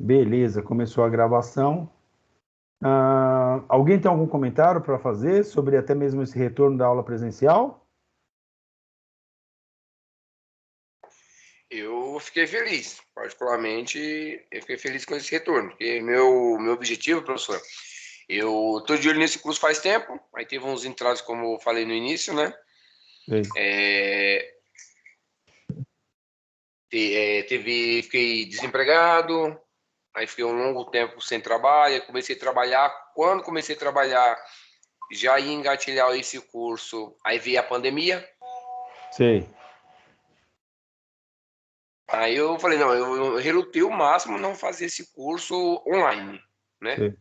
Beleza, começou a gravação. Alguém tem algum comentário para fazer sobre até mesmo esse retorno da aula presencial? Eu fiquei feliz, particularmente, eu fiquei feliz com esse retorno, porque meu objetivo, professor, eu tô de olho nesse curso faz tempo, aí teve uns entraves, como eu falei no início, né? Sei. É, fiquei desempregado, aí fiquei um longo tempo sem trabalho, aí comecei a trabalhar. Quando comecei a trabalhar, já ia engatilhar esse curso, aí veio a pandemia. Sei. Aí eu falei, não, eu relutei o máximo não fazer esse curso online, né? Sei.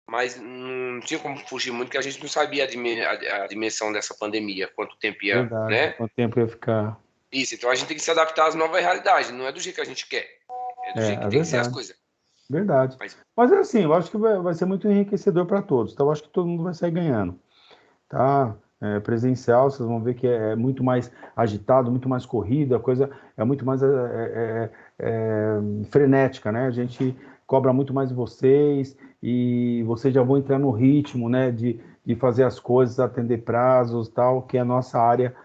Mas não tinha como fugir muito, porque a gente não sabia a dimensão dessa pandemia, quanto tempo ia, Verdade. né? Quanto tempo ia ficar? Isso, então a gente tem que se adaptar às novas realidades, não é do jeito que a gente quer, é do jeito que É tem que ser as verdade. coisas. Verdade. Mas, Mas é assim, eu acho que vai ser muito enriquecedor para todos. Então, eu acho que todo mundo vai sair ganhando. Tá? Presencial, vocês vão ver que é muito mais agitado, muito mais corrido, a coisa é muito mais frenética, né? A gente cobra muito mais de vocês e vocês já vão entrar no ritmo, né? De fazer as coisas, atender prazos, tal, que a nossa área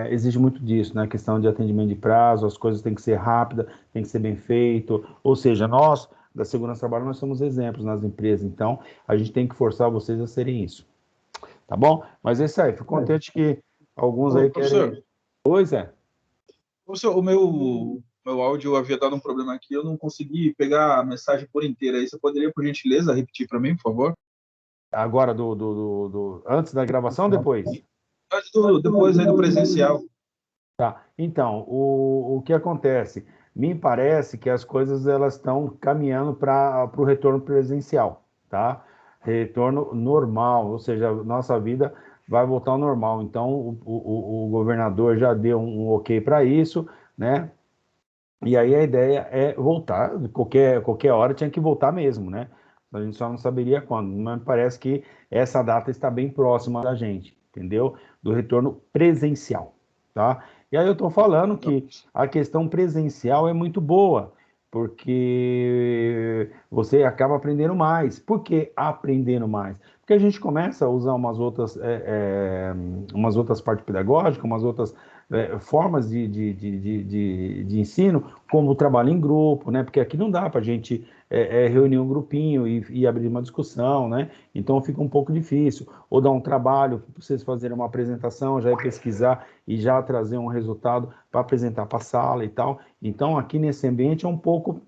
exige muito disso, né? A questão de atendimento de prazo, as coisas têm que ser rápidas, tem que ser bem feito. Ou seja, nós da segurança do trabalho nós somos exemplos nas empresas, então a gente tem que forçar vocês a serem isso. Tá bom? Mas é isso aí, fico contente que alguns Ô, aí querem. professor, Pois é. professor, meu áudio havia dado um problema aqui, eu não consegui pegar a mensagem por inteira. Aí você poderia, por gentileza, repetir para mim, por favor? Agora, antes da gravação, depois? Depois aí do presencial. Tá. Então, o que acontece? Me parece que as coisas elas estão caminhando para o retorno presencial, tá? Retorno normal, ou seja, nossa vida vai voltar ao normal. Então, o governador já deu um ok para isso, né? E aí a ideia é voltar, qualquer hora tinha que voltar mesmo, né? A gente só não saberia quando, mas parece que essa data está bem próxima da gente, entendeu? Do retorno presencial, tá? E aí eu estou falando que a questão presencial é muito boa, porque você acaba aprendendo mais. Por que aprendendo mais? Porque a gente começa a usar umas outras partes pedagógicas, umas outras formas de ensino, como o trabalho em grupo, né? Porque aqui não dá para a gente reunir um grupinho e abrir uma discussão, né? Então fica um pouco difícil. Ou dar um trabalho para vocês fazerem uma apresentação, já ir pesquisar e já trazer um resultado para apresentar para a sala e tal. Então aqui nesse ambiente é um pouco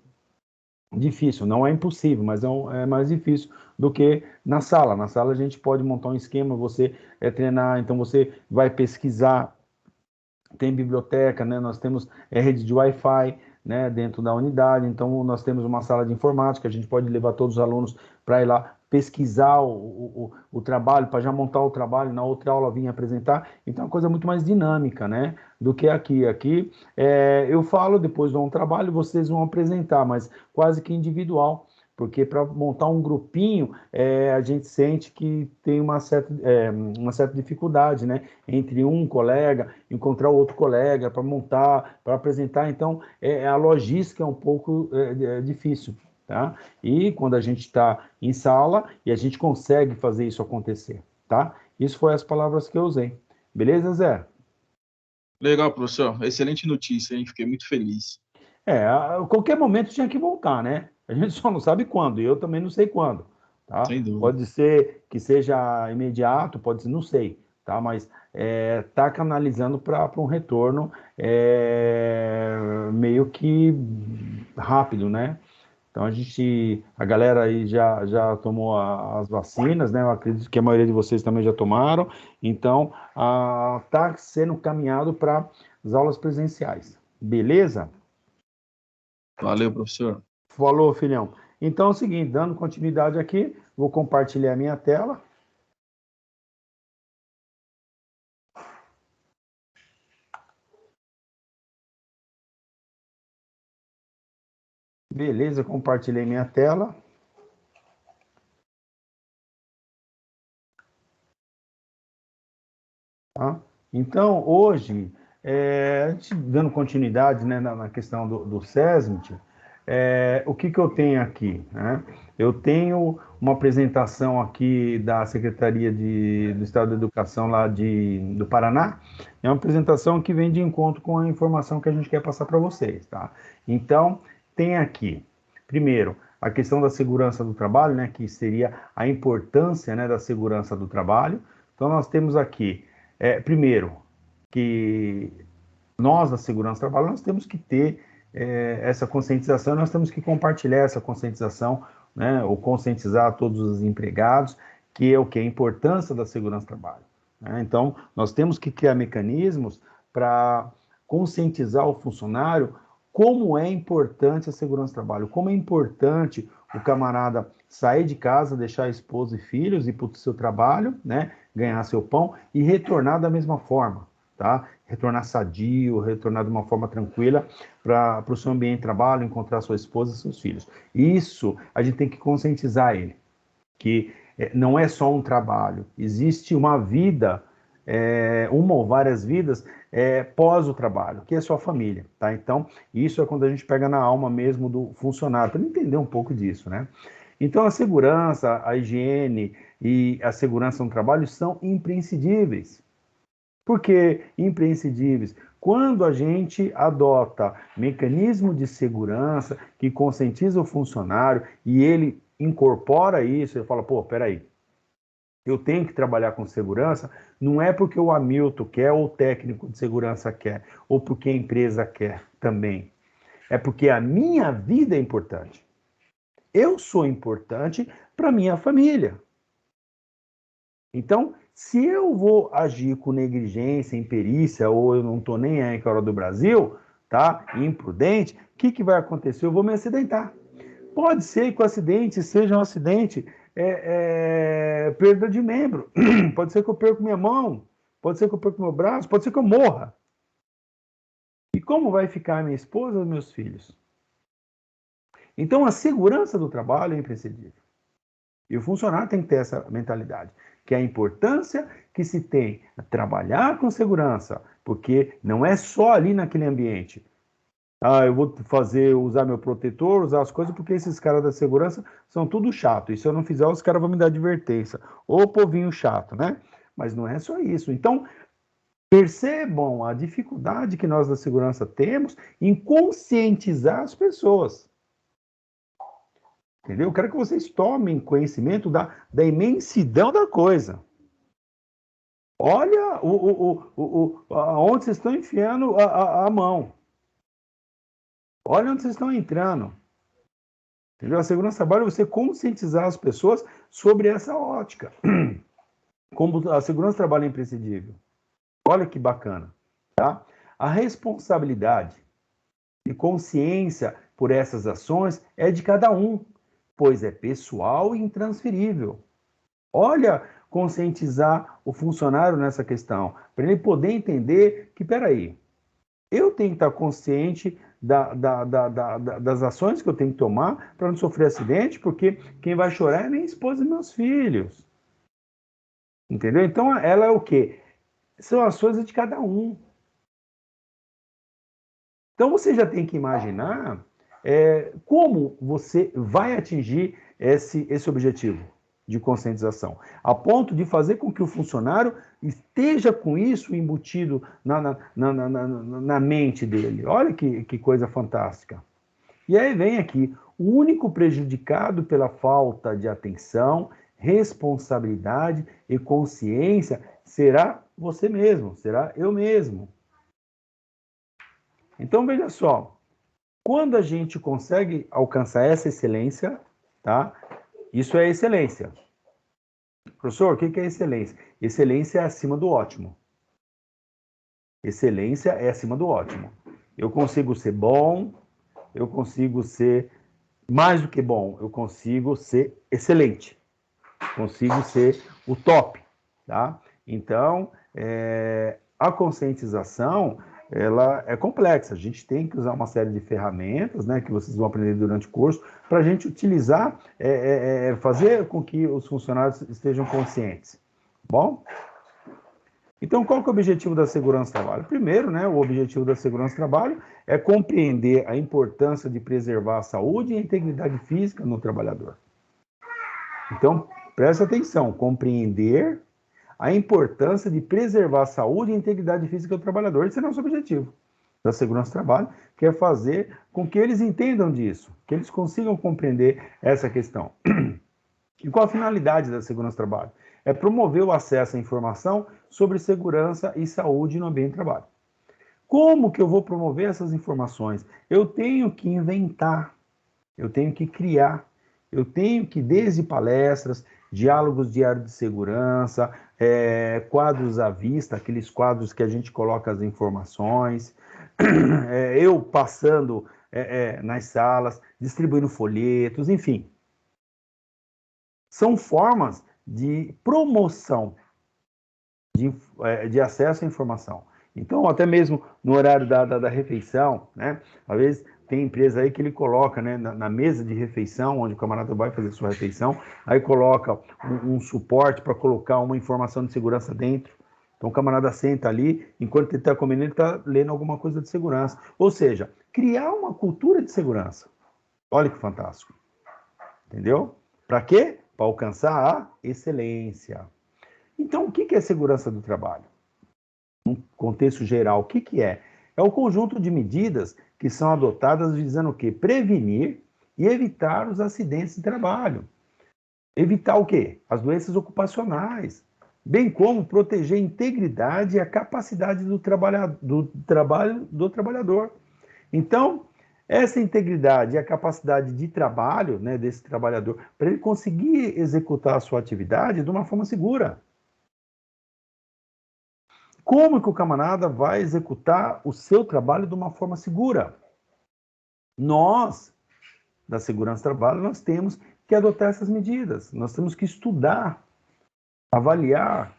difícil, não é impossível, mas é mais difícil do que na sala. Na sala a gente pode montar um esquema, você treinar, então você vai pesquisar, tem biblioteca, né? Nós temos rede de Wi-Fi, né, dentro da unidade, então nós temos uma sala de informática, a gente pode levar todos os alunos para ir lá pesquisar o trabalho, para já montar o trabalho, na outra aula vir apresentar, então é uma coisa muito mais dinâmica, né, do que aqui. Aqui eu falo, depois dou um trabalho, vocês vão apresentar, mas quase que individual, porque para montar um grupinho, a gente sente que tem uma certa dificuldade, né? Entre um colega, encontrar outro colega para montar, para apresentar. Então, a logística é um pouco difícil, tá? E quando a gente está em sala e a gente consegue fazer isso acontecer, tá? Isso foi as palavras que eu usei. Beleza, Zé? Legal, professor. Excelente notícia, hein? Fiquei muito feliz. A qualquer momento tinha que voltar, né? A gente só não sabe quando, e eu também não sei quando, tá? Sem dúvida. Pode ser que seja imediato, pode ser, não sei, tá? Mas tá canalizando para um retorno meio que rápido, né? Então a galera aí já tomou as vacinas, né? Eu acredito que a maioria de vocês também já tomaram. Então, tá sendo caminhado para as aulas presenciais. Beleza? Valeu, professor. Falou, filhão. Então é o seguinte, dando continuidade aqui, vou compartilhar a minha tela. Beleza, compartilhei minha tela. Tá? Então, hoje, a gente dando continuidade, né, na questão do SESMIT, o que eu tenho aqui, né? Eu tenho uma apresentação aqui da Secretaria do Estado da Educação lá do Paraná. É uma apresentação que vem de encontro com a informação que a gente quer passar para vocês, tá? Então, tem aqui, primeiro, a questão da segurança do trabalho, né, que seria a importância, né, da segurança do trabalho. Então, nós temos aqui, primeiro, que nós, da segurança do trabalho, nós temos que ter essa conscientização, nós temos que compartilhar essa conscientização, né, ou conscientizar todos os empregados, que é o que? A importância da segurança do trabalho. Né? Então, nós temos que criar mecanismos para conscientizar o funcionário como é importante a segurança do trabalho, como é importante o camarada sair de casa, deixar a esposa e filhos, ir para o seu trabalho, né, ganhar seu pão e retornar da mesma forma, tá? Retornar sadio, retornar de uma forma tranquila para o seu ambiente de trabalho, encontrar sua esposa e seus filhos. Isso a gente tem que conscientizar ele, que não é só um trabalho, existe uma vida, uma ou várias vidas pós o trabalho, que é sua família, tá? Então, isso é quando a gente pega na alma mesmo do funcionário, para entender um pouco disso, né? Então, a segurança, a higiene e a segurança no trabalho são imprescindíveis. Por que imprescindíveis? Quando a gente adota mecanismo de segurança que conscientiza o funcionário e ele incorpora isso, ele fala, pô, peraí, eu tenho que trabalhar com segurança, não é porque o Hamilton quer, ou o técnico de segurança quer, ou porque a empresa quer também. É porque a minha vida é importante. Eu sou importante para minha família. Então, se eu vou agir com negligência, imperícia, ou eu não estou nem aí com a hora do Brasil, tá? Imprudente, o que vai acontecer? Eu vou me acidentar. Pode ser que o acidente seja um acidente perda de membro. Pode ser que eu perca minha mão, pode ser que eu perca meu braço, pode ser que eu morra. E como vai ficar minha esposa e meus filhos? Então, a segurança do trabalho é imprescindível. E o funcionário tem que ter essa mentalidade, que é a importância que se tem a trabalhar com segurança, porque não é só ali naquele ambiente. Ah, eu vou usar meu protetor, usar as coisas, porque esses caras da segurança são tudo chato. E se eu não fizer, os caras vão me dar advertência. Ô povinho chato, né? Mas não é só isso. Então, percebam a dificuldade que nós da segurança temos em conscientizar as pessoas. Entendeu? Eu quero que vocês tomem conhecimento da imensidão da coisa. Olha onde vocês estão enfiando a mão. Olha onde vocês estão entrando. Entendeu? A segurança do trabalho é você conscientizar as pessoas sobre essa ótica. Como a segurança do trabalho é imprescindível. Olha que bacana. Tá? A responsabilidade e consciência por essas ações é de cada um, pois é pessoal e intransferível. Olha, conscientizar o funcionário nessa questão, para ele poder entender que, peraí, eu tenho que estar consciente das ações que eu tenho que tomar para não sofrer acidente, porque quem vai chorar é minha esposa e meus filhos. Entendeu? Então, ela é o quê? São ações de cada um. Então, você já tem que imaginar como você vai atingir esse objetivo de conscientização, a ponto de fazer com que o funcionário esteja com isso embutido na mente dele. Olha que coisa fantástica. E aí vem aqui, o único prejudicado pela falta de atenção, responsabilidade e consciência será você mesmo, será eu mesmo. Então, veja só, quando a gente consegue alcançar essa excelência, tá? Isso é excelência. Professor, o que é excelência? Excelência é acima do ótimo. Excelência é acima do ótimo. Eu consigo ser bom, eu consigo ser mais do que bom, eu consigo ser excelente. Consigo ser o top, tá? Então, a conscientização, ela é complexa. A gente tem que usar uma série de ferramentas, né, que vocês vão aprender durante o curso, para a gente utilizar, fazer com que os funcionários estejam conscientes. Bom? Então, qual que é o objetivo da segurança do trabalho? Primeiro, né, o objetivo da segurança do trabalho é compreender a importância de preservar a saúde e a integridade física no trabalhador. Então, presta atenção, compreender a importância de preservar a saúde e a integridade física do trabalhador. Esse é o nosso objetivo da segurança do trabalho, que é fazer com que eles entendam disso, que eles consigam compreender essa questão. E qual a finalidade da segurança do trabalho? É promover o acesso à informação sobre segurança e saúde no ambiente de trabalho. Como que eu vou promover essas informações? Eu tenho que inventar, eu tenho que criar, eu tenho que, desde palestras, diálogos diários de segurança, quadros à vista, aqueles quadros que a gente coloca as informações, eu passando nas salas, distribuindo folhetos, enfim. São formas de promoção de acesso à informação. Então, até mesmo no horário da refeição, né? Às vezes tem empresa aí que ele coloca, né, na mesa de refeição, onde o camarada vai fazer sua refeição, aí coloca um suporte para colocar uma informação de segurança dentro. Então o camarada senta ali, enquanto ele está comendo, ele está lendo alguma coisa de segurança. Ou seja, criar uma cultura de segurança. Olha que fantástico. Entendeu? Para quê? Para alcançar a excelência. Então, o que é segurança do trabalho? Num contexto geral, o que é? É o conjunto de medidas que são adotadas visando o quê? Prevenir e evitar os acidentes de trabalho. Evitar o quê? As doenças ocupacionais, bem como proteger a integridade e a capacidade do trabalhador. Então, essa integridade e a capacidade de trabalho, né, desse trabalhador, para ele conseguir executar a sua atividade de uma forma segura. Como que o camarada vai executar o seu trabalho de uma forma segura? Nós, da segurança do trabalho, nós temos que adotar essas medidas. Nós temos que estudar, avaliar,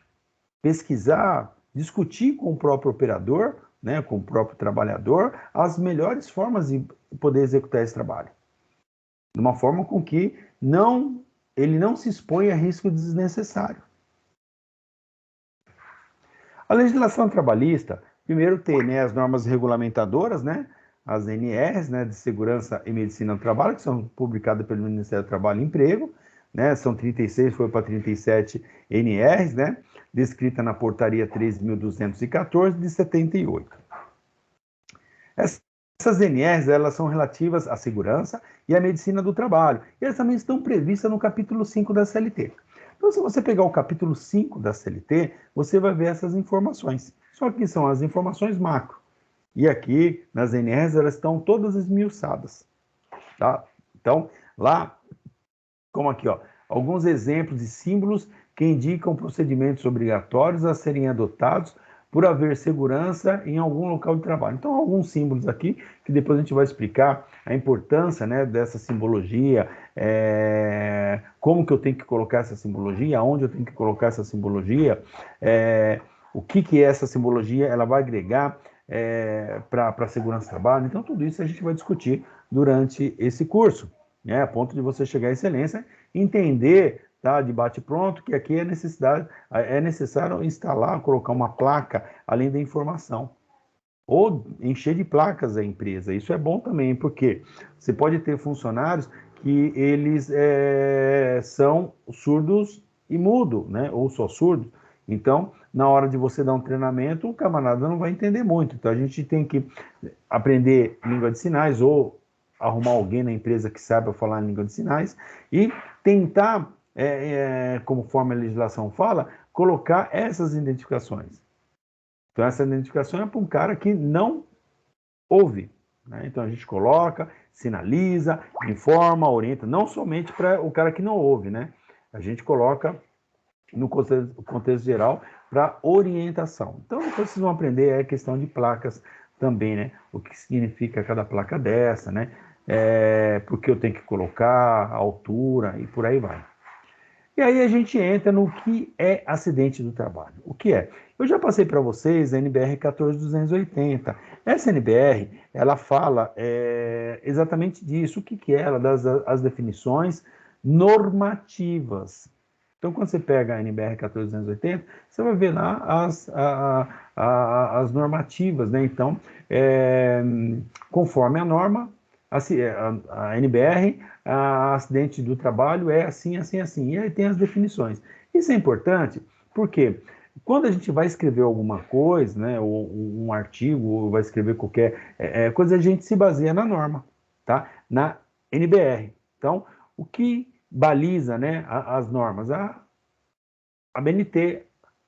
pesquisar, discutir com o próprio operador, né, com o próprio trabalhador, as melhores formas de poder executar esse trabalho. De uma forma com que ele não se exponha a risco desnecessário. A legislação trabalhista, primeiro tem, né, as normas regulamentadoras, né, as NRs, né, de Segurança e Medicina do Trabalho, que são publicadas pelo Ministério do Trabalho e Emprego, né, são 36, foi para 37 NRs, né, descrita na portaria 13.214 de 78. Essas NRs, elas são relativas à segurança e à medicina do trabalho, e elas também estão previstas no capítulo 5 da CLT. Então, se você pegar o capítulo 5 da CLT, você vai ver essas informações. Só que são as informações macro. E aqui, nas NRs, elas estão todas esmiuçadas. Tá? Então, lá, como aqui, ó, alguns exemplos de símbolos que indicam procedimentos obrigatórios a serem adotados por haver segurança em algum local de trabalho. Então, alguns símbolos aqui, que depois a gente vai explicar a importância, né, dessa simbologia, como que eu tenho que colocar essa simbologia, aonde eu tenho que colocar essa simbologia, o que é essa simbologia, ela vai agregar para a segurança do trabalho. Então, tudo isso a gente vai discutir durante esse curso, né, a ponto de você chegar à excelência, entender, tá, de bate-pronto, que aqui é necessário instalar, colocar uma placa além da informação. Ou encher de placas a empresa. Isso é bom também, porque você pode ter funcionários que eles são surdos e mudos, né? Ou só surdos. Então, na hora de você dar um treinamento, o camarada não vai entender muito. Então, a gente tem que aprender língua de sinais ou arrumar alguém na empresa que saiba falar em língua de sinais e tentar, conforme a legislação fala, colocar essas identificações. Então, essa identificação é para um cara que não ouve, né? Então, a gente coloca, sinaliza, informa, orienta, não somente para o cara que não ouve, né? A gente coloca no contexto geral para orientação. Então, depois vocês vão aprender a questão de placas também, né? O que significa cada placa dessa, né? Porque eu tenho que colocar, a altura e por aí vai. E aí a gente entra no que é acidente do trabalho. O que é? Eu já passei para vocês a NBR 14280. Essa NBR, ela fala exatamente disso. O que é? Ela dá as definições normativas. Então, quando você pega a NBR 14280, você vai ver lá as normativas, né? Então, conforme a norma, a NBR, acidente do trabalho é assim, assim, assim. E aí tem as definições. Isso é importante porque quando a gente vai escrever alguma coisa, né, ou um artigo, ou vai escrever qualquer coisa, a gente se baseia na norma, tá? Na NBR. Então, o que baliza, né, as normas? A BNT,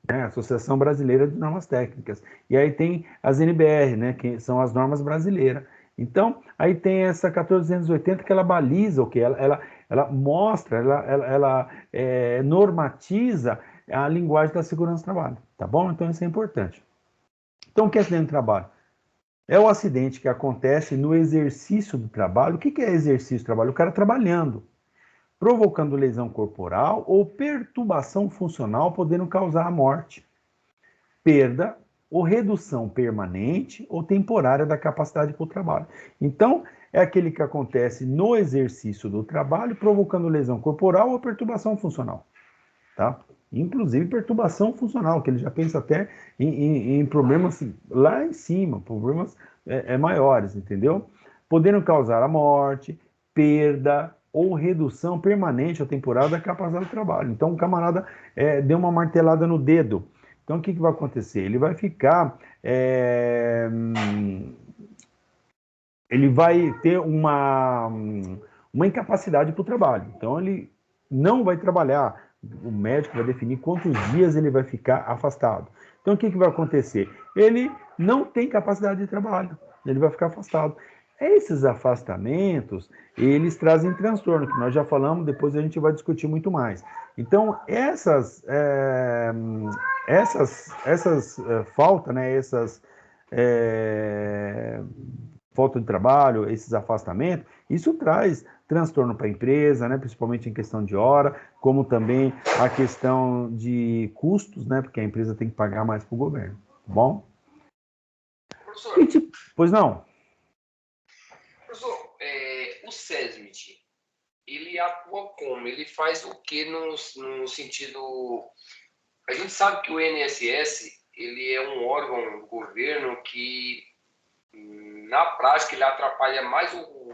né, Associação Brasileira de Normas Técnicas. E aí tem as NBR, né, que são as normas brasileiras. Então, aí tem essa 14280 que ela baliza o que? Ela mostra, ela normatiza a linguagem da segurança do trabalho, tá bom? Então, isso é importante. Então, o que é acidente do trabalho? É o acidente que acontece no exercício do trabalho. O que é exercício do trabalho? O cara trabalhando, provocando lesão corporal ou perturbação funcional, podendo causar a morte, perda ou redução permanente ou temporária da capacidade para o trabalho. Então, é aquele que acontece no exercício do trabalho, provocando lesão corporal ou perturbação funcional, tá? Inclusive perturbação funcional, que ele já pensa até em problemas lá em cima, problemas maiores, entendeu? Podendo causar a morte, perda ou redução permanente ou temporária da capacidade do trabalho. Então, o camarada deu uma martelada no dedo. Então, o que vai acontecer? Ele vai ficar... ele vai ter uma incapacidade para o trabalho. Então, ele não vai trabalhar. O médico vai definir quantos dias ele vai ficar afastado. Então, o que vai acontecer? Ele não tem capacidade de trabalho. Ele vai ficar afastado. Esses afastamentos, eles trazem transtorno, que nós já falamos, depois a gente vai discutir muito mais. Então, essas faltas, né, falta de trabalho, esses afastamentos, isso traz transtorno para a empresa, né, principalmente em questão de hora, como também a questão de custos, né, porque a empresa tem que pagar mais para o governo, tá bom? Professor, pois não? Professor, o SESMIT, ele atua como? Ele faz o que no sentido... A gente sabe que o INSS, ele é um órgão do governo que, na prática, ele atrapalha mais o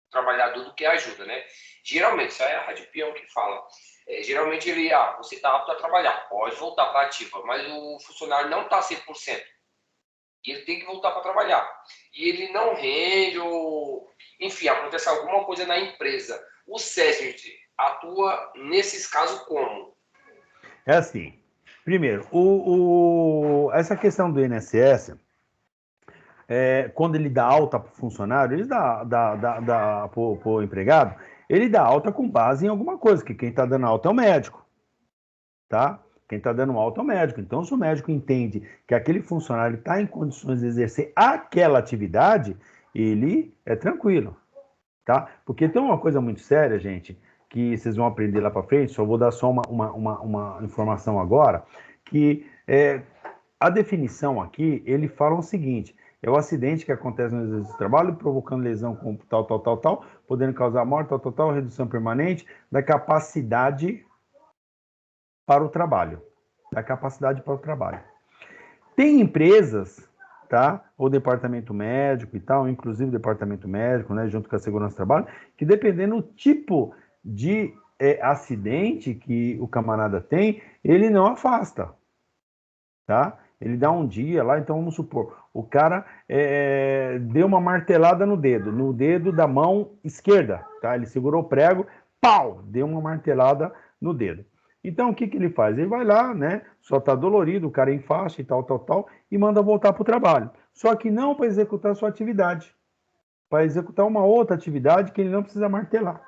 trabalhador do que ajuda, né? Geralmente, isso é a Rádio Peão que fala. Geralmente ele, você está apto a trabalhar, pode voltar para a ativa, mas o funcionário não está 100%. E ele tem que voltar para trabalhar. E ele não rende, ou enfim, acontece alguma coisa na empresa. O SESMIT atua nesses casos como? É assim, primeiro, essa questão do INSS, quando ele dá alta para o funcionário, ele dá para o empregado, ele dá alta com base em alguma coisa, que quem está dando alta é o médico, tá? Quem está dando alta é o médico. Então, se o médico entende que aquele funcionário está em condições de exercer aquela atividade, ele é tranquilo, tá? Porque tem uma coisa muito séria, gente, que vocês vão aprender lá para frente, só vou dar só uma informação agora, que a definição aqui, ele fala o seguinte: é o acidente que acontece no exercício do trabalho, provocando lesão com tal, podendo causar morte, tal, redução permanente da capacidade para o trabalho. Da capacidade para o trabalho. Tem empresas, tá? O departamento médico e tal, inclusive o departamento médico, né, junto com a segurança do trabalho, que dependendo do tipo de acidente que o camarada tem, ele não afasta, tá? Ele dá um dia lá, então vamos supor, o cara deu uma martelada no dedo da mão esquerda, tá? Ele segurou o prego, pau, deu uma martelada no dedo. Então, o que ele faz? Ele vai lá, né? Só tá dolorido, o cara em faixa e tal, e manda voltar para o trabalho. Só que não para executar a sua atividade, para executar uma outra atividade que ele não precisa martelar,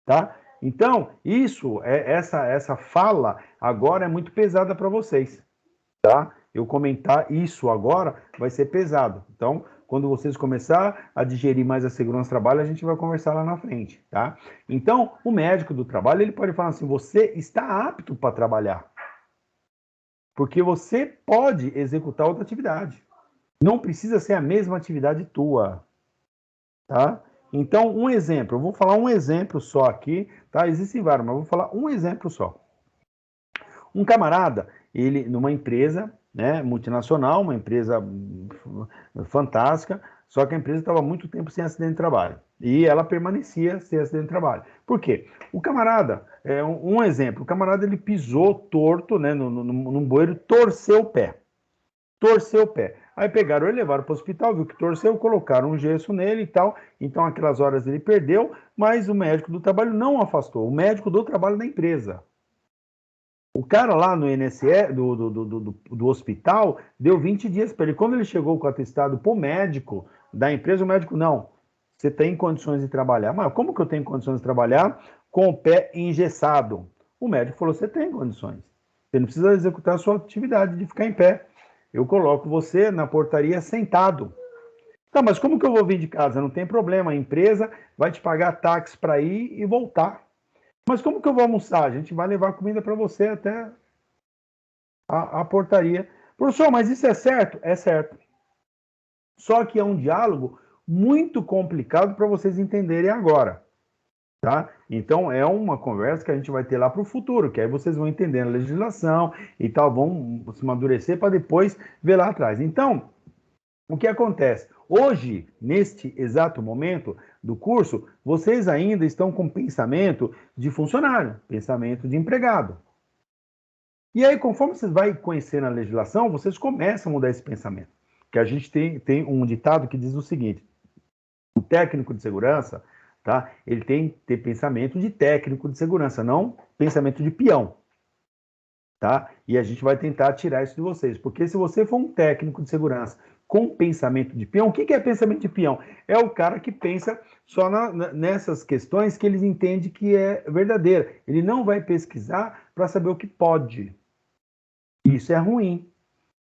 tá? Então, essa fala agora é muito pesada para vocês, tá? Eu comentar isso agora vai ser pesado. Então, quando vocês começar a digerir mais a segurança do trabalho, a gente vai conversar lá na frente, tá? Então, o médico do trabalho, ele pode falar assim: você está apto para trabalhar. Porque você pode executar outra atividade. Não precisa ser a mesma atividade tua, tá? Então, um exemplo, eu vou falar um exemplo só aqui, tá? Existem vários, mas eu vou falar um exemplo só. Um camarada, ele numa empresa, né, multinacional, uma empresa fantástica, só que a empresa estava muito tempo sem acidente de trabalho. E ela permanecia sem acidente de trabalho. Por quê? O camarada, um exemplo, o camarada ele pisou torto, né, num bueiro, torceu o pé. Torceu o pé. Aí pegaram ele, levaram para o hospital, viu que torceu, colocaram um gesso nele e tal. Então, aquelas horas ele perdeu, mas o médico do trabalho não afastou. O médico do trabalho da empresa. O cara lá no INSS, do hospital, deu 20 dias para ele. Quando ele chegou com o atestado para o médico da empresa, o médico, não, você tem condições de trabalhar. Mas como que eu tenho condições de trabalhar com o pé engessado? O médico falou, você tem condições. Você não precisa executar a sua atividade de ficar em pé. Eu coloco você na portaria sentado. Tá, mas como que eu vou vir de casa? Não tem problema, a empresa vai te pagar táxi para ir e voltar. Mas como que eu vou almoçar? A gente vai levar comida para você até a portaria. Professor, mas isso é certo? É certo. Só que é um diálogo muito complicado para vocês entenderem agora. Tá? Então, é uma conversa que a gente vai ter lá para o futuro, que aí vocês vão entender a legislação e tal, vão se amadurecer para depois ver lá atrás. Então, o que acontece? Hoje, neste exato momento do curso, vocês ainda estão com pensamento de funcionário, pensamento de empregado. E aí, conforme vocês vão conhecendo a legislação, vocês começam a mudar esse pensamento. Que a gente tem um ditado que diz o seguinte: o técnico de segurança, tá? Ele tem que ter pensamento de técnico de segurança, não pensamento de peão. Tá? E a gente vai tentar tirar isso de vocês, porque se você for um técnico de segurança com pensamento de peão, o que é pensamento de peão? É o cara que pensa só nessas questões que eles entendem que é verdadeira. Ele não vai pesquisar para saber o que pode. Isso é ruim.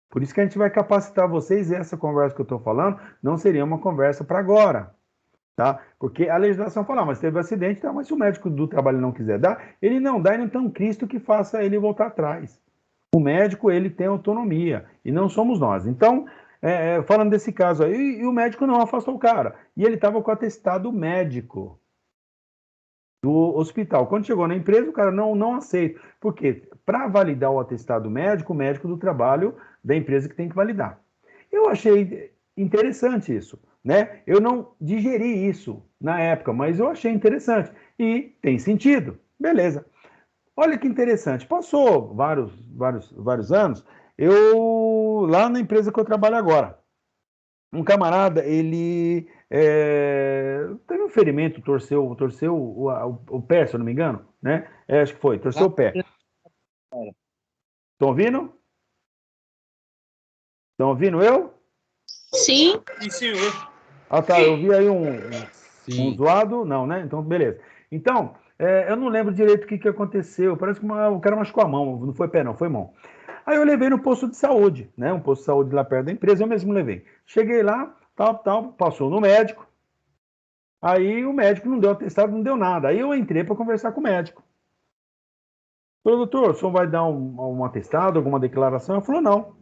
Por isso que a gente vai capacitar vocês, e essa conversa que eu estou falando não seria uma conversa para agora. Tá? Porque a legislação fala, mas teve um acidente, tá? Mas se o médico do trabalho não quiser dar, ele não dá e não tem um Cristo que faça ele voltar atrás. O médico, ele tem autonomia, e não somos nós. Então, falando desse caso aí, e o médico não afastou o cara. E ele estava com o atestado médico do hospital. Quando chegou na empresa, o cara não aceita. Por quê? Para validar o atestado médico, o médico do trabalho da empresa que tem que validar. Eu achei interessante isso. Né? Eu não digeri isso na época, mas eu achei interessante e tem sentido. Beleza. Olha que interessante. Passou vários anos, eu lá na empresa que eu trabalho agora, um camarada, ele teve um ferimento, torceu o pé, se eu não me engano, né? Acho que foi, torceu o pé. Estão ouvindo? Estão ouvindo eu? Sim. Sim. Ah, tá. Eu vi aí um zoado. Não, né? Então, beleza. Então, eu não lembro direito o que aconteceu. Parece que o cara machucou a mão. Não foi pé, não. Foi mão. Aí eu levei no posto de saúde, né? Um posto de saúde lá perto da empresa. Eu mesmo levei. Cheguei lá, tal. Passou no médico. Aí o médico não deu atestado, não deu nada. Aí eu entrei para conversar com o médico. Falei, doutor, o senhor vai dar um atestado, alguma declaração? Ele falou, não.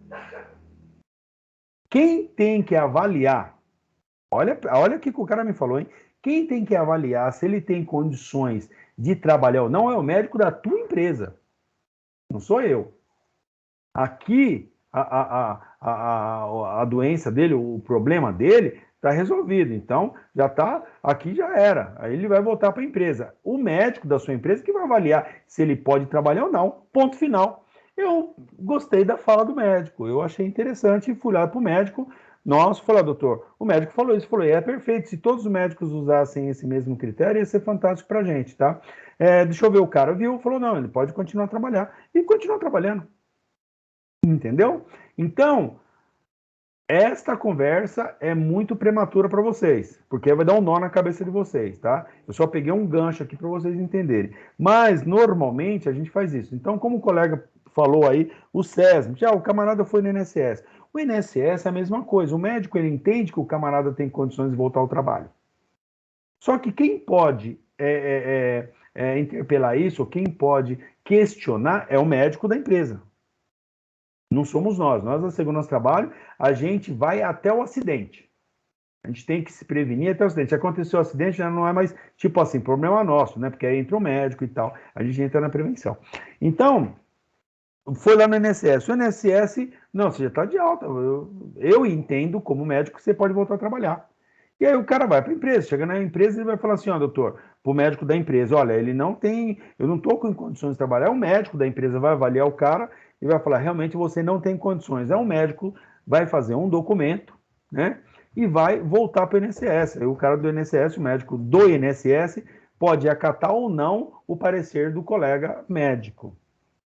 Quem tem que avaliar... Olha o que o cara me falou, hein? Quem tem que avaliar se ele tem condições de trabalhar ou não é o médico da tua empresa. Não sou eu. Aqui, a doença dele, o problema dele, está resolvido. Então, aqui já era. Aí ele vai voltar para a empresa. O médico da sua empresa que vai avaliar se ele pode trabalhar ou não. Ponto final. Eu gostei da fala do médico. Eu achei interessante e fui lá para o médico. Nossa, falou, doutor, o médico falou isso, falou, é perfeito, se todos os médicos usassem esse mesmo critério, ia ser fantástico pra gente, tá? Deixa eu ver, o cara viu, falou, não, ele pode continuar a trabalhar, e continuar trabalhando, entendeu? Então, esta conversa é muito prematura para vocês, porque vai dar um nó na cabeça de vocês, tá? Eu só peguei um gancho aqui para vocês entenderem, mas, normalmente, a gente faz isso. Então, como o colega falou aí, o SESM, o camarada foi no INSS. O INSS é a mesma coisa. O médico, ele entende que o camarada tem condições de voltar ao trabalho. Só que quem pode interpelar isso, ou quem pode questionar, é o médico da empresa. Não somos nós. Nós, da Segurança do Trabalho, a gente vai até o acidente. A gente tem que se prevenir até o acidente. Se aconteceu o acidente, já não é mais, tipo assim, problema nosso, né? Porque aí entra o médico e tal. A gente entra na prevenção. Então, foi lá no INSS. O INSS, não, você já está de alta. Eu entendo, como médico, que você pode voltar a trabalhar. E aí o cara vai para a empresa, chega na empresa e vai falar assim, ó, doutor, para o médico da empresa, olha, ele não tem, eu não estou com condições de trabalhar, o médico da empresa vai avaliar o cara e vai falar, realmente você não tem condições. Aí o médico vai fazer um documento, né, e vai voltar para o INSS. Aí o cara do INSS, o médico do INSS, pode acatar ou não o parecer do colega médico.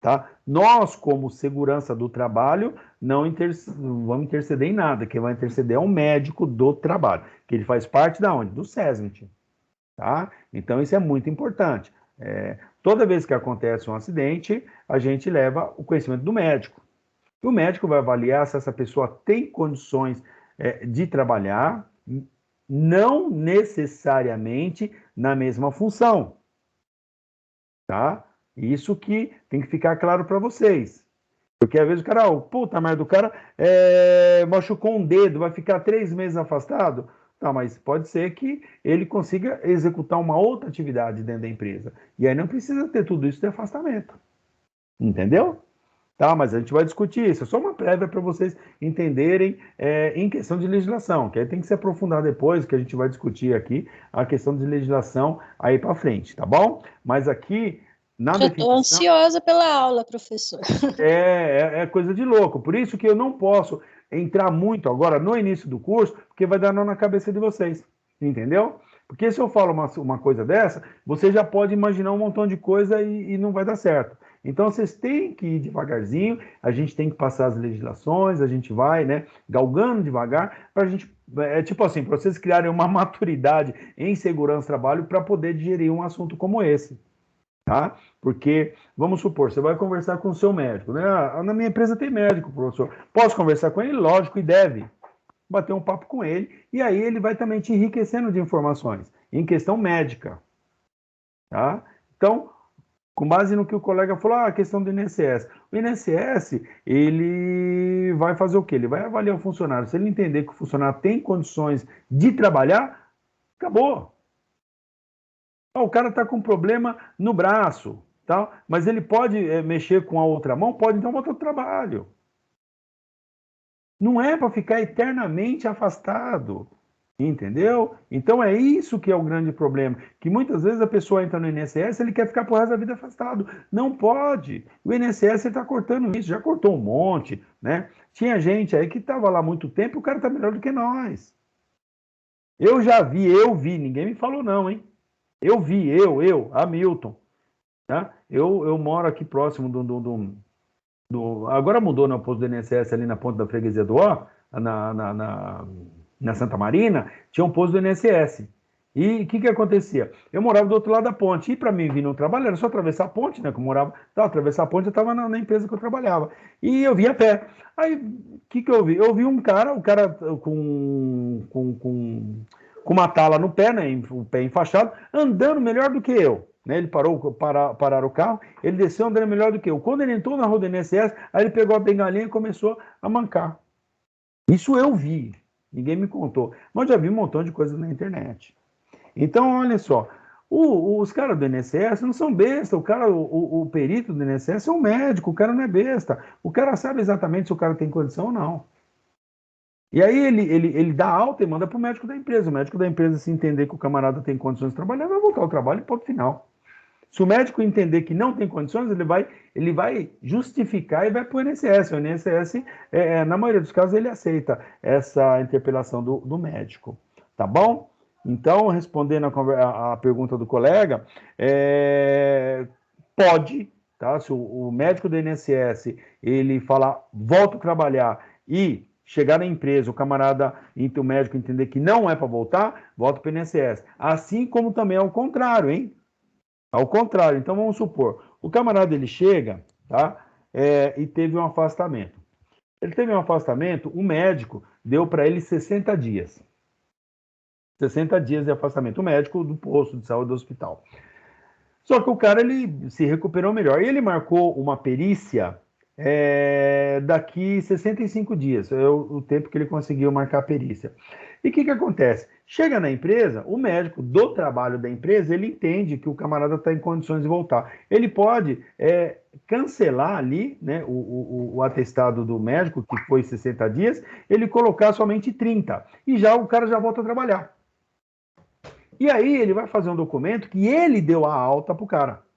Tá? Nós, como segurança do trabalho, não vamos interceder em nada. Quem vai interceder é o médico do trabalho, que ele faz parte da onde? Do SESMIT. Tá? Então, isso é muito importante. Toda vez que acontece um acidente, a gente leva o conhecimento do médico. E o médico vai avaliar se essa pessoa tem condições de trabalhar, não necessariamente na mesma função. Tá? Isso que tem que ficar claro para vocês. Porque às vezes o cara, puta merda, o cara machucou um dedo, vai ficar 3 meses afastado? Tá, mas pode ser que ele consiga executar uma outra atividade dentro da empresa. E aí não precisa ter tudo isso de afastamento. Entendeu? Tá, mas a gente vai discutir isso. É só uma prévia para vocês entenderem em questão de legislação, que aí tem que se aprofundar depois, que a gente vai discutir aqui a questão de legislação aí para frente, tá bom? Mas aqui, na Já estou ansiosa pela aula, professor. É coisa de louco. Por isso que eu não posso entrar muito agora no início do curso, porque vai dar nó na cabeça de vocês. Entendeu? Porque se eu falo uma coisa dessa, você já pode imaginar um montão de coisa e não vai dar certo. Então, vocês têm que ir devagarzinho, a gente tem que passar as legislações, a gente vai, né, galgando devagar, para a gente, tipo assim, para vocês criarem uma maturidade em segurança do trabalho para poder digerir um assunto como esse. Tá? Porque, vamos supor, você vai conversar com o seu médico, né? Na minha empresa tem médico, professor. Posso conversar com ele? Lógico, e deve. Bater um papo com ele, e aí ele vai também te enriquecendo de informações, em questão médica. Tá? Então, com base no que o colega falou, a questão do INSS. O INSS, ele vai fazer o quê? Ele vai avaliar o funcionário. Se ele entender que o funcionário tem condições de trabalhar, acabou. O cara está com problema no braço, tá? Mas ele pode mexer com a outra mão, pode então voltar ao trabalho. Não é para ficar eternamente afastado, entendeu? Então é isso que é o grande problema, que muitas vezes a pessoa entra no INSS, ele quer ficar por resto da vida afastado. Não pode. O INSS está cortando isso, já cortou um monte, né? Tinha gente aí que estava lá há muito tempo e o cara está melhor do que nós. Eu vi, ninguém me falou não, hein? Eu vi, Hamilton, tá? Eu moro aqui próximo agora mudou no posto do INSS ali na ponta da freguesia do Ó, na Santa Marina, tinha um posto do INSS. E o que acontecia? Eu morava do outro lado da ponte, e para mim vir no trabalho era só atravessar a ponte, né? Que eu morava, atravessar a ponte, eu estava na empresa que eu trabalhava. E eu vinha a pé. Aí, o que eu vi? Eu vi o cara com uma tala no pé, né? O pé enfaixado, andando melhor do que eu. Né? Ele pararam o carro, ele desceu andando melhor do que eu. Quando ele entrou na rua do INSS, aí ele pegou a bengalinha e começou a mancar. Isso eu vi, ninguém me contou. Mas já vi um montão de coisas na internet. Então, olha só, os caras do INSS não são besta, o perito do INSS é um médico, o cara não é besta. O cara sabe exatamente se o cara tem condição ou não. E aí ele dá alta e manda para o médico da empresa. O médico da empresa, se entender que o camarada tem condições de trabalhar, vai voltar ao trabalho e ponto final. Se o médico entender que não tem condições, ele vai justificar e vai para o INSS. O INSS, na maioria dos casos, ele aceita essa interpelação do médico. Tá bom? Então, respondendo a pergunta do colega, pode, tá? Se o médico do INSS ele falar, volta a trabalhar e chegar na empresa, o médico entender que não é para voltar, volta para o INSS. Assim como também ao contrário, hein? Ao contrário, então vamos supor, o camarada ele chega, tá? E teve um afastamento. Ele teve um afastamento, o médico deu para ele 60 dias. 60 dias de afastamento. O médico do posto de saúde do hospital. Só que o cara ele se recuperou melhor. E ele marcou uma perícia daqui 65 dias, é o tempo que ele conseguiu marcar a perícia. E o que acontece? Chega na empresa, o médico do trabalho da empresa, ele entende que o camarada está em condições de voltar. Ele pode cancelar ali, né, o atestado do médico, que foi 60 dias, ele colocar somente 30, e já o cara já volta a trabalhar. E aí ele vai fazer um documento que ele deu a alta para o cara.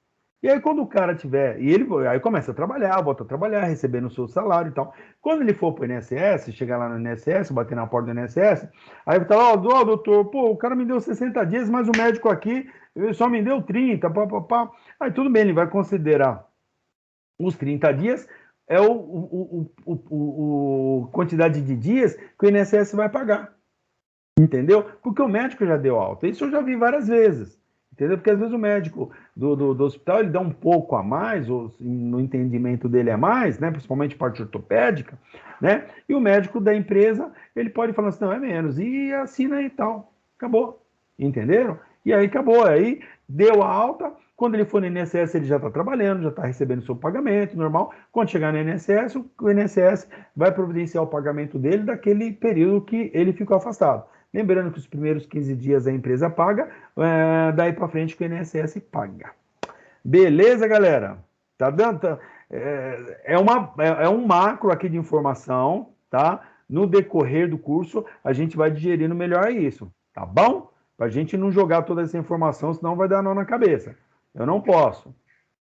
E aí, quando o cara tiver. E ele aí começa a trabalhar, volta a trabalhar, recebendo o seu salário e tal. Quando ele for para o INSS, chegar lá no INSS, bater na porta do INSS, aí vai falar: ó, doutor, pô, o cara me deu 60 dias, mas o médico aqui só me deu 30, pá. Aí tudo bem, ele vai considerar os 30 dias, é a quantidade de dias que o INSS vai pagar. Entendeu? Porque o médico já deu alta. Isso eu já vi várias vezes. Entendeu? Porque às vezes o médico do hospital ele dá um pouco a mais, ou no entendimento dele é mais, né? Principalmente parte ortopédica, né? E o médico da empresa, ele pode falar assim, não, é menos, e assina e tal. Acabou. Entenderam? E aí acabou. Aí deu a alta. Quando ele for no INSS, ele já está trabalhando, já está recebendo seu pagamento normal. Quando chegar no INSS, o INSS vai providenciar o pagamento dele daquele período que ele ficou afastado. Lembrando que os primeiros 15 dias a empresa paga, daí para frente que o INSS paga. Beleza, galera? Tá dando? É um macro aqui de informação, tá? No decorrer do curso, a gente vai digerindo melhor isso, tá bom? Para a gente não jogar toda essa informação, senão vai dar nó na cabeça. Eu não posso,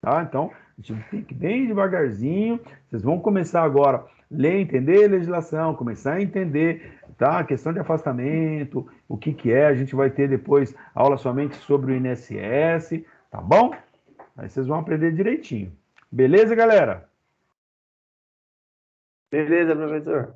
tá? Então, a gente tem que ir bem devagarzinho. Vocês vão começar agora a ler, entender a legislação, começar a entender, tá? A questão de afastamento, o que é. A gente vai ter depois aula somente sobre o INSS, tá bom? Aí vocês vão aprender direitinho. Beleza, galera? Beleza, professor.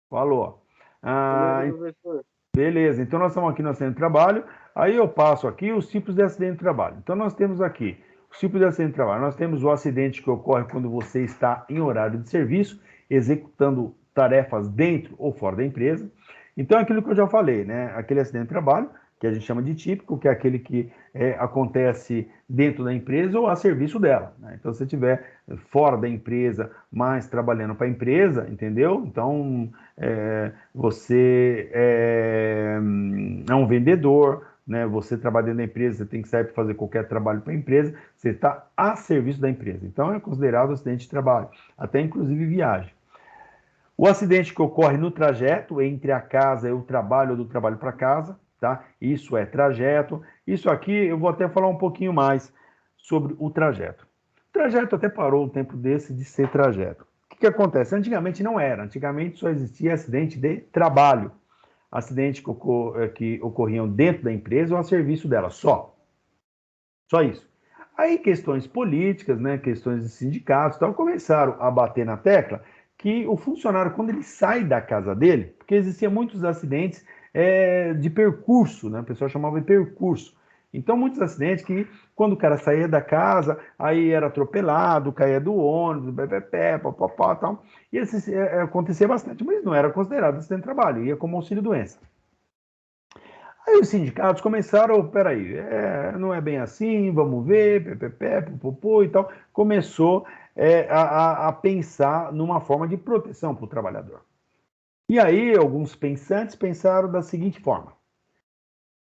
Falou. Beleza, professor. Beleza, então nós estamos aqui no acidente de trabalho. Aí eu passo aqui os tipos de acidente de trabalho. Então nós temos aqui os tipos de acidente de trabalho. Nós temos o acidente que ocorre quando você está em horário de serviço, executando tarefas dentro ou fora da empresa. Então, aquilo que eu já falei, né? Aquele acidente de trabalho, que a gente chama de típico, que é aquele que acontece dentro da empresa ou a serviço dela, né? Então, se você estiver fora da empresa, mas trabalhando para a empresa, entendeu? Então, você é um vendedor, né? Você trabalha dentro da empresa, você tem que sair para fazer qualquer trabalho para a empresa, você está a serviço da empresa. Então, é considerado acidente de trabalho, até inclusive viagem. O acidente que ocorre no trajeto entre a casa e o trabalho ou do trabalho para casa, tá? Isso é trajeto. Isso aqui eu vou até falar um pouquinho mais sobre o trajeto. O trajeto até parou um tempo desse de ser trajeto. O que acontece? Antigamente não era. Antigamente só existia acidente de trabalho. Acidentes que ocorriam dentro da empresa ou a serviço dela, só. Só isso. Aí questões políticas, né, questões de sindicatos, tal, começaram a bater na tecla que o funcionário, quando ele sai da casa dele, porque existiam muitos acidentes de percurso, né, o pessoal chamava de percurso. Então, muitos acidentes que, quando o cara saía da casa, aí era atropelado, caía do ônibus, papapá, tal. E acontecia bastante, mas não era considerado acidente de trabalho, ia como auxílio-doença. Aí os sindicatos começaram, peraí, não é bem assim, vamos ver, popopô e tal. Começou a pensar numa forma de proteção para o trabalhador. E aí alguns pensantes pensaram da seguinte forma.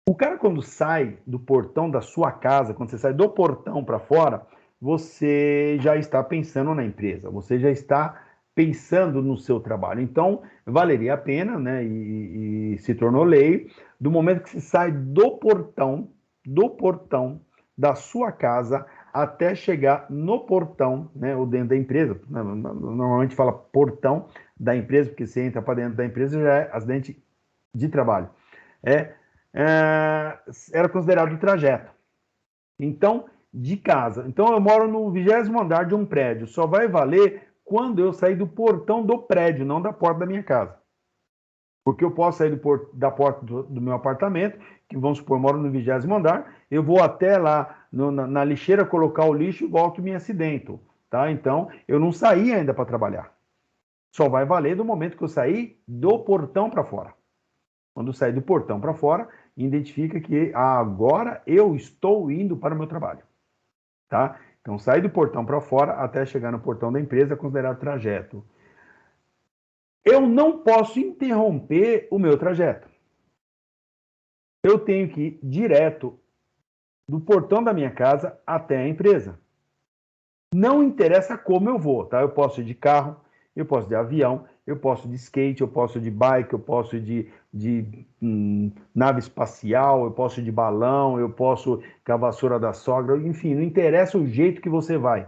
O cara quando sai do portão da sua casa, quando você sai do portão para fora, você já está pensando na empresa, você já está pensando no seu trabalho. Então, valeria a pena, né, e se tornou lei, do momento que você sai do portão da sua casa até chegar no portão, né, ou dentro da empresa. Normalmente fala portão da empresa, porque você entra para dentro da empresa já é acidente de trabalho. Era considerado trajeto. Então, de casa. Então, eu moro no 20º andar de um prédio. Só vai valer quando eu sair do portão do prédio, não da porta da minha casa. Porque eu posso sair da porta do meu apartamento, que vamos supor, eu moro no 20º andar, eu vou até lá na lixeira colocar o lixo e volto e me acidento. Tá? Então, eu não saí ainda para trabalhar. Só vai valer do momento que eu sair do portão para fora. Quando eu sair do portão para fora, identifica que agora eu estou indo para o meu trabalho. Tá? Então, sair do portão para fora até chegar no portão da empresa é considerado trajeto. Eu não posso interromper o meu trajeto. Eu tenho que ir direto do portão da minha casa até a empresa. Não interessa como eu vou, tá? Eu posso ir de carro, eu posso ir de avião, eu posso ir de skate, eu posso ir de bike, eu posso ir de nave espacial, eu posso ir de balão, eu posso ir com a vassoura da sogra, enfim, não interessa o jeito que você vai.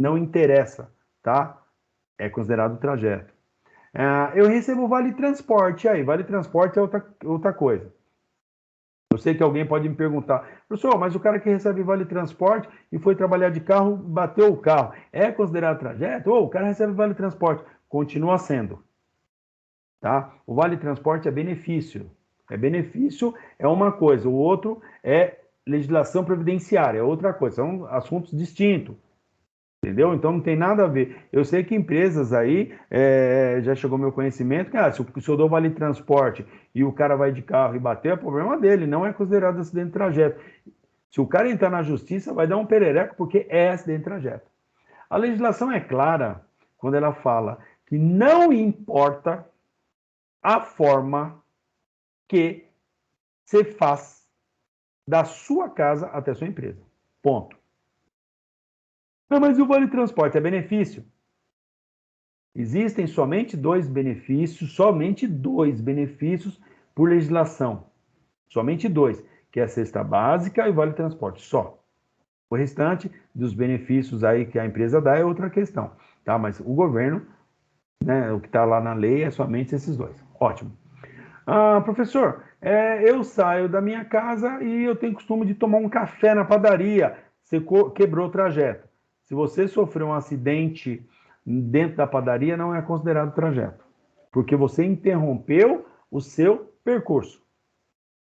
Não interessa, tá? É considerado trajeto. Eu recebo vale transporte aí. Vale transporte é outra coisa. Eu sei que alguém pode me perguntar, professor, mas o cara que recebe vale transporte e foi trabalhar de carro, bateu o carro, é considerado trajeto? Ou o cara recebe vale transporte? Continua sendo. Tá? O vale transporte é benefício. Benefício é uma coisa, o outro é legislação previdenciária, é outra coisa. São assuntos distintos. Entendeu? Então não tem nada a ver. Eu sei que empresas aí, já chegou meu conhecimento, que se eu dou vale transporte e o cara vai de carro e bater, é problema dele, não é considerado acidente de trajeto. Se o cara entrar na justiça, vai dar um perereco, porque é acidente de trajeto. A legislação é clara quando ela fala que não importa a forma que você faz da sua casa até a sua empresa. Ponto. Não, mas o vale transporte é benefício? Existem somente dois benefícios por legislação. Somente dois, que é a cesta básica e o vale transporte, só. O restante dos benefícios aí que a empresa dá é outra questão, tá? Mas o governo, né, o que está lá na lei é somente esses dois. Ótimo. Professor, eu saio da minha casa e eu tenho costume de tomar um café na padaria. Você quebrou o trajeto. Se você sofreu um acidente dentro da padaria, não é considerado trajeto, porque você interrompeu o seu percurso,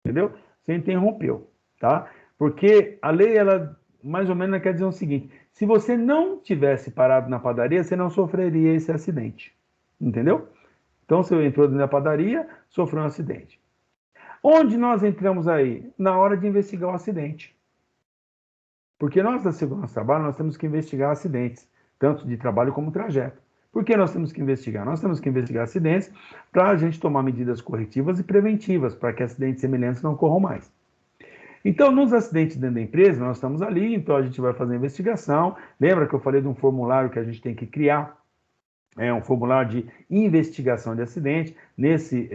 entendeu? Você interrompeu, tá? Porque a lei, ela mais ou menos quer dizer o seguinte: se você não tivesse parado na padaria, você não sofreria esse acidente, entendeu? Então, você entrou dentro da padaria, sofreu um acidente. Onde nós entramos aí? Na hora de investigar o acidente. Porque nós, da segurança do trabalho, nós temos que investigar acidentes, tanto de trabalho como trajeto. Por que nós temos que investigar? Nós temos que investigar acidentes para a gente tomar medidas corretivas e preventivas, para que acidentes semelhantes não ocorram mais. Então, nos acidentes dentro da empresa, nós estamos ali, então a gente vai fazer a investigação. Lembra que eu falei de um formulário que a gente tem que criar? É um formulário de investigação de acidente. Nesse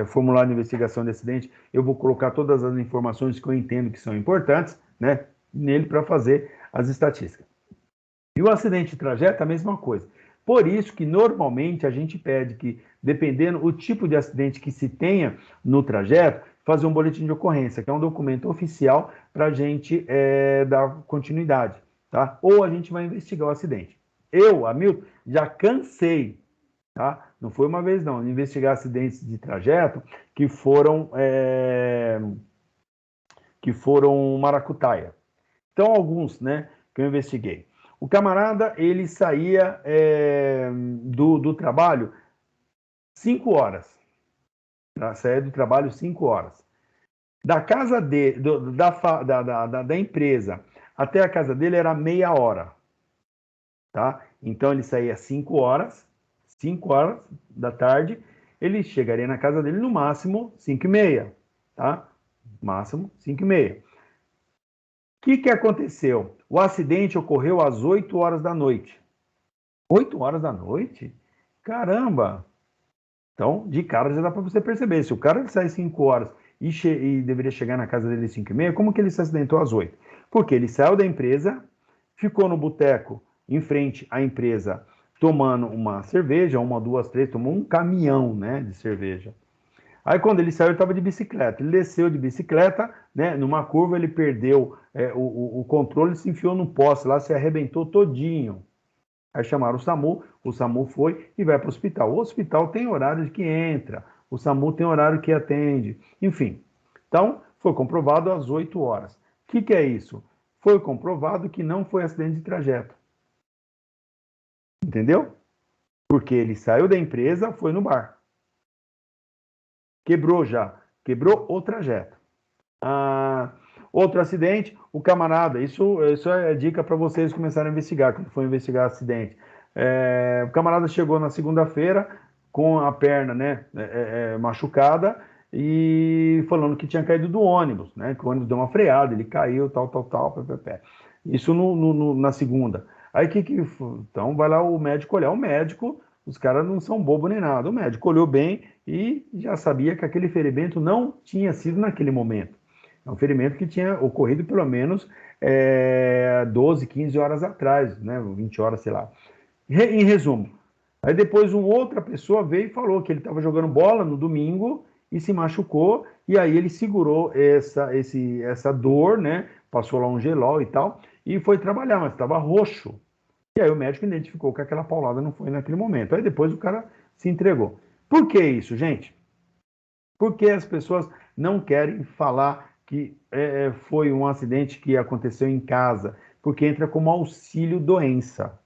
formulário de investigação de acidente, eu vou colocar todas as informações que eu entendo que são importantes, né, nele para fazer as estatísticas. E o acidente de trajeto é a mesma coisa. Por isso que normalmente a gente pede que, dependendo do tipo de acidente que se tenha no trajeto, fazer um boletim de ocorrência, que é um documento oficial para a gente dar continuidade, tá? Ou a gente vai investigar o acidente. Eu, Hamilton, já cansei, tá? Não foi uma vez não, de investigar acidentes de trajeto que foram maracutaia. Então, alguns, né, que eu investiguei. O camarada, ele saía do trabalho 5 horas. Saía do trabalho 5 horas. Da casa dele, da empresa até a casa dele era meia hora. Tá? Então, ele saía 5 horas da tarde, ele chegaria na casa dele no máximo 5h30, tá? Máximo 5h30. O que aconteceu? O acidente ocorreu às 8 horas da noite. 8 horas da noite? Caramba! Então, de cara já dá para você perceber. Se o cara sai 5 horas e deveria chegar na casa dele às 5h30, como que ele se acidentou às 8? Porque ele saiu da empresa, ficou no boteco em frente à empresa tomando uma cerveja, 1, 2, 3, tomou um caminhão, né, de cerveja. Aí quando ele saiu, ele estava de bicicleta. Ele desceu de bicicleta, né, numa curva ele perdeu o controle, se enfiou no poste lá, se arrebentou todinho. Aí chamaram o SAMU foi e vai para o hospital. O hospital tem horário que entra, o SAMU tem horário que atende, enfim. Então, foi comprovado às 8 horas. O que é isso? Foi comprovado que não foi acidente de trajeto. Entendeu? Porque ele saiu da empresa, foi no bar. Quebrou o trajeto. Outro acidente, o camarada, isso é dica para vocês começarem a investigar, quando for investigar acidente. O camarada chegou na segunda-feira com a perna, né, machucada e falando que tinha caído do ônibus, né, que o ônibus deu uma freada, ele caiu, tal, pé. Isso na segunda. Aí então vai lá o médico olhar. O médico, os caras não são bobo nem nada. O médico olhou bem e já sabia que aquele ferimento não tinha sido naquele momento. É um ferimento que tinha ocorrido pelo menos 12, 15 horas atrás, né? 20 horas, sei lá. Em resumo, aí depois uma outra pessoa veio e falou que ele estava jogando bola no domingo e se machucou, e aí ele segurou essa dor, né? Passou lá um gelol e tal, e foi trabalhar, mas estava roxo. E aí o médico identificou que aquela paulada não foi naquele momento. Aí depois o cara se entregou. Por que isso, gente? Porque as pessoas não querem falar que foi um acidente que aconteceu em casa, porque entra como auxílio doença.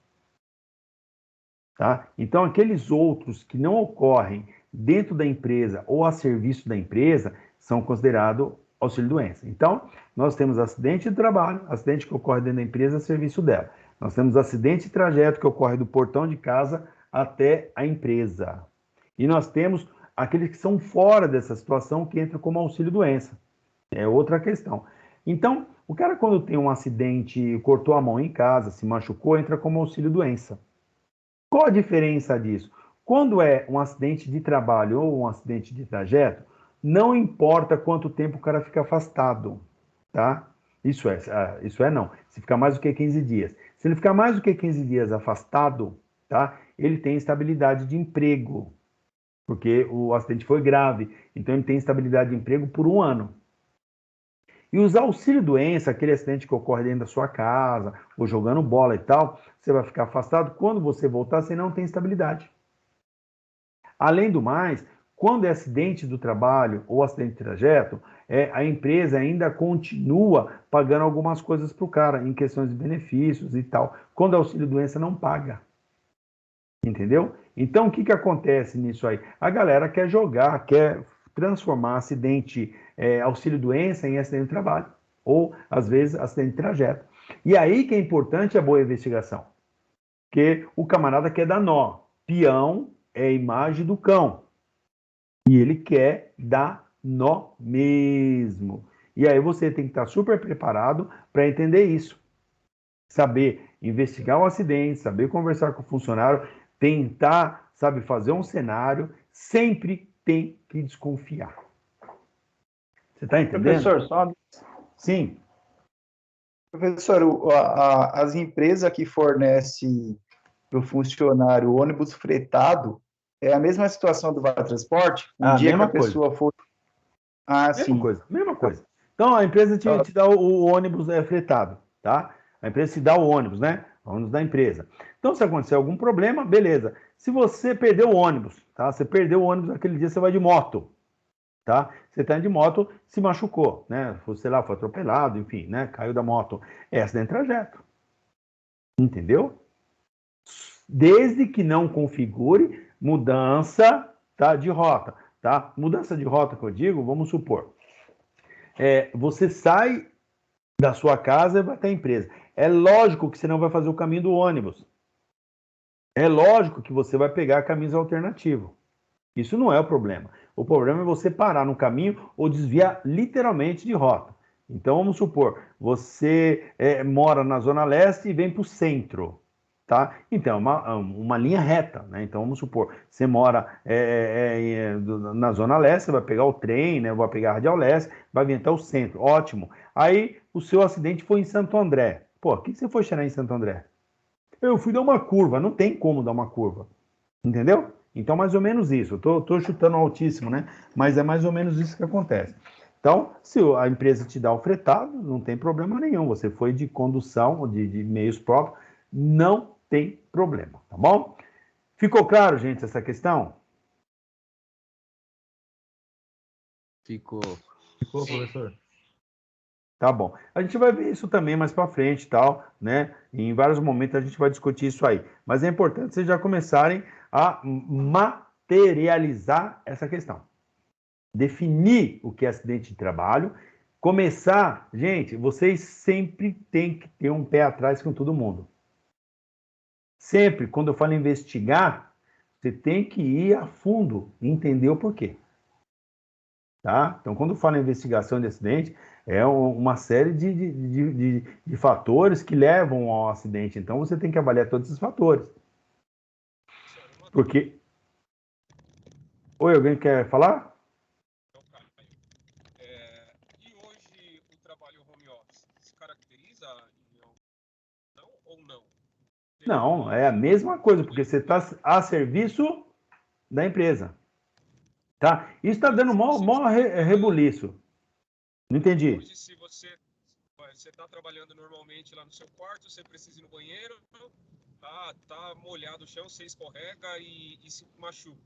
Tá? Então, aqueles outros que não ocorrem dentro da empresa ou a serviço da empresa são considerados auxílio-doença. Então, nós temos acidente de trabalho, acidente que ocorre dentro da empresa, a serviço dela. Nós temos acidente de trajeto que ocorre do portão de casa até a empresa. E nós temos aqueles que são fora dessa situação que entram como auxílio-doença. É outra questão. Então, o cara quando tem um acidente, cortou a mão em casa, se machucou, entra como auxílio-doença. Qual a diferença disso? Quando é um acidente de trabalho ou um acidente de trajeto, não importa quanto tempo o cara fica afastado, tá? Isso não. Se ficar mais do que 15 dias. Se ele ficar mais do que 15 dias afastado, tá? Ele tem estabilidade de emprego, porque o acidente foi grave. Então, ele tem estabilidade de emprego por 1 ano. E os auxílio-doença, aquele acidente que ocorre dentro da sua casa, ou jogando bola e tal, você vai ficar afastado. Quando você voltar, você não tem estabilidade. Além do mais, quando é acidente do trabalho ou acidente de trajeto, a empresa ainda continua pagando algumas coisas para o cara, em questões de benefícios e tal. Quando é auxílio-doença, não paga. Entendeu? Então, o que acontece nisso aí? A galera quer jogar, quer transformar acidente auxílio-doença em acidente de trabalho, ou, às vezes, acidente de trajeto. E aí que é importante a boa investigação, porque o camarada quer dar nó. Peão é a imagem do cão, e ele quer dar nó mesmo. E aí você tem que estar super preparado para entender isso. Saber investigar o acidente, saber conversar com o funcionário, tentar, sabe, fazer um cenário, sempre tem que desconfiar. Você está entendendo? Professor, só... Sim. Professor, as empresas que fornecem para o funcionário ônibus fretado, é a mesma situação do Vale Transporte? Um dia que a pessoa for... Mesma coisa. Então, a empresa te dá o ônibus fretado, tá? A empresa te dá o ônibus, né? O ônibus da empresa. Então, se acontecer algum problema, beleza. Se você perdeu o ônibus, tá? Você perdeu o ônibus naquele dia, você vai de moto, tá? Você tá indo de moto, se machucou, né? Sei lá, foi atropelado, enfim, né? Caiu da moto. É acidente de trajeto. Entendeu? Desde que não configure mudança, tá, de rota, tá? Mudança de rota que eu digo, vamos supor, você sai da sua casa e vai até a empresa. É lógico que você não vai fazer o caminho do ônibus. É lógico que você vai pegar caminhos alternativos. Isso não é o problema. O problema é você parar no caminho ou desviar literalmente de rota. Então, vamos supor, você mora na Zona Leste e vem para o centro. Tá? Então, uma linha reta, né? Então, vamos supor, você mora na Zona Leste, você vai pegar o trem, né? Vai pegar a Radial Leste, vai vir até o centro, ótimo. Aí, o seu acidente foi em Santo André. Pô, o que você foi cheirar em Santo André? Eu fui dar uma curva, não tem como dar uma curva, entendeu? Então, mais ou menos isso, eu tô chutando altíssimo, né? Mas é mais ou menos isso que acontece. Então, se a empresa te dá o fretado, não tem problema nenhum, você foi de condução, de meios próprios, não tem problema, tá bom? Ficou claro, gente, essa questão? Ficou, professor. Tá bom. A gente vai ver isso também mais para frente, tal, né? Em vários momentos a gente vai discutir isso aí. Mas é importante vocês já começarem a materializar essa questão. Definir o que é acidente de trabalho, começar, gente, vocês sempre têm que ter um pé atrás com todo mundo. Sempre, quando eu falo investigar, você tem que ir a fundo e entender o porquê. Tá? Então, quando eu falo em investigação de acidente, é uma série de fatores que levam ao acidente. Então, você tem que avaliar todos esses fatores. Porque... Oi, alguém quer falar? E hoje o trabalho home office se caracteriza ou não? Não, é a mesma coisa, porque você está a serviço da empresa. Tá? Isso está dando mó rebuliço. Não entendi. Hoje, se você está trabalhando normalmente lá no seu quarto, você precisa ir no banheiro, tá molhado o chão, você escorrega e se machuca.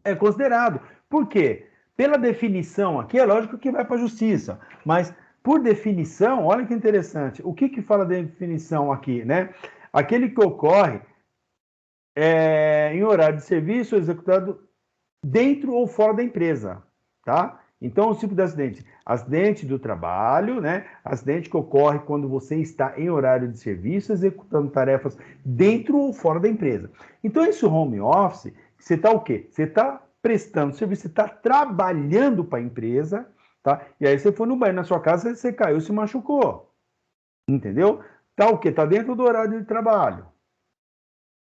É considerado. Por quê? Pela definição aqui, é lógico que vai para a justiça, mas por definição, olha que interessante, o que fala a definição aqui, né? Aquele que ocorre em horário de serviço executado dentro ou fora da empresa, tá? Então, o tipo de acidente, acidente do trabalho, né? Acidente que ocorre quando você está em horário de serviço, executando tarefas dentro ou fora da empresa. Então, esse home office, você está o quê? Você está prestando serviço, você está trabalhando para a empresa, tá? E aí você foi no banheiro na sua casa, você caiu, se machucou. Entendeu? Tá o quê? Tá dentro do horário de trabalho.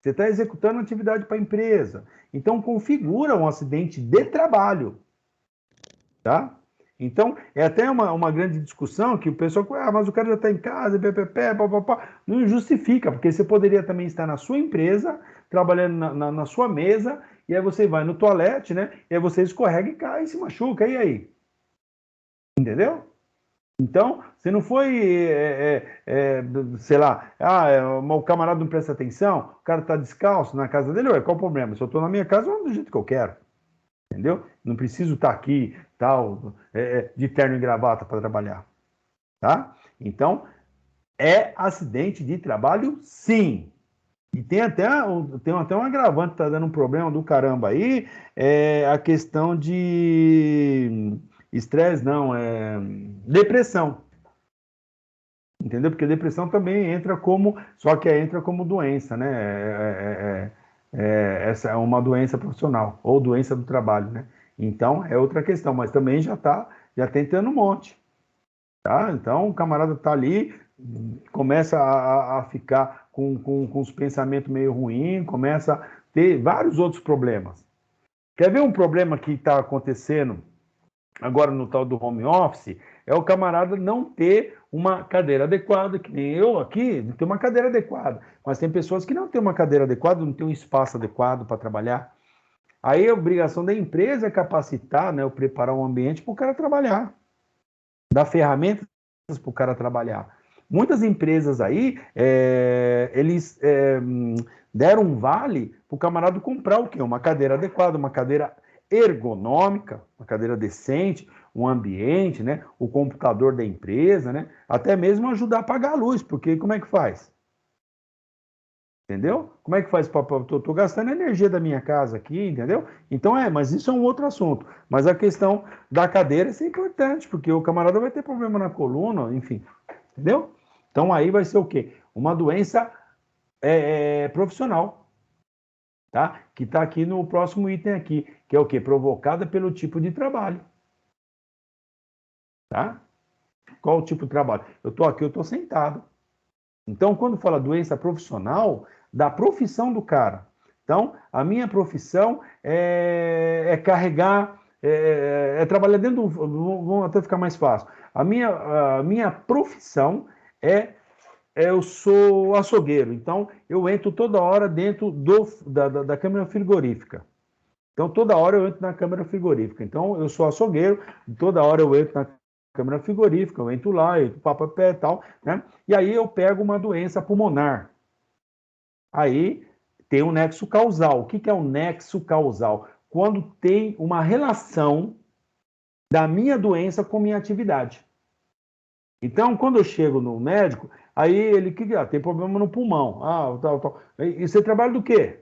Você está executando atividade para a empresa. Então, configura um acidente de trabalho. Tá? Então, é até uma grande discussão que o pessoal... mas o cara já está em casa, papapá. Não justifica, porque você poderia também estar na sua empresa, trabalhando na sua mesa, e aí você vai no toalete, né? E aí você escorrega e cai, se machuca, e aí? Entendeu? Então, você não foi, sei lá, o camarada não presta atenção, o cara está descalço na casa dele, qual o problema? Se eu estou na minha casa, eu ando do jeito que eu quero. Entendeu? Não preciso estar aqui, tal, de terno e gravata para trabalhar. Tá? Então, é acidente de trabalho, sim. E tem até um agravante, está dando um problema do caramba aí, a questão de estresse, não, depressão. Entendeu? Porque depressão também entra como doença, né? Essa é uma doença profissional, ou doença do trabalho, né? Então, é outra questão, mas também já tem tendo um monte, tá? Então, o camarada tá ali, começa a ficar com os pensamentos meio ruins, começa a ter vários outros problemas. Quer ver um problema que está acontecendo agora no tal do home office? É o camarada não ter uma cadeira adequada, que nem eu aqui, não tem uma cadeira adequada. Mas tem pessoas que não têm uma cadeira adequada, não tem um espaço adequado para trabalhar. Aí a obrigação da empresa é capacitar, né, ou preparar um ambiente para o cara trabalhar. Dar ferramentas para o cara trabalhar. Muitas empresas aí, eles deram um vale para o camarada comprar o quê? Uma cadeira adequada, uma cadeira ergonômica, uma cadeira decente, um ambiente, né? O computador da empresa, né? Até mesmo ajudar a pagar a luz, porque como é que faz? Entendeu? Como é que faz? Estou gastando a energia da minha casa aqui, entendeu? Então mas isso é um outro assunto. Mas a questão da cadeira é importante, porque o camarada vai ter problema na coluna, enfim, entendeu? Então aí vai ser o quê? Uma doença profissional. Tá? Que está aqui no próximo item aqui, que é o quê? Provocada pelo tipo de trabalho. Tá? Qual o tipo de trabalho? Eu estou aqui, eu estou sentado. Então, quando fala doença profissional, da profissão do cara. Então, a minha profissão é carregar, trabalhar dentro do... Vamos até ficar mais fácil. A minha profissão eu sou açougueiro, então eu entro toda hora dentro da câmara frigorífica. Então, toda hora eu entro na câmara frigorífica. Então, eu sou açougueiro, toda hora eu entro na câmara frigorífica, eu entro lá, eu entro papapé e tal, né? E aí eu pego uma doença pulmonar. Aí tem um nexo causal. O que é um nexo causal? Quando tem uma relação da minha doença com minha atividade. Então, quando eu chego no médico, aí ele tem problema no pulmão. Tal. E você trabalha do quê?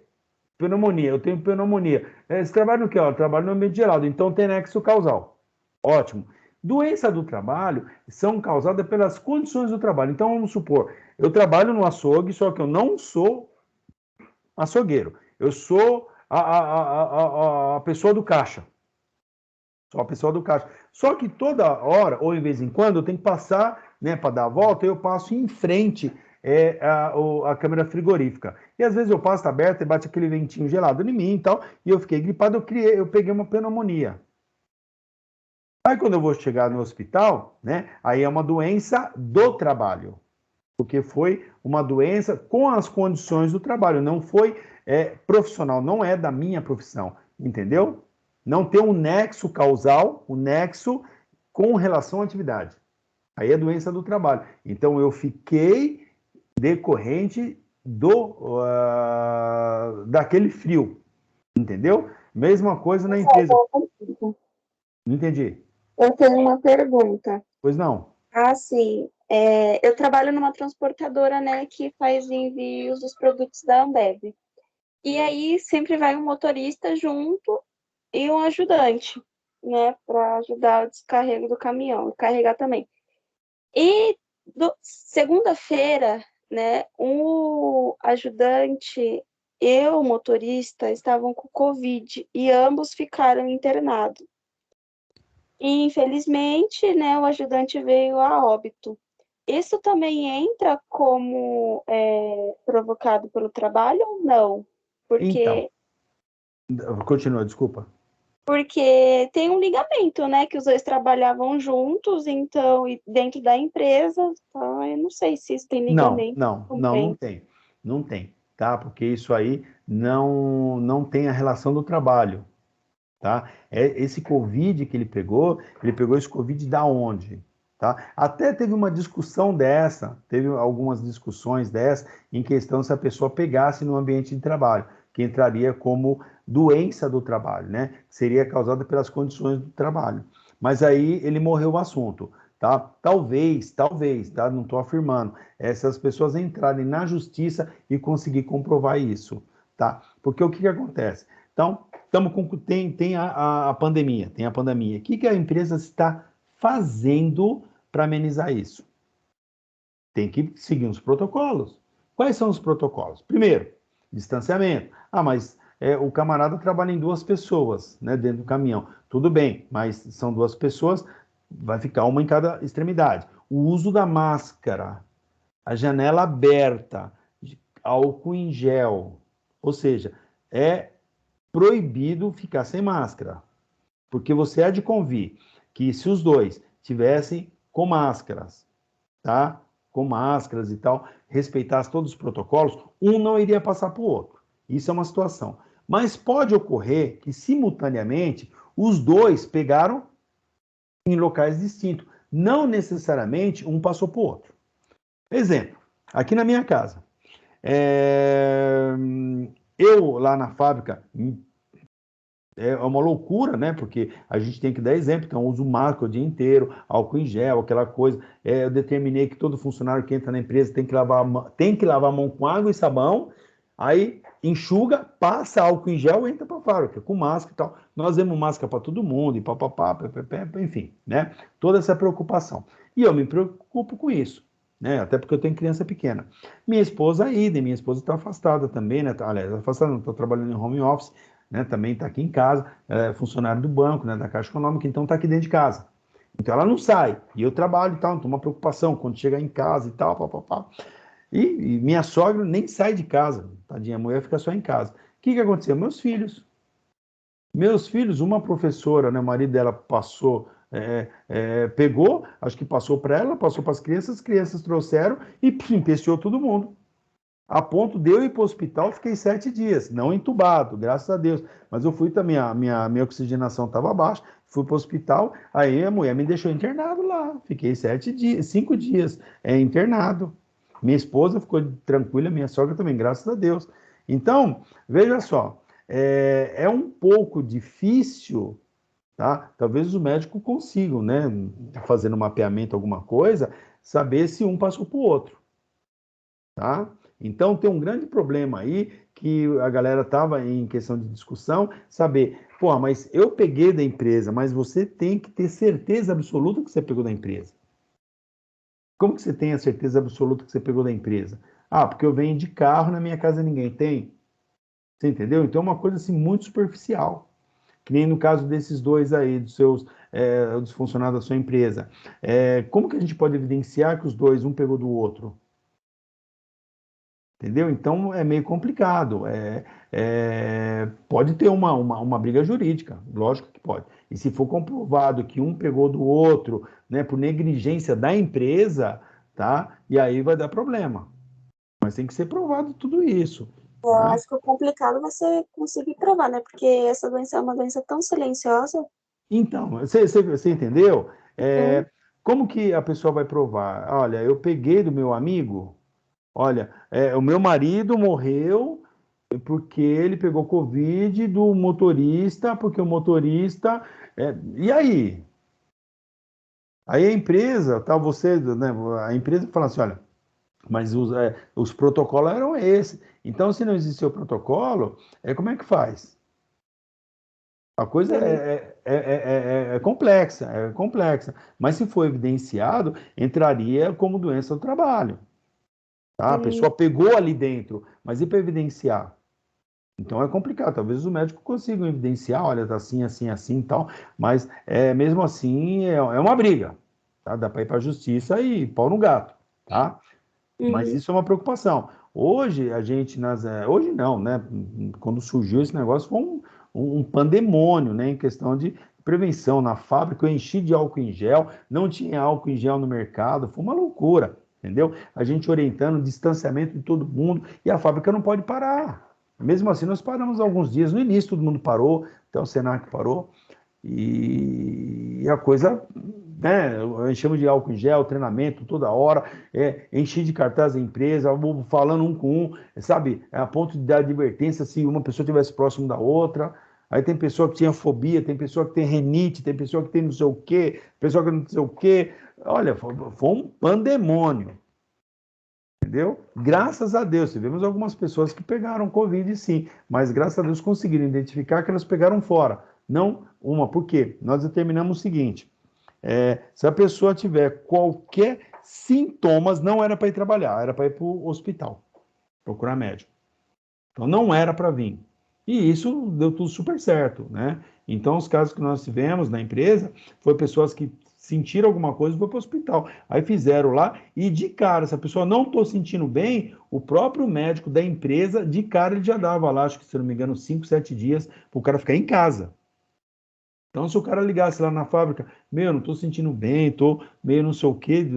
Pneumonia. Eu tenho pneumonia. Você trabalha no quê? Eu trabalho no ambiente gelado. Então, tem nexo causal. Ótimo. Doença do trabalho são causadas pelas condições do trabalho. Então, vamos supor, eu trabalho no açougue, só que eu não sou açougueiro. Eu sou a pessoa do caixa. Sou a pessoa do caixa. Só que toda hora, ou de vez em quando, eu tenho que passar, né, para dar a volta, eu passo em frente a câmera frigorífica. E às vezes eu passo, está aberta e bate aquele ventinho gelado em mim e tal, e eu fiquei gripado, eu peguei uma pneumonia. Aí quando eu vou chegar no hospital, né, aí é uma doença do trabalho. Porque foi uma doença com as condições do trabalho, não foi profissional, não é da minha profissão, entendeu? Não tem um nexo causal, um nexo com relação à atividade. Aí é doença do trabalho. Então, eu fiquei decorrente daquele frio, entendeu? Mesma coisa na empresa. Não entendi. Eu tenho uma pergunta. Pois não. Ah, sim. Eu trabalho numa transportadora, né, que faz envios dos produtos da Ambev. E aí sempre vai um motorista junto e um ajudante, né, para ajudar o descarrego do caminhão, e carregar também. E segunda-feira, né, o ajudante e o motorista estavam com Covid e ambos ficaram internados. E, infelizmente, né, o ajudante veio a óbito. Isso também entra como provocado pelo trabalho ou não? Porque... Então, continua, desculpa. Porque tem um ligamento, né? Que os dois trabalhavam juntos, então, e dentro da empresa, então, eu não sei se isso tem ligamento. Não tem. Não tem, tá? Porque isso aí não tem a relação do trabalho, tá? Esse Covid que ele pegou esse Covid da onde? Tá? Até teve uma discussão dessa, teve algumas discussões dessa, em questão se a pessoa pegasse no ambiente de trabalho, que entraria como doença do trabalho, né? Seria causada pelas condições do trabalho. Mas aí ele morreu o assunto, tá? Talvez, tá? Não estou afirmando. Essas pessoas entrarem na justiça e conseguir comprovar isso, tá? Porque o que acontece? Então, tem a pandemia, O que a empresa está fazendo para amenizar isso? Tem que seguir os protocolos. Quais são os protocolos? Primeiro, distanciamento. Mas o camarada trabalha em 2 pessoas, né, dentro do caminhão. Tudo bem, mas são 2 pessoas, vai ficar uma em cada extremidade. O uso da máscara, a janela aberta, álcool em gel, ou seja, é proibido ficar sem máscara, porque você há de convir que se os 2 tivessem com máscaras, tá? Com máscaras e tal, respeitasse todos os protocolos, um não iria passar para o outro. Isso é uma situação. Mas pode ocorrer que, simultaneamente, os 2 pegaram em locais distintos. Não necessariamente um passou para o outro. Exemplo, aqui na minha casa. Eu, lá na fábrica, é uma loucura, né? Porque a gente tem que dar exemplo, então eu uso máscara o dia inteiro, álcool em gel, aquela coisa. Eu determinei que todo funcionário que entra na empresa tem que lavar a mão com água e sabão, aí enxuga, passa álcool em gel e entra para a fábrica, com máscara e tal. Nós demos máscara para todo mundo, e papapá, enfim, né? Toda essa preocupação. E eu me preocupo com isso, né? Até porque eu tenho criança pequena. Minha esposa minha esposa está afastada também, né? Aliás, afastada não, está trabalhando em home office, né, também está aqui em casa, é funcionário do banco, né, da Caixa Econômica, então está aqui dentro de casa. Então ela não sai, e eu trabalho e tal, então uma preocupação quando chegar em casa e tal, papapá. E minha sogra nem sai de casa, tadinha, a mulher fica só em casa. O que aconteceu? Meus filhos, uma professora, né, o marido dela passou, pegou, acho que passou para ela, passou para as crianças trouxeram e empesteou todo mundo. A ponto de eu ir para o hospital, fiquei 7 dias, não entubado, graças a Deus. Mas eu fui também, a minha oxigenação estava baixa, fui para o hospital, aí a mulher me deixou internado lá. Fiquei 5 dias internado. Minha esposa ficou tranquila, minha sogra também, graças a Deus. Então, veja só, é um pouco difícil, tá? Talvez os médicos consigam, né, fazendo um mapeamento, alguma coisa, saber se um passou para o outro, tá? Então, tem um grande problema aí que a galera estava em questão de discussão, saber, pô, mas eu peguei da empresa, mas você tem que ter certeza absoluta que você pegou da empresa. Como que você tem a certeza absoluta que você pegou da empresa? Ah, porque eu venho de carro, na minha casa ninguém tem. Você entendeu? Então, é uma coisa assim muito superficial. Que nem no caso desses dois aí, dos funcionários da sua empresa. Como que a gente pode evidenciar que os dois, um pegou do outro? Entendeu? Então, é meio complicado. Pode ter uma briga jurídica, lógico que pode. E se for comprovado que um pegou do outro, né, por negligência da empresa, tá? E aí vai dar problema. Mas tem que ser provado tudo isso. Eu acho que o complicado vai ser conseguir provar, né? Porque essa doença é uma doença tão silenciosa. Então, você entendeu? Como que a pessoa vai provar? Olha, eu peguei do meu amigo, olha, o meu marido morreu porque ele pegou Covid do motorista, porque o motorista... e aí? Aí a empresa, tá, você, né, a empresa fala assim, olha, mas os protocolos eram esses. Então, se não existia o protocolo, como é que faz? A coisa é complexa, é complexa. Mas se for evidenciado, entraria como doença do trabalho. Tá? A pessoa pegou ali dentro, mas e para evidenciar? Então é complicado. Talvez o médico consiga evidenciar, olha, tá assim, assim, assim e tal, mas mesmo assim é uma briga. Tá? Dá para ir para a justiça e pau no gato. Tá? Mas isso é uma preocupação. Hoje, a gente, hoje não, né? Quando surgiu esse negócio, foi um pandemônio, né? Em questão de prevenção. Na fábrica, eu enchi de álcool em gel, não tinha álcool em gel no mercado, foi uma loucura, entendeu? A gente orientando o distanciamento de todo mundo, e a fábrica não pode parar. Mesmo assim, nós paramos alguns dias. No início, todo mundo parou, até o Senac parou, e a coisa, né, enchemos de álcool em gel, treinamento toda hora, enchi de cartaz da empresa, falando um com um, sabe, a ponto de dar advertência se uma pessoa estivesse próximo da outra. Aí tem pessoa que tinha fobia, tem pessoa que tem renite, tem pessoa que tem não sei o quê, pessoa que não sei o quê. Olha, foi um pandemônio. Entendeu? Graças a Deus, tivemos algumas pessoas que pegaram Covid, sim, mas graças a Deus conseguiram identificar que elas pegaram fora. Não uma, por quê? Nós determinamos o seguinte: se a pessoa tiver qualquer sintomas, não era para ir trabalhar, era para ir para o hospital, procurar médico. Então não era para vir. E isso deu tudo super certo, né? Então os casos que nós tivemos na empresa foi pessoas que sentiram alguma coisa e foi para o hospital. Aí fizeram lá e de cara, se a pessoa não estou sentindo bem, o próprio médico da empresa, de cara ele já dava lá, acho que se não me engano, 5, 7 dias para o cara ficar em casa. Então, se o cara ligasse lá na fábrica, não estou sentindo bem, estou meio não sei o quê,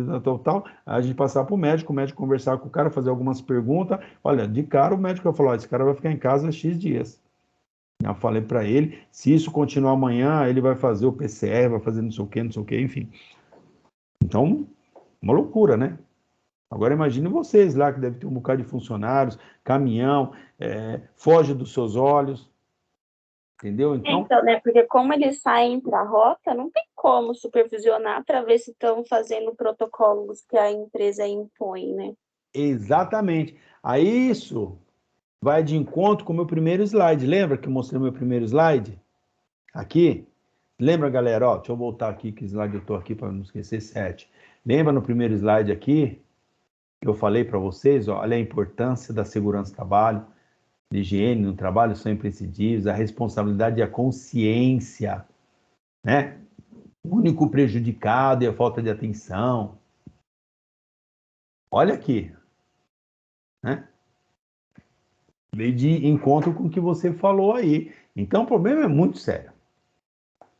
tal, a gente passar para o médico conversar com o cara, fazer algumas perguntas. Olha, de cara o médico vai falar, esse cara vai ficar em casa X dias. Eu falei para ele, se isso continuar amanhã, ele vai fazer o PCR, vai fazer não sei o quê, enfim. Então, uma loucura, né? Agora imagine vocês lá, que deve ter um bocado de funcionários, caminhão, foge dos seus olhos. Entendeu? Então, né? Porque como eles saem para a rota, não tem como supervisionar para ver se estão fazendo protocolos que a empresa impõe, né? Exatamente. Aí isso vai de encontro com o meu primeiro slide. Lembra que eu mostrei o meu primeiro slide? Aqui? Lembra, galera? Ó, deixa eu voltar aqui, que slide eu estou aqui para não esquecer, 7. Lembra no primeiro slide aqui, que eu falei para vocês, ó, olha a importância da segurança do trabalho, de higiene no trabalho são imprescindíveis, a responsabilidade e a consciência, né? O único prejudicado é a falta de atenção. Olha aqui, né? Veio de encontro com o que você falou aí. Então, o problema é muito sério.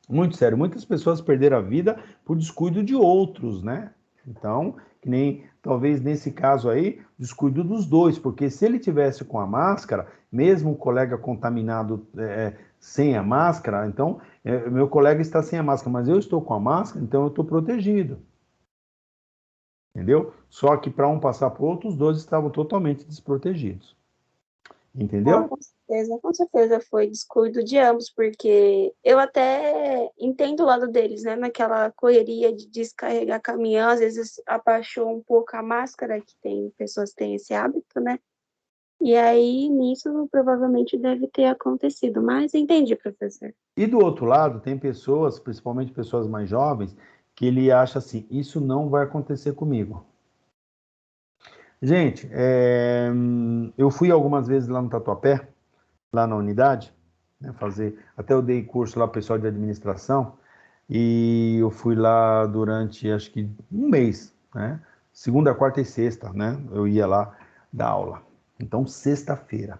Muito sério. Muitas pessoas perderam a vida por descuido de outros, né? Então, que nem, talvez nesse caso aí, descuido dos dois, porque se ele tivesse com a máscara, mesmo o colega contaminado sem a máscara, então, meu colega está sem a máscara, mas eu estou com a máscara, então eu estou protegido. Entendeu? Só que para um passar para o outro, os dois estavam totalmente desprotegidos. entendeu? Com certeza foi descuido de ambos, porque eu até entendo o lado deles, né? Naquela correria de descarregar caminhão, às vezes abaixou um pouco a máscara, que tem pessoas que têm esse hábito, né? E aí, nisso, provavelmente deve ter acontecido, mas entendi, professor. E do outro lado, tem pessoas, principalmente pessoas mais jovens, que ele acha assim, isso não vai acontecer comigo. Gente, eu fui algumas vezes lá no Tatuapé, lá na unidade, né, até eu dei curso lá para o pessoal de administração, e eu fui lá durante, acho que um mês, né, segunda, quarta e sexta, né, eu ia lá dar aula. Então, sexta-feira,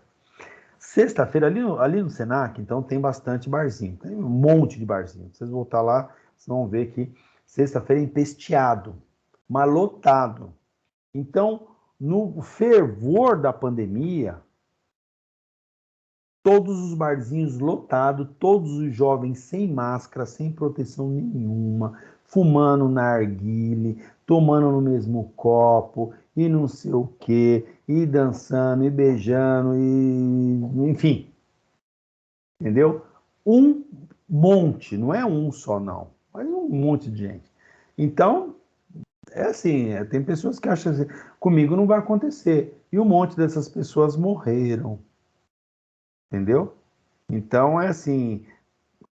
ali no Senac, então tem bastante barzinho, tem um monte de barzinho. Vocês voltar lá, vocês vão ver que sexta-feira é empesteado, mas lotado. Então, no fervor da pandemia, todos os barzinhos lotados, todos os jovens sem máscara, sem proteção nenhuma, fumando narguile, tomando no mesmo copo, e não sei o quê, e dançando, e beijando, e enfim. Entendeu? Um monte, não é um só não, mas um monte de gente. Então, é assim, tem pessoas que acham assim, comigo não vai acontecer. E um monte dessas pessoas morreram. Entendeu? Então, é assim,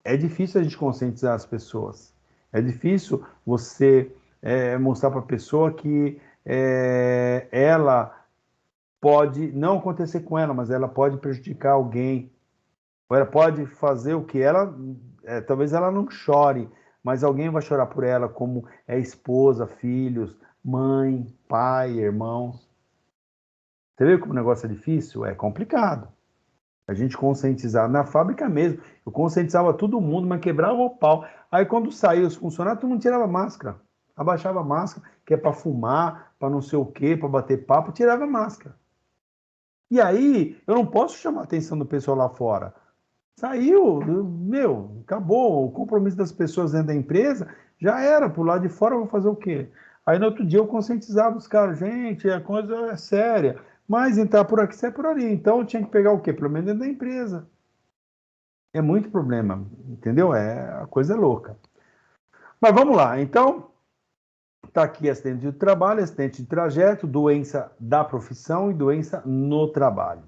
é difícil a gente conscientizar as pessoas. É difícil você mostrar para a pessoa que ela pode não acontecer com ela, mas ela pode prejudicar alguém. Ou ela pode fazer o que ela, talvez ela não chore, mas alguém vai chorar por ela, como é esposa, filhos, mãe, pai, irmãos. Você vê como o negócio é difícil? É complicado. A gente conscientizar na fábrica mesmo. Eu conscientizava todo mundo, mas quebrava o pau. Aí quando saía os funcionários, todo mundo tirava máscara. Abaixava a máscara, que é para fumar, para não sei o quê, para bater papo, tirava a máscara. E aí, eu não posso chamar a atenção do pessoal lá fora. Saiu, acabou o compromisso das pessoas dentro da empresa, já era, por lado de fora eu vou fazer o quê? Aí no outro dia eu conscientizava os caras, gente, a coisa é séria, mas entrar por aqui, sai por ali, então eu tinha que pegar o quê? Pelo menos dentro da empresa. É muito problema, entendeu? A coisa é louca. Mas vamos lá, então, está aqui acidente de trabalho, acidente de trajeto, doença da profissão e doença no trabalho.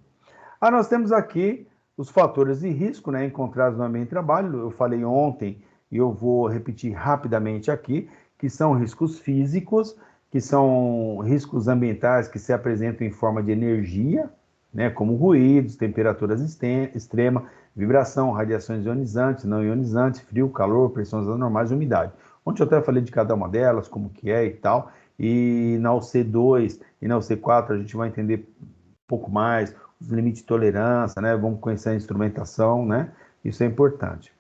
Nós temos aqui os fatores de risco, né, encontrados no ambiente de trabalho. Eu falei ontem e eu vou repetir rapidamente aqui, que são riscos físicos, que são riscos ambientais que se apresentam em forma de energia, né, como ruídos, temperaturas extremas, vibração, radiações ionizantes, não ionizantes, frio, calor, pressões anormais e umidade. Ontem eu até falei de cada uma delas, como que é e tal, e na UC2 e na UC4 a gente vai entender um pouco mais os limites de tolerância, né? Vamos conhecer a instrumentação, né? Isso é importante.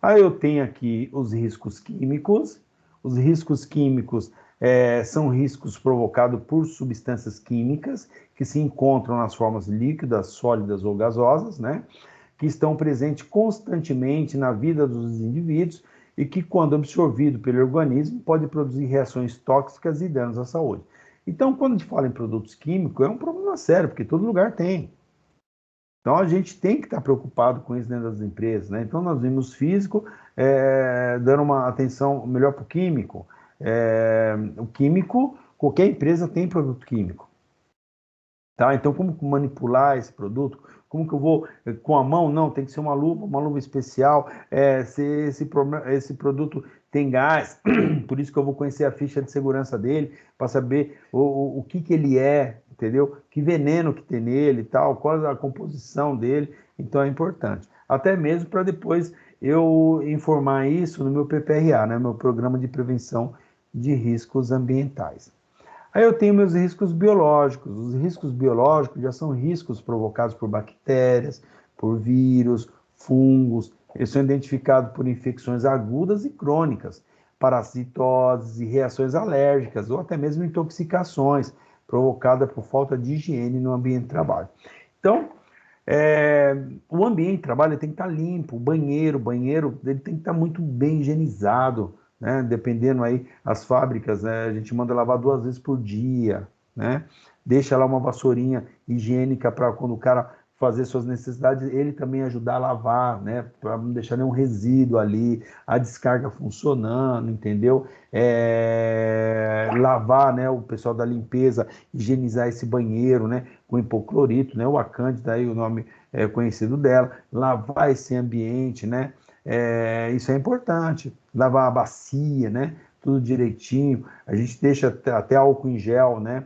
Aí eu tenho aqui os riscos químicos. Os riscos químicos são riscos provocados por substâncias químicas que se encontram nas formas líquidas, sólidas ou gasosas, né? Que estão presentes constantemente na vida dos indivíduos e que, quando absorvido pelo organismo, pode produzir reações tóxicas e danos à saúde. Então, quando a gente fala em produtos químicos, é um problema sério, porque todo lugar tem. Então, a gente tem que estar preocupado com isso dentro das empresas, né? Então, nós vimos físico dando uma atenção melhor para o químico. O químico, qualquer empresa tem produto químico. Tá? Então, como manipular esse produto? Como que eu vou com a mão? Não, tem que ser uma luva especial. Se esse produto tem gás, por isso que eu vou conhecer a ficha de segurança dele, para saber o que ele é, entendeu? Que veneno que tem nele e tal, qual a composição dele. Então, é importante. Até mesmo para depois eu informar isso no meu PPRA, né? Meu Programa de Prevenção de Riscos Ambientais. Aí eu tenho meus riscos biológicos. Os riscos biológicos já são riscos provocados por bactérias, por vírus, fungos. Eles são identificados por infecções agudas e crônicas, parasitoses e reações alérgicas, ou até mesmo intoxicações provocadas por falta de higiene no ambiente de trabalho. Então, o ambiente de trabalho tem que estar limpo, o banheiro ele tem que estar muito bem higienizado, né? Dependendo aí, as fábricas, né? A gente manda lavar 2 vezes por dia, né? Deixa lá uma vassourinha higiênica para quando o cara fazer suas necessidades, ele também ajudar a lavar, né, para não deixar nenhum resíduo ali, a descarga funcionando, entendeu? Lavar, né, o pessoal da limpeza, higienizar esse banheiro, né, com hipoclorito, né, o Acândida, aí o nome conhecido dela, lavar esse ambiente, né, isso é importante, lavar a bacia, né, tudo direitinho, a gente deixa até álcool em gel, né,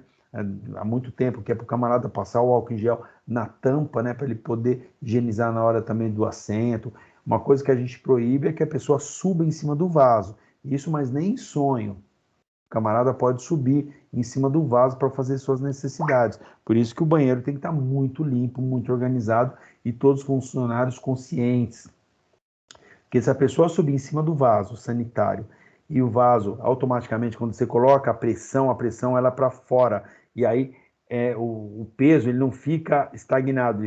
há muito tempo, que é para o camarada passar o álcool em gel na tampa, né, para ele poder higienizar na hora também do assento. Uma coisa que a gente proíbe é que a pessoa suba em cima do vaso, isso, mas nem em sonho. O camarada pode subir em cima do vaso para fazer suas necessidades. Por isso que o banheiro tem que estar muito limpo, muito organizado e todos os funcionários conscientes. Porque se a pessoa subir em cima do vaso sanitário e o vaso, automaticamente, quando você coloca a pressão ela para fora. E aí o peso ele não fica estagnado,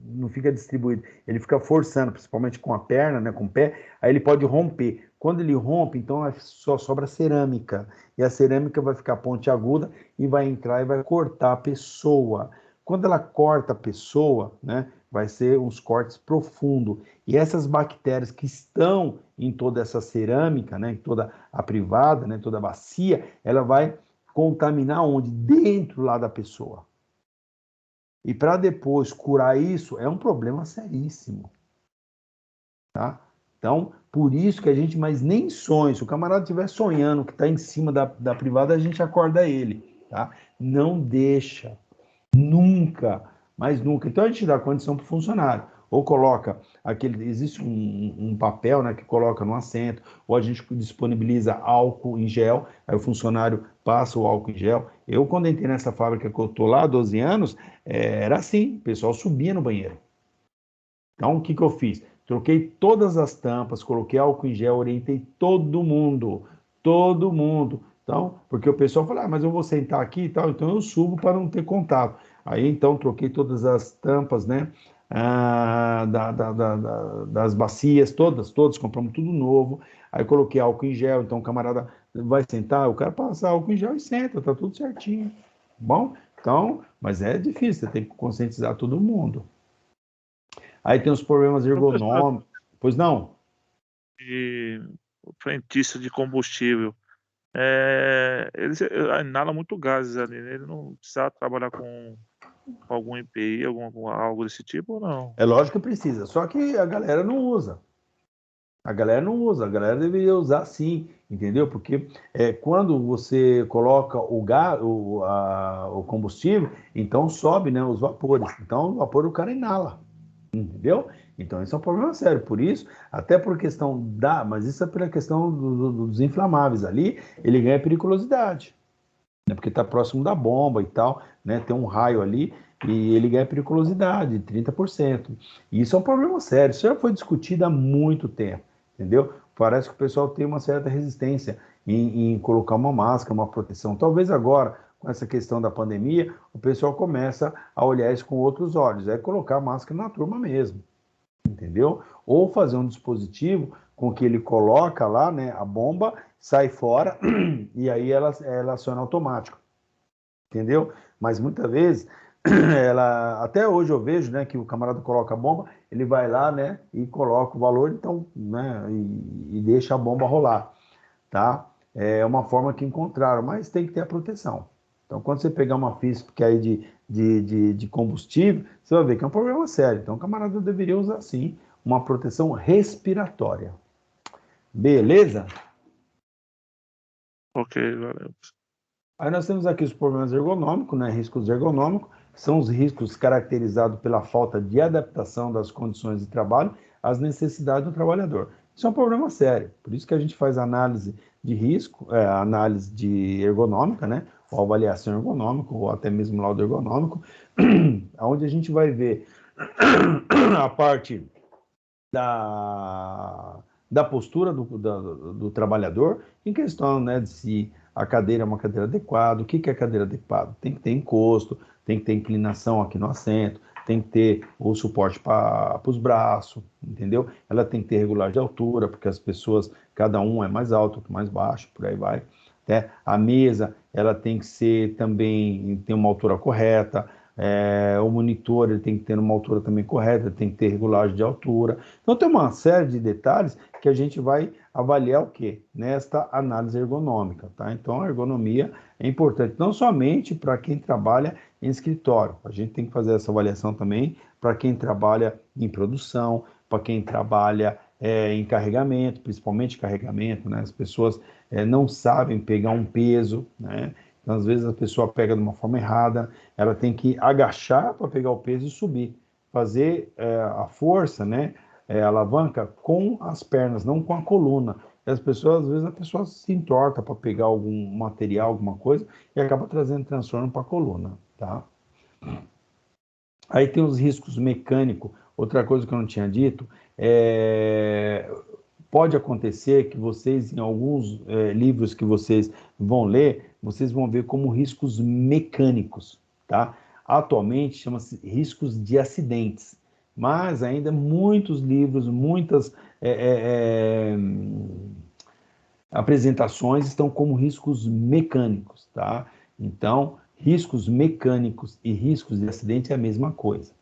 não fica distribuído. Ele fica forçando, principalmente com a perna, né, com o pé, aí ele pode romper. Quando ele rompe, então só sobra cerâmica. E a cerâmica vai ficar pontiaguda e vai entrar e vai cortar a pessoa. Quando ela corta a pessoa, né, vai ser uns cortes profundos. E essas bactérias que estão em toda essa cerâmica, né, em toda a privada, né, toda a bacia, ela vai contaminar onde? Dentro lá da pessoa. E para depois curar isso, é um problema seríssimo. Tá? Então, por isso que a gente, mas nem sonha, se o camarada estiver sonhando que está em cima da privada, a gente acorda ele. Tá? Não deixa. Nunca, mas nunca. Então a gente dá condição para o funcionário. Ou coloca existe um papel, né, que coloca no assento, ou a gente disponibiliza álcool em gel, aí o funcionário passa o álcool em gel. Eu, quando entrei nessa fábrica que eu estou lá há 12 anos, era assim, o pessoal subia no banheiro. Então, o que eu fiz? Troquei todas as tampas, coloquei álcool em gel, orientei todo mundo. Então, porque o pessoal fala, mas eu vou sentar aqui e tal, então eu subo para não ter contato. Aí, então, troquei todas as tampas, né, das bacias, todas, compramos tudo novo. Aí coloquei álcool em gel, então o camarada vai sentar, o cara passa álcool em gel e senta, tá tudo certinho. Bom, então, mas é difícil, você tem que conscientizar todo mundo. Aí tem os problemas ergonômicos. Pois não? E o frentista de combustível. Ele inala muito gases ali, né? Ele não precisa trabalhar com algum EPI, algo desse tipo ou não? É lógico que precisa, só que a galera não usa. A galera deveria usar sim, entendeu? Porque quando você coloca o combustível, então sobe, né, os vapores. Então o vapor o cara inala, entendeu? Então isso é um problema sério. Por isso, até por questão mas isso é pela questão dos inflamáveis ali, ele ganha periculosidade, né? Porque está próximo da bomba e tal, né? Tem um raio ali e ele ganha periculosidade, 30%. E isso é um problema sério. Isso já foi discutido há muito tempo, entendeu? Parece que o pessoal tem uma certa resistência em colocar uma máscara, uma proteção. Talvez agora, com essa questão da pandemia, o pessoal começa a olhar isso com outros olhos. É colocar a máscara na turma mesmo, entendeu? Ou fazer um dispositivo com que ele coloca lá, né, a bomba, sai fora e aí ela aciona automático, entendeu? Mas muitas vezes, até hoje eu vejo, né, que o camarada coloca a bomba, ele vai lá, né, e coloca o valor, então, né, e deixa a bomba rolar, tá? É uma forma que encontraram, mas tem que ter a proteção. Então, quando você pegar uma física aí de combustível, você vai ver que é um problema sério. Então, o camarada deveria usar, sim, uma proteção respiratória. Beleza? Ok, valeu. Aí nós temos aqui os problemas ergonômicos, né? Riscos ergonômicos, são os riscos caracterizados pela falta de adaptação das condições de trabalho às necessidades do trabalhador. Isso é um problema sério, por isso que a gente faz análise de risco, análise de ergonômica, né? Ou avaliação ergonômica, ou até mesmo laudo ergonômico, onde a gente vai ver a parte da postura do trabalhador, em questão, né, de se a cadeira é uma cadeira adequada. O que é cadeira adequada? Tem que ter encosto, tem que ter inclinação aqui no assento, tem que ter o suporte para os braços, entendeu? Ela tem que ter regular de altura, porque as pessoas, cada um é mais alto, outro mais baixo, por aí vai. A mesa, ela tem que ser também, tem uma altura correta, O monitor ele tem que ter uma altura também correta, tem que ter regulagem de altura. Então, tem uma série de detalhes que a gente vai avaliar o quê? Nesta análise ergonômica, tá? Então, a ergonomia é importante, não somente para quem trabalha em escritório. A gente tem que fazer essa avaliação também para quem trabalha em produção, para quem trabalha em carregamento, principalmente carregamento, né? As pessoas não sabem pegar um peso, né? Então, às vezes a pessoa pega de uma forma errada, ela tem que agachar para pegar o peso e subir, fazer a força, né, a alavanca com as pernas, não com a coluna. E as pessoas, às vezes, a pessoa se entorta para pegar algum material, alguma coisa, e acaba trazendo transtorno para a coluna, tá? Aí tem os riscos mecânicos. Outra coisa que eu não tinha dito, pode acontecer que vocês, em alguns livros que vocês vão ler, vocês vão ver como riscos mecânicos, tá? Atualmente chama-se riscos de acidentes, mas ainda muitos livros, muitas apresentações estão como riscos mecânicos, tá? Então, riscos mecânicos e riscos de acidente é a mesma coisa.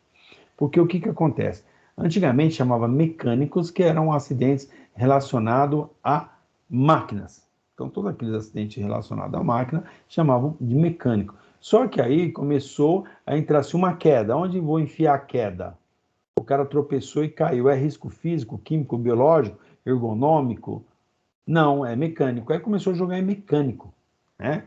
Porque o que acontece? Antigamente chamava mecânicos, que eram acidentes relacionados a máquinas. Então, todos aqueles acidentes relacionados à máquina chamavam de mecânico. Só que aí começou a entrar-se uma queda. Onde vou enfiar a queda? O cara tropeçou e caiu. É risco físico, químico, biológico, ergonômico? Não, é mecânico. Aí começou a jogar em mecânico, né?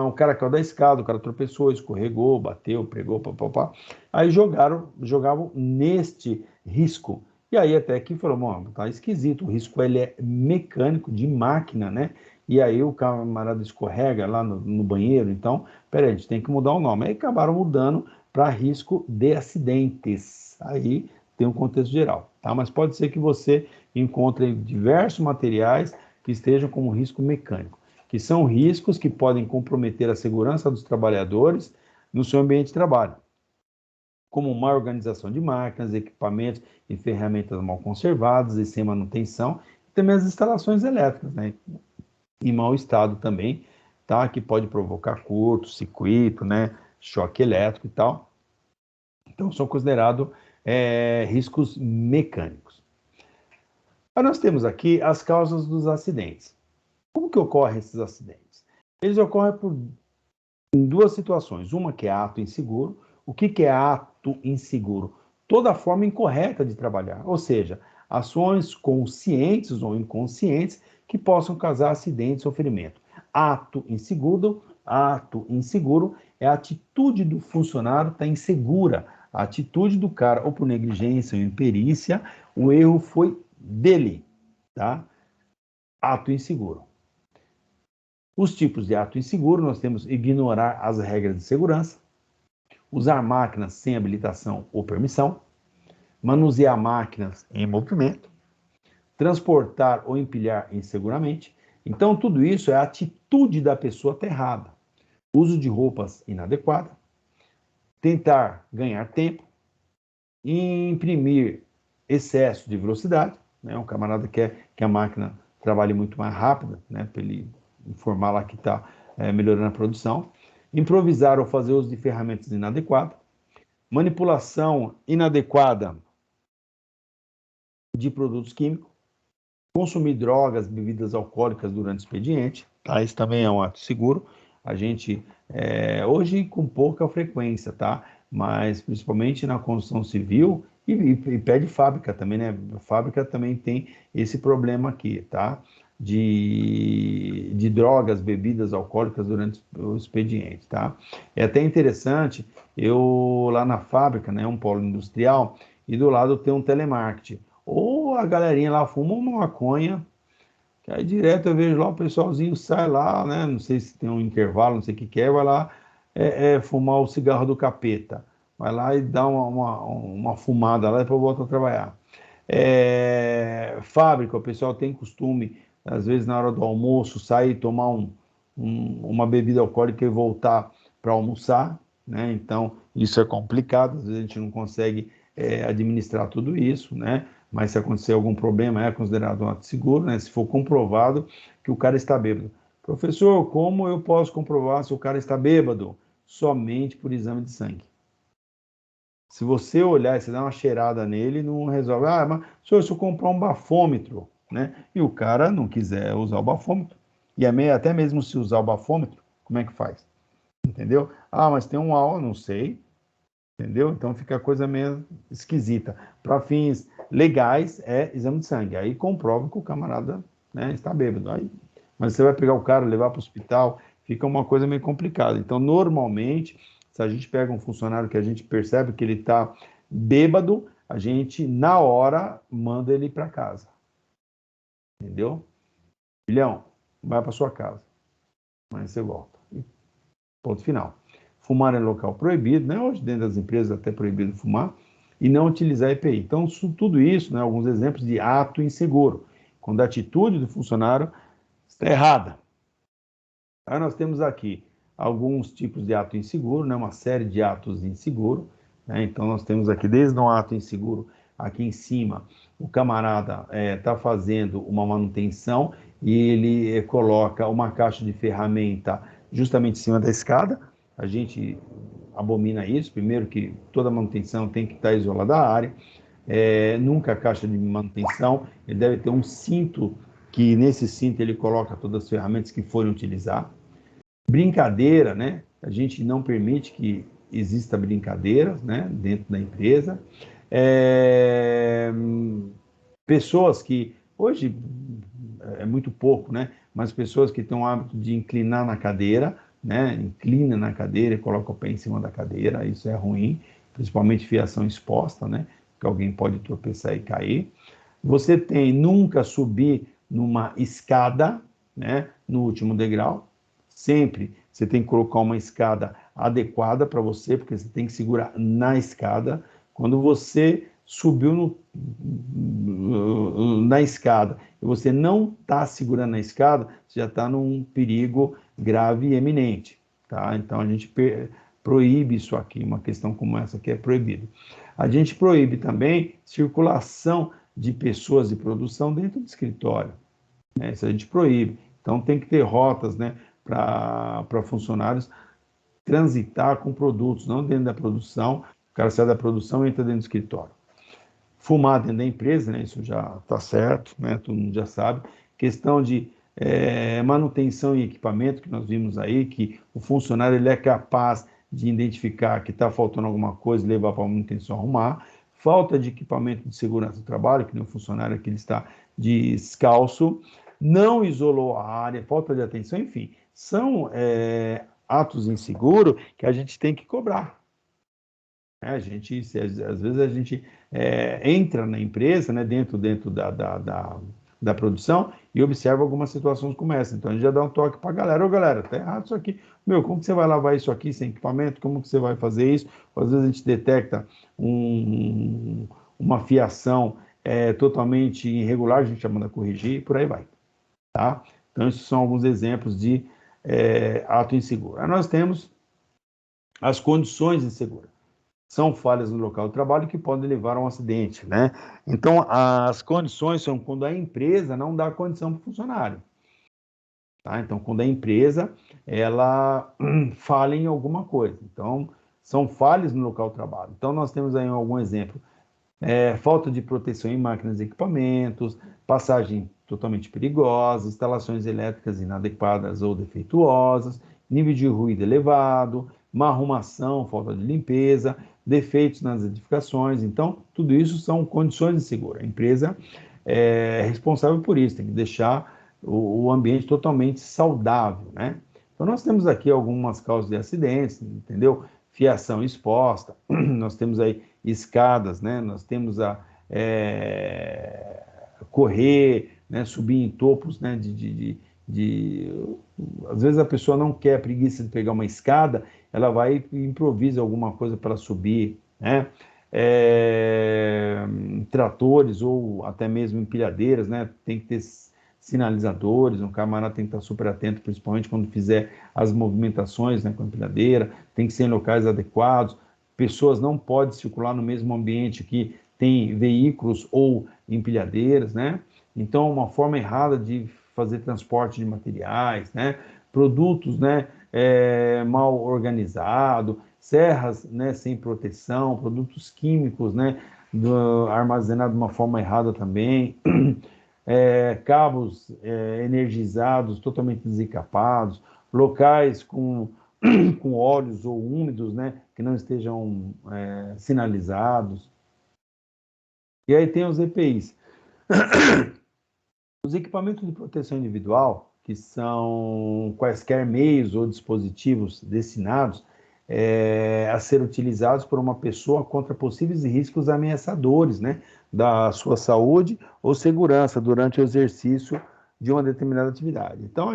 O cara caiu da escada, o cara tropeçou, escorregou, bateu, pregou, papapá. Aí jogavam neste risco. E aí até que falou, mano, tá esquisito, o risco ele é mecânico, de máquina, né? E aí o camarada escorrega lá no banheiro, então, peraí, a gente tem que mudar o nome. Aí acabaram mudando para risco de acidentes. Aí tem um contexto geral, tá? Mas pode ser que você encontre diversos materiais que estejam como risco mecânico, que são riscos que podem comprometer a segurança dos trabalhadores no seu ambiente de trabalho, como má organização de máquinas, equipamentos e ferramentas mal conservadas e sem manutenção, e também as instalações elétricas, né, em mau estado também, tá, que pode provocar curto, circuito, né, choque elétrico e tal. Então, são considerados riscos mecânicos. Aí nós temos aqui as causas dos acidentes. Como que ocorrem esses acidentes? Eles ocorrem em duas situações. Uma que é ato inseguro. O que é ato inseguro? Toda forma incorreta de trabalhar, ou seja, ações conscientes ou inconscientes que possam causar acidentes ou ferimento. Ato inseguro é a atitude do funcionário estar insegura. A atitude do cara, ou por negligência ou imperícia, o erro foi dele, tá? Ato inseguro. Os tipos de ato inseguro, nós temos ignorar as regras de segurança, usar máquinas sem habilitação ou permissão, manusear máquinas em movimento, transportar ou empilhar inseguramente. Então, tudo isso é a atitude da pessoa tá errada. Uso de roupas inadequadas, tentar ganhar tempo, imprimir excesso de velocidade, né? Um camarada quer que a máquina trabalhe muito mais rápida, né? Para ele informar lá que está melhorando a produção, improvisar ou fazer uso de ferramentas inadequadas, manipulação inadequada de produtos químicos, consumir drogas, bebidas alcoólicas durante o expediente, tá? Isso também é um ato seguro. A gente, hoje com pouca frequência, tá? Mas principalmente na construção civil e pé de fábrica também, né? A fábrica também tem esse problema aqui, tá? De drogas, bebidas alcoólicas durante o expediente, tá? É até interessante, eu lá na fábrica, né, um polo industrial, e do lado tem um telemarketing. Ou a galerinha lá fuma uma maconha, que aí direto eu vejo lá o pessoalzinho sai lá, né, não sei se tem um intervalo, não sei o que é, vai lá fumar o cigarro do capeta. Vai lá e dá uma fumada lá e depois volta a trabalhar. Fábrica, o pessoal tem costume, às vezes na hora do almoço, sair, tomar uma bebida alcoólica e voltar para almoçar, né? Então, isso é complicado, às vezes a gente não consegue administrar tudo isso, né? Mas se acontecer algum problema, é considerado um ato seguro, né? Se for comprovado que o cara está bêbado. Professor, como eu posso comprovar se o cara está bêbado? Somente por exame de sangue, Se você olhar e você dar uma cheirada nele, não resolve. Ah, mas senhor, se eu comprar um bafômetro, né? E o cara não quiser usar o bafômetro, e até mesmo se usar o bafômetro, como é que faz? Entendeu? Ah, mas tem um álcool, não sei. Entendeu? Então fica a coisa meio esquisita. Para fins legais, é exame de sangue. Aí comprova que o camarada, né, está bêbado. Aí, mas você vai pegar o cara, levar para o hospital, fica uma coisa meio complicada. Então, normalmente, se a gente pega um funcionário que a gente percebe que ele está bêbado, a gente, na hora, manda ele para casa. Entendeu? Filhão, vai para sua casa. Mas você volta. Ponto final. Fumar em local proibido, né? Hoje dentro das empresas é até proibido fumar, e não utilizar EPI. Então, tudo isso, né, alguns exemplos de ato inseguro, quando a atitude do funcionário está errada. Aí nós temos aqui alguns tipos de ato inseguro, né, uma série de atos inseguros, né? Então, nós temos aqui desde um ato inseguro, aqui em cima, o camarada está fazendo uma manutenção e ele coloca uma caixa de ferramenta justamente em cima da escada. A gente abomina isso. Primeiro que toda manutenção tem que estar isolada da área. Nunca a caixa de manutenção. Ele deve ter um cinto, que nesse cinto ele coloca todas as ferramentas que forem utilizar. Brincadeira, né? A gente não permite que exista brincadeira, né, dentro da empresa. Pessoas que, hoje é muito pouco, né? Mas pessoas que têm o hábito de inclinar na cadeira, né? Inclina na cadeira e coloca o pé em cima da cadeira, isso é ruim, principalmente fiação exposta, né? Que alguém pode tropeçar e cair. Você tem nunca subir numa escada, né? No último degrau. Sempre você tem que colocar uma escada adequada para você, porque você tem que segurar na escada. Quando você subiu na escada e você não está segurando na escada, você já está num perigo grave e eminente, tá? Então a gente proíbe isso aqui, uma questão como essa aqui é proibido. A gente proíbe também circulação de pessoas de produção dentro do escritório, né? Isso a gente proíbe. Então tem que ter rotas, né, para funcionários transitar com produtos, não dentro da produção. O cara sai da produção e entra dentro do escritório. Fumar dentro da empresa, né? Isso já está certo, né? Todo mundo já sabe. Questão de manutenção e equipamento, que nós vimos aí, que o funcionário ele é capaz de identificar que está faltando alguma coisa e levar para a manutenção arrumar. Falta de equipamento de segurança do trabalho, que nem o funcionário aqui ele está descalço, não isolou a área, falta de atenção, enfim, são atos inseguros que a gente tem que cobrar. Às vezes a gente entra na empresa, né, dentro da produção e observa algumas situações como essa. Então a gente já dá um toque para a galera: ô galera, tá errado isso aqui. Meu, como que você vai lavar isso aqui sem equipamento? Como que você vai fazer isso? Às vezes a gente detecta uma fiação totalmente irregular, a gente manda corrigir e por aí vai. Tá? Então esses são alguns exemplos de ato inseguro. Aí nós temos as condições inseguras. São falhas no local de trabalho que podem levar a um acidente, né? Então, as condições são quando a empresa não dá condição para o funcionário. Tá? Então, quando a empresa, ela falha em alguma coisa. Então, são falhas no local de trabalho. Então, nós temos aí algum exemplo. Falta de proteção em máquinas e equipamentos, passagem totalmente perigosa, instalações elétricas inadequadas ou defeituosas, nível de ruído elevado, má arrumação, falta de limpeza, defeitos nas edificações. Então, tudo isso são condições inseguras. A empresa é responsável por isso, tem que deixar o ambiente totalmente saudável, né? Então, nós temos aqui algumas causas de acidentes, entendeu? Fiação exposta, nós temos aí escadas, né? Nós temos correr, né? Subir em topos, né? Às vezes a pessoa não quer, preguiça de pegar uma escada, ela vai e improvisa alguma coisa para subir, né? Tratores ou até mesmo empilhadeiras, né? Tem que ter sinalizadores, um camarada tem que estar super atento, principalmente quando fizer as movimentações, né, com a empilhadeira, tem que ser em locais adequados. Pessoas não podem circular no mesmo ambiente que tem veículos ou empilhadeiras, né? Então, uma forma errada de fazer transporte de materiais, né? Produtos, né, mal organizado, serras, né, sem proteção, produtos químicos, né, armazenados de uma forma errada também, cabos energizados, totalmente desencapados, locais com óleos ou úmidos, né, que não estejam sinalizados. E aí tem os EPIs. Os equipamentos de proteção individual, que são quaisquer meios ou dispositivos destinados a ser utilizados por uma pessoa contra possíveis riscos ameaçadores, né, da sua saúde ou segurança durante o exercício de uma determinada atividade. Então,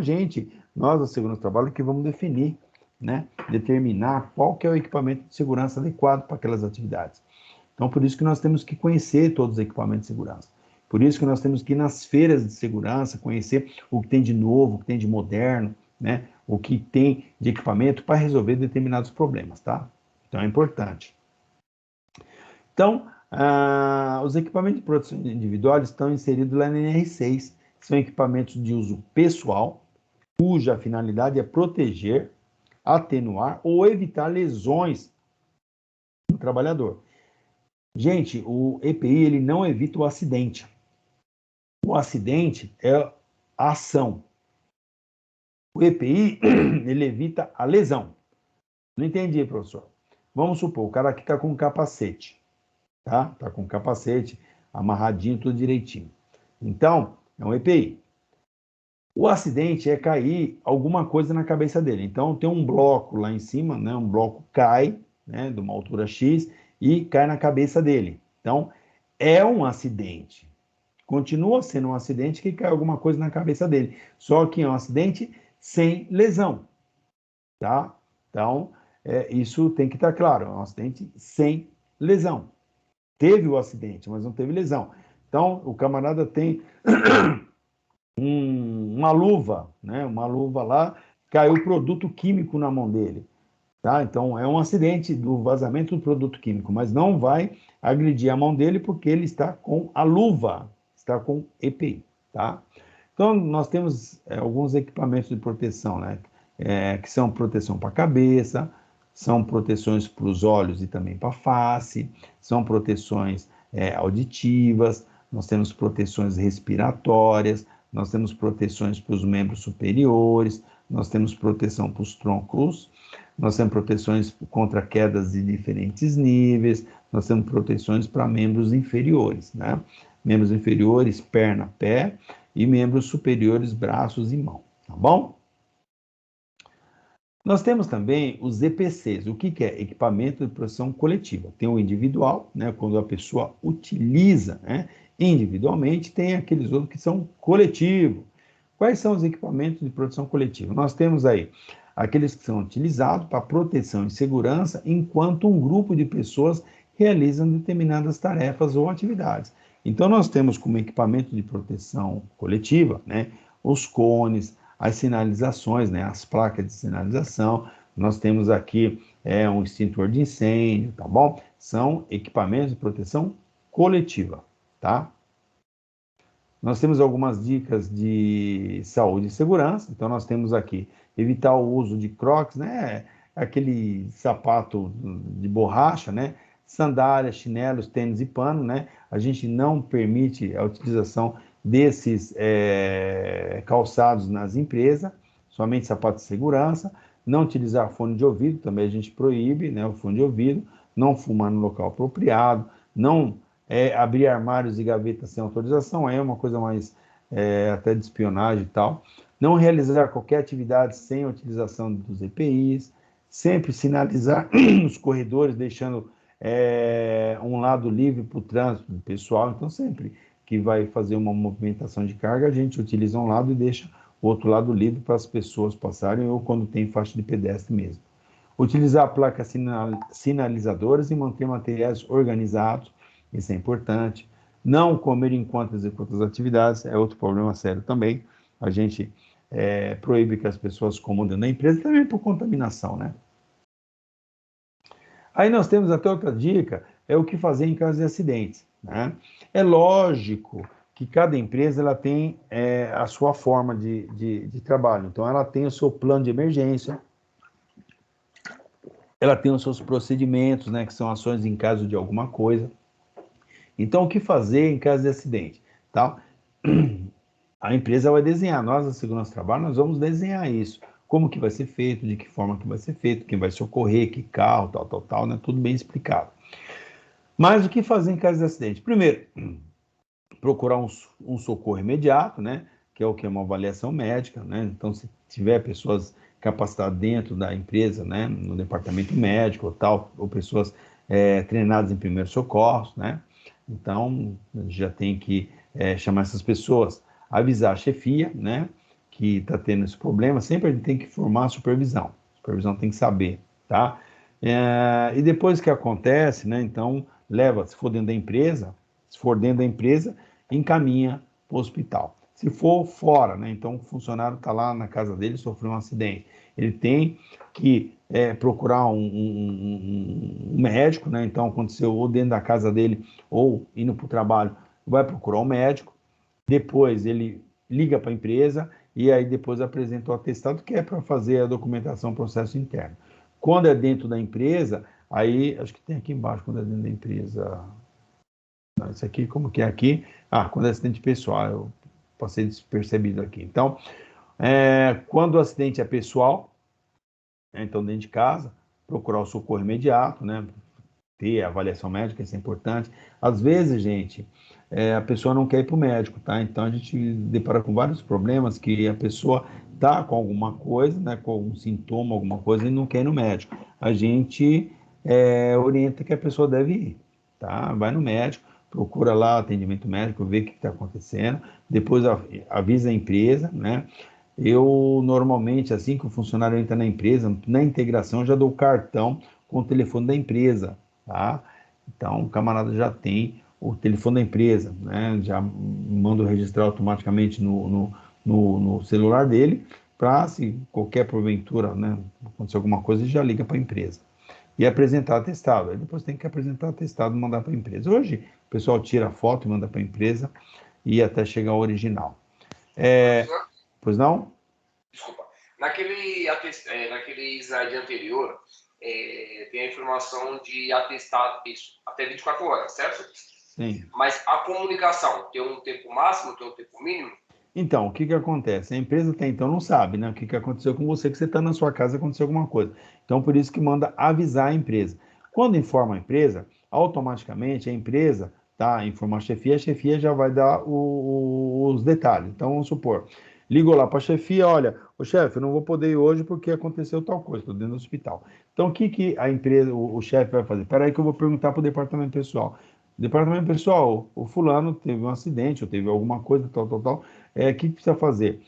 nós da Segurança do Trabalho, que vamos definir, né, determinar qual que é o equipamento de segurança adequado para aquelas atividades. Então, por isso que nós temos que conhecer todos os equipamentos de segurança. Por isso que nós temos que ir nas feiras de segurança, conhecer o que tem de novo, o que tem de moderno, né? O que tem de equipamento para resolver determinados problemas, tá? Então, é importante. Então, os equipamentos de proteção individual estão inseridos lá na NR6. São equipamentos de uso pessoal, cuja finalidade é proteger, atenuar ou evitar lesões do trabalhador. Gente, o EPI, ele não evita o acidente. O acidente é a ação. O EPI, ele evita a lesão. Não entendi, professor. Vamos supor, o cara aqui está com um capacete, tá? Está com um capacete amarradinho, tudo direitinho. Então, é um EPI. O acidente é cair alguma coisa na cabeça dele. Então, tem um bloco lá em cima, né? Um bloco cai, né? De uma altura X e cai na cabeça dele. Então, é um acidente. Continua sendo um acidente que cai alguma coisa na cabeça dele. Só que é um acidente sem lesão, tá? Então, isso tem que estar claro. É um acidente sem lesão. Teve o acidente, mas não teve lesão. Então, o camarada tem uma luva, né? Uma luva lá, caiu produto químico na mão dele. Tá? Então, é um acidente do vazamento do produto químico, mas não vai agredir a mão dele porque ele está com a luva, está com EPI, tá? Então, nós temos alguns equipamentos de proteção, né? Que são proteção para a cabeça, são proteções para os olhos e também para a face, são proteções auditivas, nós temos proteções respiratórias, nós temos proteções para os membros superiores, nós temos proteção para os troncos, nós temos proteções contra quedas de diferentes níveis, nós temos proteções para membros inferiores, né? Membros inferiores, perna, pé, e membros superiores, braços e mão, tá bom? Nós temos também os EPCs. O que é? Equipamento de proteção coletiva. Tem o individual, né? Quando a pessoa utiliza, né? Individualmente, tem aqueles outros que são coletivos. Quais são os equipamentos de proteção coletiva? Nós temos aí aqueles que são utilizados para proteção e segurança enquanto um grupo de pessoas realizam determinadas tarefas ou atividades. Então, nós temos como equipamento de proteção coletiva, né, os cones, as sinalizações, né, as placas de sinalização, nós temos aqui um extintor de incêndio, tá bom? São equipamentos de proteção coletiva, tá? Nós temos algumas dicas de saúde e segurança, então nós temos aqui evitar o uso de Crocs, né? Aquele sapato de borracha, né? Sandálias, chinelos, tênis e pano, né? A gente não permite a utilização desses calçados nas empresas, somente sapato de segurança. Não utilizar fone de ouvido, também a gente proíbe, né? O fone de ouvido. Não fumar no local apropriado, não abrir armários e gavetas sem autorização, aí é uma coisa mais até de espionagem e tal. Não realizar qualquer atividade sem a utilização dos EPIs, sempre sinalizar os corredores, deixando um lado livre para o trânsito pessoal. Então, sempre que vai fazer uma movimentação de carga, a gente utiliza um lado e deixa o outro lado livre para as pessoas passarem, ou quando tem faixa de pedestre mesmo. Utilizar placas sinalizadoras e manter materiais organizados, isso é importante. Não comer enquanto executa as atividades, é outro problema sério também. A gente proíbe que as pessoas comam dentro da empresa, também por contaminação, né? Aí nós temos até outra dica, é o que fazer em caso de acidentes, né? É lógico que cada empresa ela tem a sua forma de trabalho, então ela tem o seu plano de emergência, ela tem os seus procedimentos, né, que são ações em caso de alguma coisa. Então, o que fazer em caso de acidente? Tá? A empresa vai desenhar, nós da Segurança do Trabalho, nós vamos desenhar isso. Como que vai ser feito, de que forma que vai ser feito, quem vai socorrer, que carro, tal, né? Tudo bem explicado. Mas o que fazer em caso de acidente? Primeiro, procurar um socorro imediato, né? Que é o que é uma avaliação médica, né? Então, se tiver pessoas capacitadas dentro da empresa, né? No departamento médico, tal, ou pessoas treinadas em primeiros socorros, né? Então, já tem que chamar essas pessoas, avisar a chefia, né? Que está tendo esse problema. Sempre a gente tem que informar a supervisão. A supervisão tem que saber, tá? E depois que acontece, né? Então, leva, se for dentro da empresa, encaminha para o hospital. Se for fora, né? Então o funcionário está lá na casa dele, sofreu um acidente. Ele tem que procurar um médico, né? Então aconteceu ou dentro da casa dele ou indo para o trabalho, vai procurar um médico. Depois ele liga para a empresa e aí depois apresenta o atestado, que é para fazer a documentação, processo interno. Quando é dentro da empresa, aí acho que tem aqui embaixo, quando é dentro da empresa. Isso aqui, como que é aqui? Quando é acidente pessoal, eu passei despercebido aqui. Então, quando o acidente é pessoal, então dentro de casa, procurar o socorro imediato, né? Ter a avaliação médica, isso é importante. Às vezes, gente, a pessoa não quer ir para o médico, tá? Então a gente depara com vários problemas que a pessoa tá com alguma coisa, né? Com algum sintoma, alguma coisa, e não quer ir no médico. A gente orienta que a pessoa deve ir, tá? Vai no médico, procura lá atendimento médico, vê o que está acontecendo, depois avisa a empresa, né? Eu, normalmente, assim que o funcionário entra na empresa, na integração, já dou o cartão com o telefone da empresa, tá? Então, o camarada já tem o telefone da empresa, né? Já mando registrar automaticamente no celular dele, para, se qualquer porventura, né, acontecer alguma coisa, ele já liga para a empresa. E apresentar atestado. Aí depois tem que apresentar atestado e mandar para a empresa. Hoje, o pessoal tira a foto e manda para a empresa e até chegar ao original. Pois não? Desculpa. Naquele slide anterior, tem a informação de atestado, isso, até 24 horas, certo? Sim. Mas a comunicação tem um tempo máximo, tem um tempo mínimo? Então, o que acontece? A empresa até então não sabe, né? O que aconteceu com você, que você está na sua casa e aconteceu alguma coisa. Então, por isso que manda avisar a empresa. Quando informa a empresa, automaticamente a empresa informa a chefia já vai dar os detalhes. Então, vamos supor, ligou lá para a chefia, olha, o chefe, eu não vou poder ir hoje porque aconteceu tal coisa, estou dentro do hospital. Então, o que a empresa, o chefe vai fazer? Espera aí que eu vou perguntar para o departamento pessoal. Departamento pessoal, o fulano teve um acidente, ou teve alguma coisa, tal. O que precisa fazer?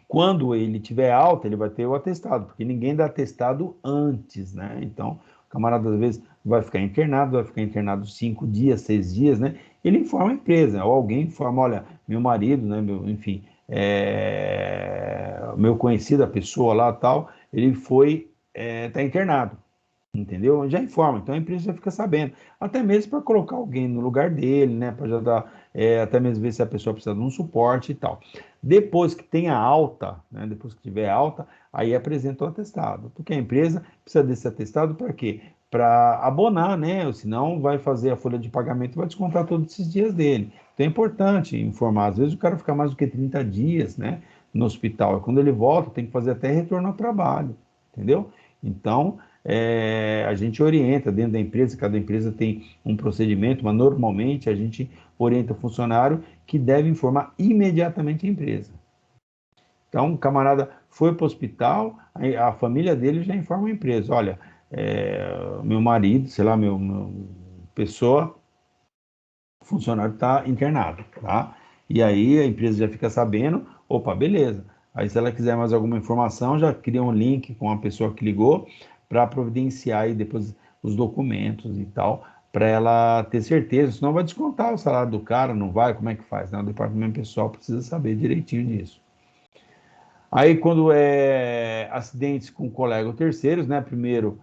Quando ele tiver alta, ele vai ter o atestado, porque ninguém dá atestado antes, né? Então, o camarada, às vezes, vai ficar internado 5 dias, 6 dias, né? Ele informa a empresa, ou alguém informa, olha, meu marido, né? Enfim, meu conhecido, a pessoa lá, tal, ele tá internado. Entendeu? Já informa, então a empresa já fica sabendo, até mesmo para colocar alguém no lugar dele, né? Para já dar, até mesmo ver se a pessoa precisa de um suporte e tal. Depois que tenha alta, né? Depois que tiver alta, aí apresenta o atestado, porque a empresa precisa desse atestado para quê? Para abonar, né? Ou senão vai fazer a folha de pagamento e vai descontar todos esses dias dele. Então é importante informar, às vezes o cara fica mais do que 30 dias, né? No hospital, e quando ele volta, tem que fazer até retorno ao trabalho, entendeu? Então, a gente orienta dentro da empresa, cada empresa tem um procedimento, mas normalmente a gente orienta o funcionário que deve informar imediatamente a empresa. Então, o camarada foi para o hospital, a família dele já informa a empresa, olha, meu marido, sei lá, meu pessoa, funcionário está internado, tá? E aí a empresa já fica sabendo, opa, beleza. Aí se ela quiser mais alguma informação, já cria um link com a pessoa que ligou, para providenciar aí depois os documentos e tal, para ela ter certeza, senão vai descontar o salário do cara, não vai, como é que faz? Né? O departamento pessoal precisa saber direitinho disso. Aí quando é acidentes com colegas ou terceiros, né, primeiro,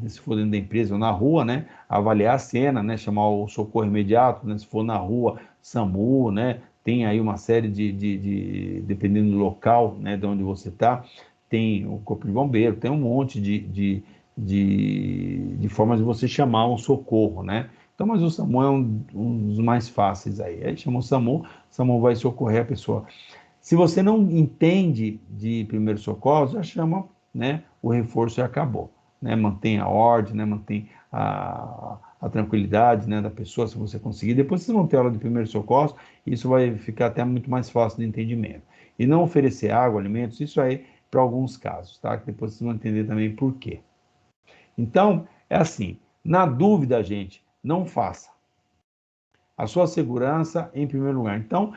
se for dentro da empresa ou na rua, né, avaliar a cena, né, chamar o socorro imediato, né, se for na rua, SAMU, né, tem aí uma série dependendo do local, né, de onde você está, tem o corpo de bombeiro, tem um monte de formas de você chamar um socorro, né? Então, mas o SAMU é um dos mais fáceis aí. Aí chama o SAMU vai socorrer a pessoa. Se você não entende de primeiro socorro, já chama, né, o reforço e acabou. Né? Mantém a ordem, né? Mantém a tranquilidade, né, da pessoa, se você conseguir. Depois vocês vão ter aula de primeiro socorro, isso vai ficar até muito mais fácil de entendimento. E não oferecer água, alimentos, isso aí para alguns casos, tá? Que depois vocês vão entender também por quê. Então, é assim, na dúvida, gente, não faça. A sua segurança em primeiro lugar. Então,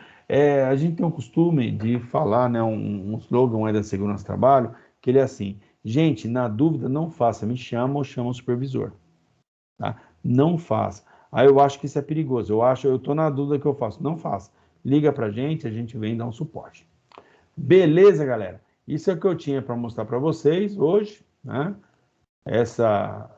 a gente tem o costume de falar, né, um slogan aí da segurança do trabalho, que ele é assim, gente, na dúvida, não faça, me chama ou chama o supervisor. Tá? Não faça. Aí eu acho que isso é perigoso, eu estou na dúvida que eu faço. Não faça. Liga pra gente, a gente vem dar um suporte. Beleza, galera? Isso é o que eu tinha para mostrar para vocês hoje, né? Essa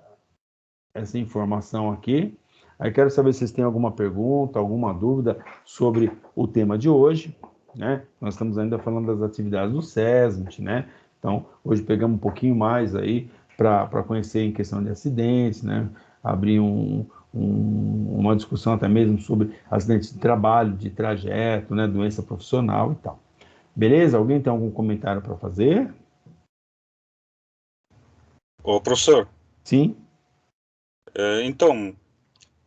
informação aqui. Aí quero saber se vocês têm alguma pergunta, alguma dúvida sobre o tema de hoje, né? Nós estamos ainda falando das atividades do SESMIT, né? Então, hoje pegamos um pouquinho mais aí para conhecer em questão de acidentes, né? Abrir uma discussão até mesmo sobre acidentes de trabalho, de trajeto, né? Doença profissional e tal. Beleza? Alguém tem algum comentário para fazer? Ô, professor. Sim. Então,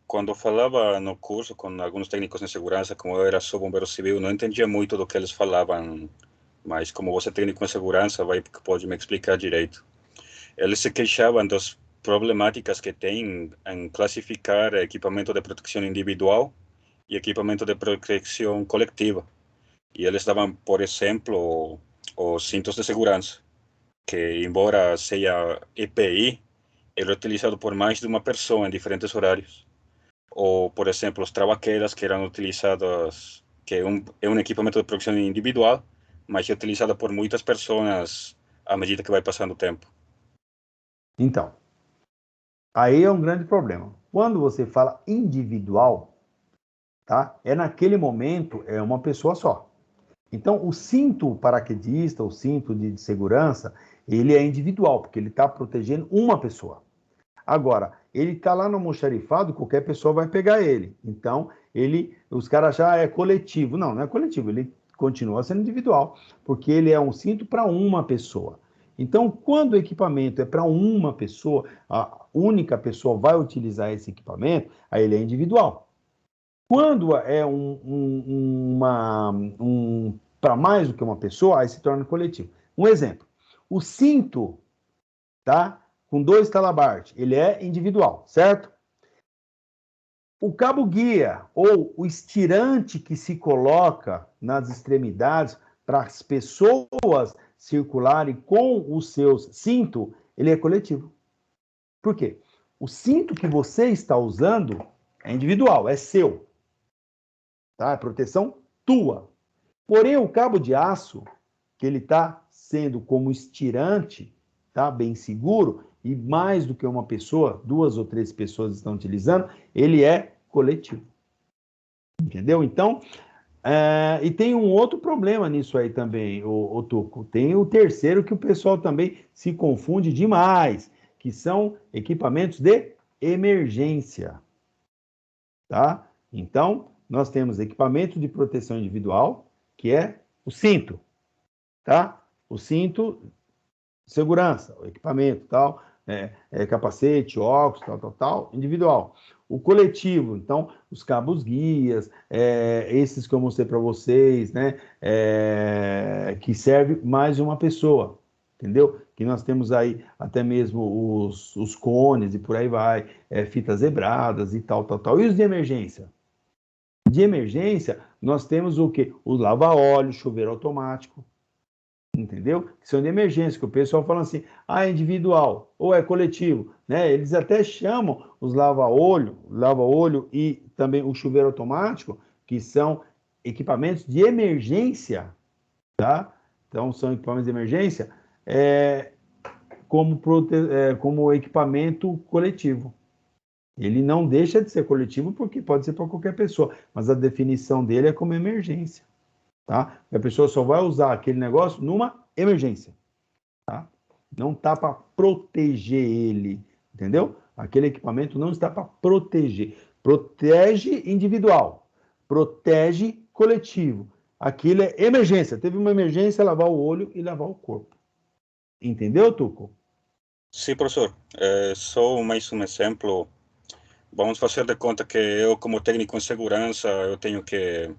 quando eu falava no curso com alguns técnicos de segurança, como eu era só bombeiro civil, não entendia muito do que eles falavam, mas como você é técnico de segurança, pode me explicar direito. Eles se queixavam das problemáticas que tem em classificar equipamento de proteção individual e equipamento de proteção coletiva. E eles davam, por exemplo, os cintos de segurança, que embora seja EPI, ele é utilizado por mais de uma pessoa em diferentes horários. Ou, por exemplo, os trava-quedas, que eram utilizados, que é um equipamento de proteção individual, mas é utilizado por muitas pessoas à medida que vai passando o tempo. Então, aí é um grande problema. Quando você fala individual, tá? Naquele momento, é uma pessoa só. Então, o cinto paraquedista, o cinto de segurança, ele é individual, porque ele está protegendo uma pessoa. Agora, ele está lá no almoxarifado, qualquer pessoa vai pegar ele. Então, os caras já é coletivo. Não, não é coletivo, ele continua sendo individual, porque ele é um cinto para uma pessoa. Então, quando o equipamento é para uma pessoa, a única pessoa vai utilizar esse equipamento, aí ele é individual. Quando é para mais do que uma pessoa, aí se torna coletivo. Um exemplo, o cinto, tá? Com 2 talabarte, ele é individual, certo? O cabo guia, ou o estirante que se coloca nas extremidades para as pessoas circularem com os seus cintos, ele é coletivo. Por quê? O cinto que você está usando é individual, é seu. Tá? É proteção tua. Porém, o cabo de aço, que ele está sendo como estirante, tá? Bem seguro, e mais do que uma pessoa, 2 ou 3 pessoas estão utilizando, ele é coletivo. Entendeu? Então, e tem um outro problema nisso aí também, o Tuco. Tem o terceiro que o pessoal também se confunde demais, que são equipamentos de emergência. Tá? Então, nós temos equipamento de proteção individual, que é o cinto, tá? O cinto de segurança, o equipamento, tal, capacete, óculos, tal, individual. O coletivo, então, os cabos guias, esses que eu mostrei para vocês, né? Que serve mais de uma pessoa, entendeu? Que nós temos aí até mesmo os cones e por aí vai, fitas zebradas e tal. E os de emergência? De emergência, nós temos o quê? O lava-óleo, chuveiro automático, entendeu? Que são de emergência, que o pessoal fala assim, é individual, ou é coletivo, né? Eles até chamam os lava-olho e também o chuveiro automático, que são equipamentos de emergência, tá? Então, são equipamentos de emergência como equipamento coletivo. Ele não deixa de ser coletivo porque pode ser para qualquer pessoa, mas a definição dele é como emergência, tá? A pessoa só vai usar aquele negócio numa emergência. tá? Não está para proteger ele, entendeu? Aquele equipamento não está para proteger. Protege individual, protege coletivo. Aquilo é emergência. Teve uma emergência, lavar o olho e lavar o corpo. Entendeu, Tuco? Sim, professor. Só mais um exemplo. Vamos fazer de conta que eu, como técnico em segurança, eu tenho que...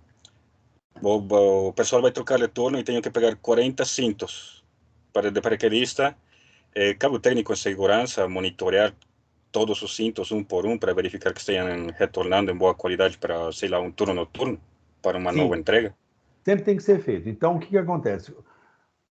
O pessoal vai trocar de turno e tenho que pegar 40 cintos de paraquedista. Cabe o técnico em segurança monitorear todos os cintos um por um para verificar que estejam retornando em boa qualidade para, sei lá, um turno noturno, para uma nova entrega? Sempre tem que ser feito. Então, o que acontece?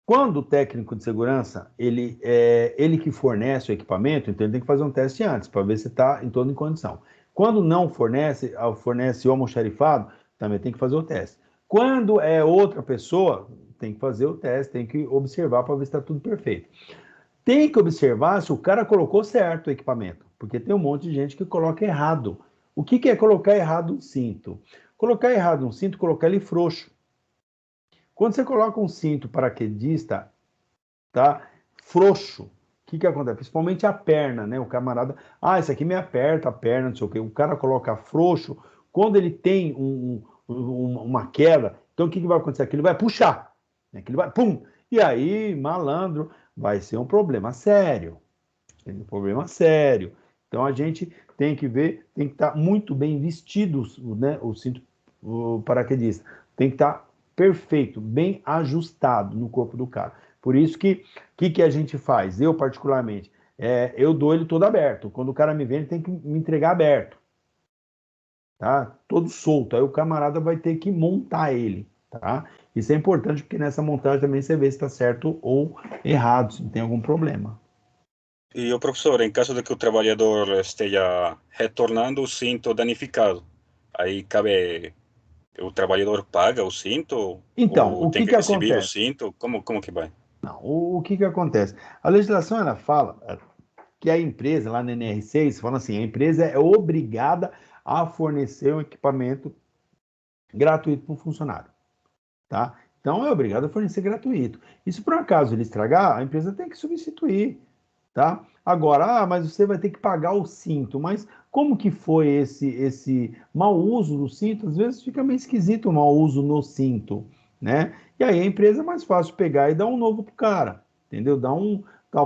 Quando o técnico de segurança, ele que fornece o equipamento, então ele tem que fazer um teste antes, para ver se está em toda em condição. Quando não fornece o almoxarifado, também tem que fazer o teste. Quando é outra pessoa, tem que fazer o teste, tem que observar para ver se está tudo perfeito. Tem que observar se o cara colocou certo o equipamento, porque tem um monte de gente que coloca errado. O que é colocar errado um cinto? Colocar errado um cinto, colocar ele frouxo. Quando você coloca um cinto paraquedista, tá, frouxo, o que acontece? Principalmente a perna, né? O camarada, isso aqui me aperta a perna, não sei o quê. O cara coloca frouxo, quando ele tem uma queda, então o que vai acontecer? Aquilo vai puxar, né? Aquilo vai, pum! E aí, malandro, vai ser um problema sério. Um problema sério. Então a gente tem que ver, tem que estar muito bem vestido, né? O cinto paraquedista. Tem que estar perfeito, bem ajustado no corpo do cara. Por isso que a gente faz? Eu, particularmente, eu dou ele todo aberto. Quando o cara me vem, ele tem que me entregar aberto. Tá? Todo solto. Aí o camarada vai ter que montar ele. Tá? Isso é importante porque nessa montagem também você vê se está certo ou errado, se tem algum problema. E o professor, em caso de que o trabalhador esteja retornando o cinto danificado, aí cabe... O trabalhador paga o cinto? Então, ou o tem que receber acontece? o cinto? Como que vai? Não, o que acontece? A legislação, ela fala que a empresa, lá na NR6, fala assim, a empresa é obrigada a fornecer um equipamento gratuito para o funcionário, tá? Então, é obrigado a fornecer gratuito. E se por acaso ele estragar, a empresa tem que substituir, tá? Agora, mas você vai ter que pagar o cinto. Mas como que foi esse mau uso do cinto? Às vezes fica meio esquisito o mau uso no cinto, né? E aí a empresa é mais fácil pegar e dar um novo pro cara, entendeu?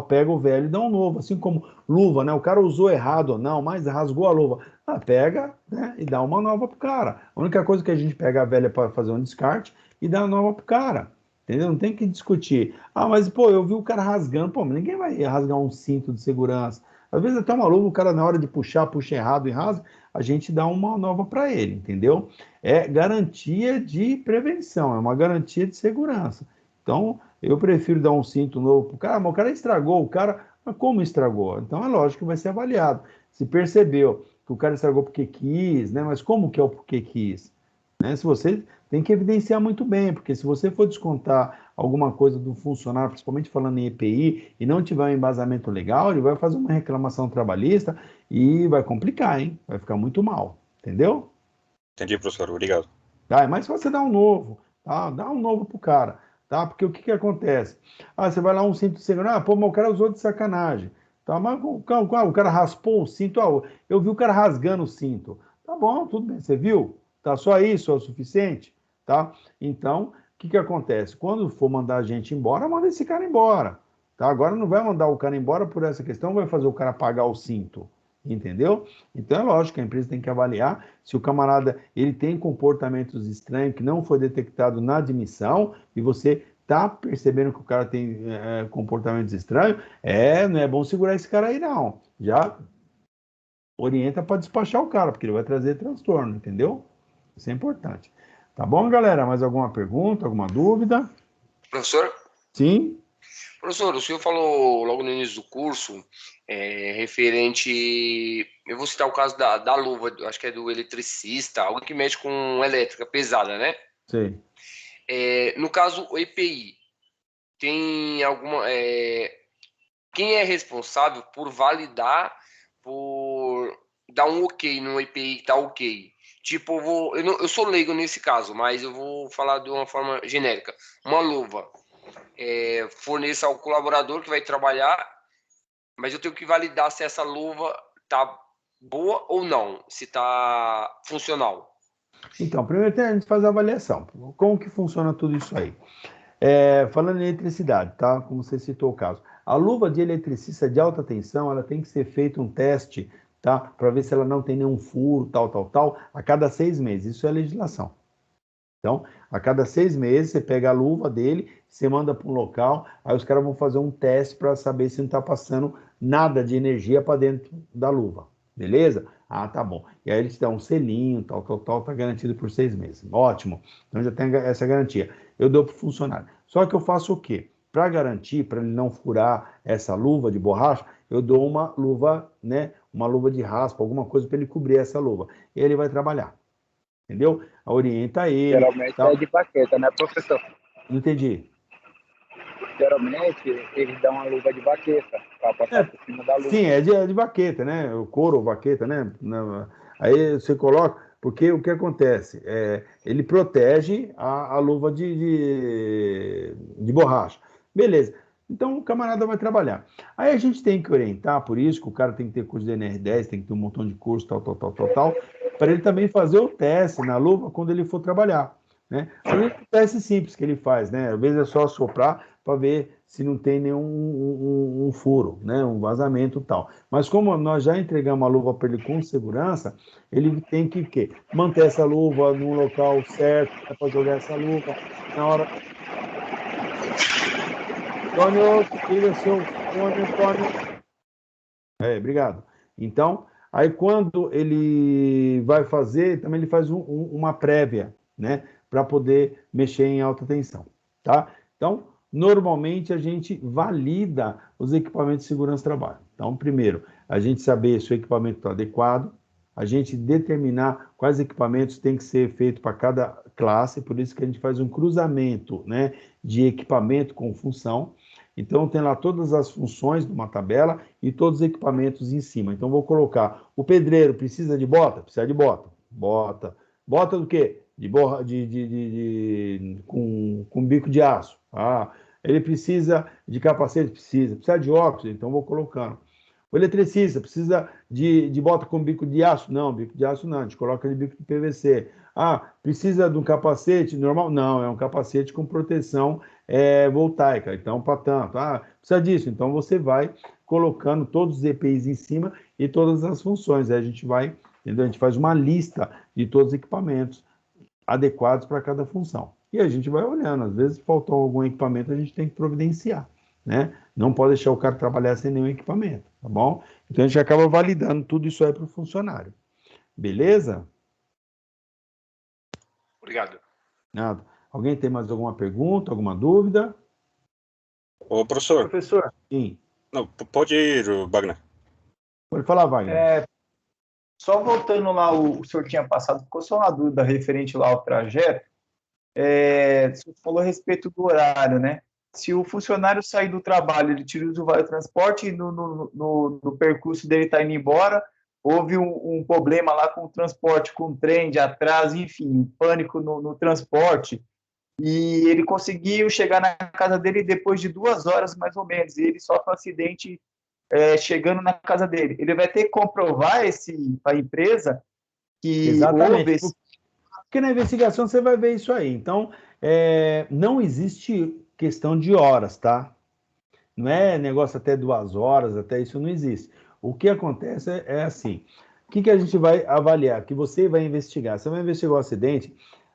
Pega o velho e dá um novo, assim como luva, né? O cara usou errado ou não, mas rasgou a luva. Pega, né? E dá uma nova pro cara. A única coisa que a gente pega a velha para fazer um descarte e dá a nova pro cara. Entendeu? Não tem que discutir. Mas, pô, eu vi o cara rasgando. Pô, mas ninguém vai rasgar um cinto de segurança. Às vezes até uma luva, o cara na hora de puxa errado e rasga, a gente dá uma nova para ele, entendeu? É garantia de prevenção, é uma garantia de segurança. Então, eu prefiro dar um cinto novo pro cara, mas o cara estragou, mas como estragou? Então, é lógico que vai ser avaliado. Se percebeu que o cara estragou porque quis, né? Mas como que é o porque quis? Né? Se você tem que evidenciar muito bem, porque se você for descontar alguma coisa do funcionário, principalmente falando em EPI, e não tiver um embasamento legal, ele vai fazer uma reclamação trabalhista e vai complicar, hein? Vai ficar muito mal, entendeu? Entendi, professor. Obrigado. Tá, é mais fácil você dar um novo, tá? Dá um novo pro cara, tá? Porque o que acontece? Você vai lá um cinto de segurança, pô, mas o cara usou de sacanagem, tá? Mas o cara raspou o cinto, eu vi o cara rasgando o cinto. Tá bom, tudo bem, você viu? Tá, só isso é o suficiente? Tá? Então, o que acontece? Quando for mandar a gente embora, manda esse cara embora. Tá? Agora não vai mandar o cara embora por essa questão, vai fazer o cara pagar o cinto. Entendeu? Então é lógico que a empresa tem que avaliar se o camarada ele tem comportamentos estranhos que não foi detectado na admissão e você tá percebendo que o cara tem comportamentos estranhos, não é bom segurar esse cara aí não. Já orienta para despachar o cara, porque ele vai trazer transtorno, entendeu? Isso é importante. Tá bom, galera? Mais alguma pergunta, alguma dúvida? Professor? Sim? Professor, o senhor falou logo no início do curso, referente... Eu vou citar o caso da luva, acho que é do eletricista, alguém que mexe com elétrica pesada, né? Sim. No caso, o EPI, tem alguma... quem é responsável por validar, por dar um ok no EPI que tá ok? Tipo, eu sou leigo nesse caso, mas eu vou falar de uma forma genérica. Uma luva. forneço ao colaborador que vai trabalhar, mas eu tenho que validar se essa luva tá boa ou não, se tá funcional. Então, primeiro a gente faz a avaliação. Como que funciona tudo isso aí? Falando em eletricidade, tá? Como você citou o caso. A luva de eletricista de alta tensão, ela tem que ser feito um teste, tá? Para ver se ela não tem nenhum furo, tal, a cada 6 meses. Isso é legislação. Então, a cada 6 meses, você pega a luva dele, você manda para um local, aí os caras vão fazer um teste para saber se não está passando nada de energia para dentro da luva. Beleza? Ah, tá bom. E aí eles dão um selinho, tal, tá garantido por 6 meses. Ótimo. Então já tem essa garantia. Eu dou para o funcionário. Só que eu faço o quê? Para garantir, para ele não furar essa luva de borracha, eu dou uma luva, né? Uma luva de raspa, alguma coisa para ele cobrir essa luva. E ele vai trabalhar. Entendeu? Orienta ele. Geralmente tal. é de baqueta, né, professor? Não entendi. Geralmente eles dão uma luva de baqueta para passar por cima da luva. Sim, é de baqueta, né? O couro, baqueta, né? Aí você coloca, porque o que acontece? Ele protege a luva de borracha. Beleza. Então o camarada vai trabalhar. Aí a gente tem que orientar, por isso que o cara tem que ter curso de NR10, tem que ter um montão de curso, tal, para ele também fazer o teste na luva quando ele for trabalhar, né? Às vezes é um teste simples que ele faz, né? Às vezes é só soprar para ver se não tem nenhum furo, né? Um vazamento e tal. Mas como nós já entregamos a luva para ele com segurança, ele tem que quê? Manter essa luva no local certo para jogar essa luva na hora. Antônio, tira seu fone, Antônio. Obrigado. Então, aí quando ele vai fazer, também ele faz uma prévia, né? Para poder mexer em alta tensão, tá? Então, normalmente a gente valida os equipamentos de segurança do trabalho. Então, primeiro, a gente saber se o equipamento está adequado, a gente determinar quais equipamentos tem que ser feito para cada classe, por isso que a gente faz um cruzamento, né, de equipamento com função. Então, tem lá todas as funções de uma tabela e todos os equipamentos em cima. Então, vou colocar, o pedreiro precisa de bota? Precisa de bota. Bota do quê? Com bico de aço. Ele precisa de capacete? Precisa de óculos? Então, vou colocando. O eletricista precisa de bota com bico de aço? Não, bico de aço não, a gente coloca de bico de PVC. Precisa de um capacete normal? Não, é um capacete com proteção voltaica, então para tanto. Precisa disso, então você vai colocando todos os EPIs em cima e todas as funções. Aí a gente vai, entendeu? A gente faz uma lista de todos os equipamentos adequados para cada função. E a gente vai olhando, às vezes faltou algum equipamento, a gente tem que providenciar, né? Não pode deixar o cara trabalhar sem nenhum equipamento, tá bom? Então a gente acaba validando tudo isso aí para o funcionário. Beleza? Obrigado. Nada. Alguém tem mais alguma pergunta, alguma dúvida? Ô, professor. Professor. Sim. Não, pode ir, Wagner. Pode falar, Wagner. Só voltando lá, o senhor tinha passado, ficou só uma dúvida referente lá ao trajeto. Você falou a respeito do horário, né? Se o funcionário sair do trabalho, ele tira o vale transporte e no percurso dele está indo embora, houve um problema lá com o transporte, com o trem de atraso, enfim, um pânico no transporte, e ele conseguiu chegar na casa dele depois de 2 horas, mais ou menos, e ele sofre um acidente chegando na casa dele. Ele vai ter que comprovar para a empresa que Exatamente. houve esse... Porque na investigação você vai ver isso aí. Então, não existe questão de horas, tá? Não é negócio até 2 horas, até isso não existe. O que acontece é assim, o que a gente vai avaliar? Que você vai investigar. Você vai investigar o acidente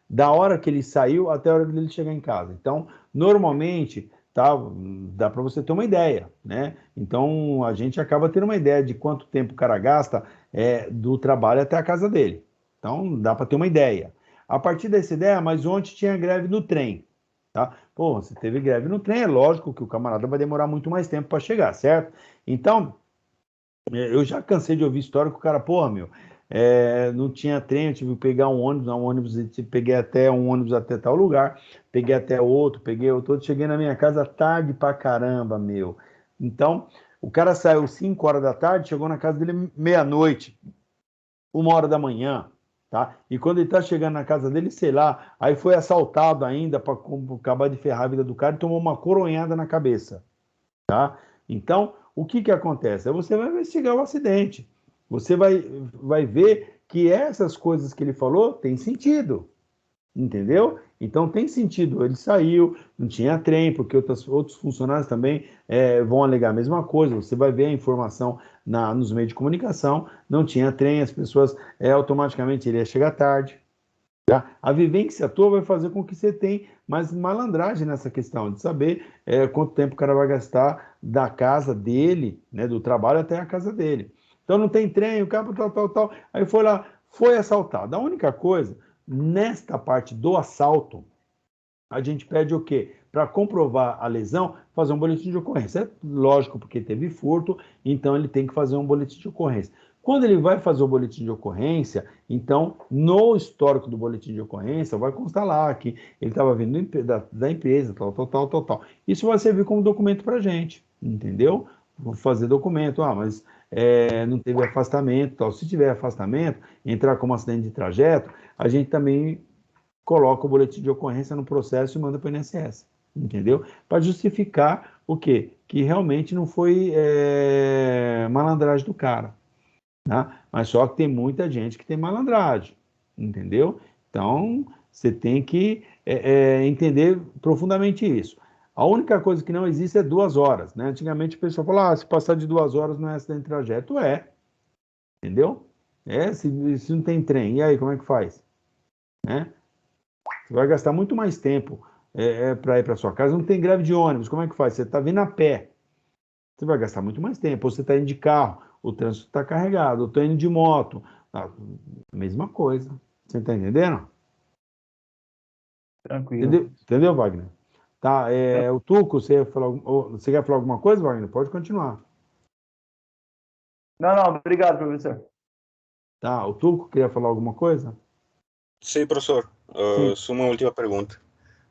da hora que ele saiu até a hora dele chegar em casa. Então, normalmente, tá, dá para você ter uma ideia, né? Então, a gente acaba tendo uma ideia de quanto tempo o cara gasta do trabalho até a casa dele. Então, dá para ter uma ideia. A partir dessa ideia, mas ontem tinha greve no trem, tá? Pô, se teve greve no trem, é lógico que o camarada vai demorar muito mais tempo para chegar, certo? Então, eu já cansei de ouvir história que o cara, porra, meu, não tinha trem, eu tive que pegar um ônibus, peguei até um ônibus até tal lugar, peguei até outro, cheguei na minha casa tarde pra caramba, meu. Então, o cara saiu 5 horas da tarde, chegou na casa dele meia-noite, 1 hora da manhã, tá? E quando ele está chegando na casa dele, sei lá, aí foi assaltado ainda para acabar de ferrar a vida do cara e tomou uma coronhada na cabeça, tá? Então, o que que acontece? Aí você vai investigar o acidente. Você vai ver que essas coisas que ele falou têm sentido, entendeu? Então tem sentido. Ele saiu, não tinha trem, porque outros funcionários também vão alegar a mesma coisa. Você vai ver a informação nos meios de comunicação, não tinha trem, as pessoas automaticamente ele ia chegar tarde. Tá? A vivência tua vai fazer com que você tenha mais malandragem nessa questão de saber quanto tempo o cara vai gastar da casa dele, né, do trabalho até a casa dele. Então não tem trem, o cara tal. Aí foi lá, foi assaltado. A única coisa, nesta parte do assalto, a gente pede o quê? Para comprovar a lesão, fazer um boletim de ocorrência. É lógico, porque teve furto, então ele tem que fazer um boletim de ocorrência. Quando ele vai fazer o boletim de ocorrência, então, no histórico do boletim de ocorrência, vai constar lá que ele estava vindo da empresa, tal. Isso vai servir como documento para a gente, entendeu? Vou fazer documento, mas não teve afastamento, tal. Se tiver afastamento, entrar como acidente de trajeto, a gente também coloca o boletim de ocorrência no processo e manda para o INSS, entendeu? Para justificar o quê? Que realmente não foi malandragem do cara, tá? Mas só que tem muita gente que tem malandragem, entendeu? Então, você tem que entender profundamente isso. A única coisa que não existe é 2 horas, né? Antigamente o pessoal falava, se passar de 2 horas não é acidente de trajeto. Entendeu? Se não tem trem, e aí, como é que faz? Né? Você vai gastar muito mais tempo para ir para sua casa. Não tem greve de ônibus, como é que faz? Você está vindo a pé. Você vai gastar muito mais tempo. Ou você está indo de carro, o trânsito está carregado. Ou estou indo de moto. Mesma coisa. Você está entendendo? Tranquilo. Entendeu, Wagner? Tá, o Tuco, você quer falar alguma coisa, Wagner? Pode continuar. Não, obrigado, professor. Tá, o Tuco queria falar alguma coisa? Sim, professor. Só uma última pergunta.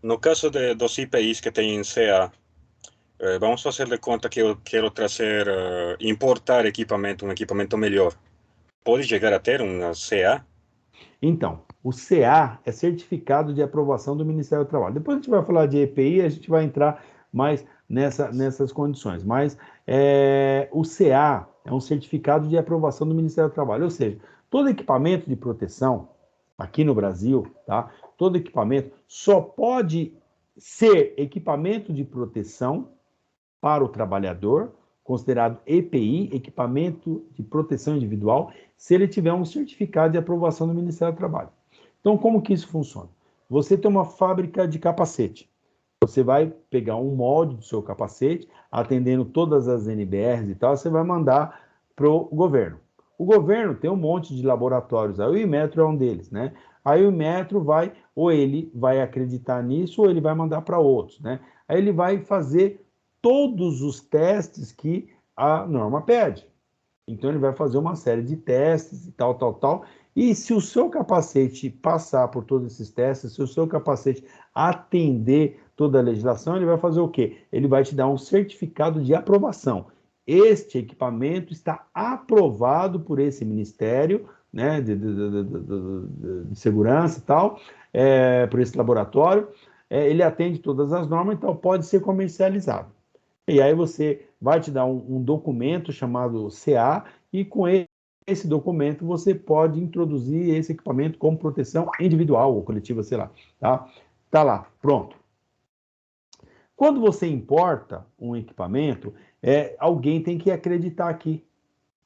No caso dos IPIs que têm CA, vamos fazer de conta que eu quero importar um equipamento melhor. Pode chegar a ter uma CA? Então, o CA é Certificado de Aprovação do Ministério do Trabalho. Depois a gente vai falar de EPI, a gente vai entrar mais nessas condições. Mas o CA é um Certificado de Aprovação do Ministério do Trabalho. Ou seja, todo equipamento de proteção aqui no Brasil, tá? Todo equipamento só pode ser equipamento de proteção para o trabalhador, considerado EPI, Equipamento de Proteção Individual, se ele tiver um certificado de aprovação do Ministério do Trabalho. Então, como que isso funciona? Você tem uma fábrica de capacete. Você vai pegar um molde do seu capacete, atendendo todas as NBRs e tal, você vai mandar para o governo. O governo tem um monte de laboratórios, aí o Inmetro é um deles, né? Aí o Inmetro ou ele vai acreditar nisso, ou ele vai mandar para outros, né? Aí ele vai fazer todos os testes que a norma pede. Então, ele vai fazer uma série de testes e tal. E se o seu capacete passar por todos esses testes, se o seu capacete atender toda a legislação, ele vai fazer o quê? Ele vai te dar um certificado de aprovação. Este equipamento está aprovado por esse Ministério, né, de Segurança e tal, por esse laboratório. Ele atende todas as normas, então pode ser comercializado. E aí você vai te dar um documento chamado CA, e com esse documento você pode introduzir esse equipamento como proteção individual ou coletiva, sei lá, tá? Tá lá, pronto. Quando você importa um equipamento, alguém tem que acreditar aqui,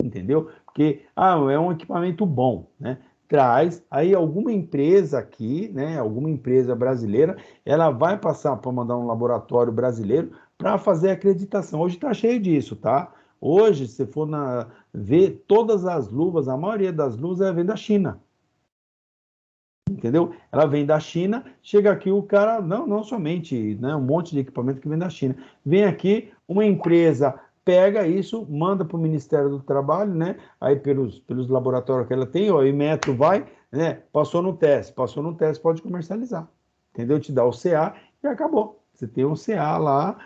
entendeu? Porque, é um equipamento bom, né? Traz, aí alguma empresa aqui, né, alguma empresa brasileira, ela vai passar para mandar um laboratório brasileiro para fazer a acreditação. Hoje está cheio disso, tá? Hoje, se for ver todas as luvas, a maioria das luvas vem da China. Entendeu? Ela vem da China, chega aqui o cara, não somente, né, um monte de equipamento que vem da China. Vem aqui, uma empresa pega isso, manda para o Ministério do Trabalho, né? Aí pelos laboratórios que ela tem, o Inmetro vai, né? Passou no teste, pode comercializar. Entendeu? Te dá o CA e acabou. Você tem um CA lá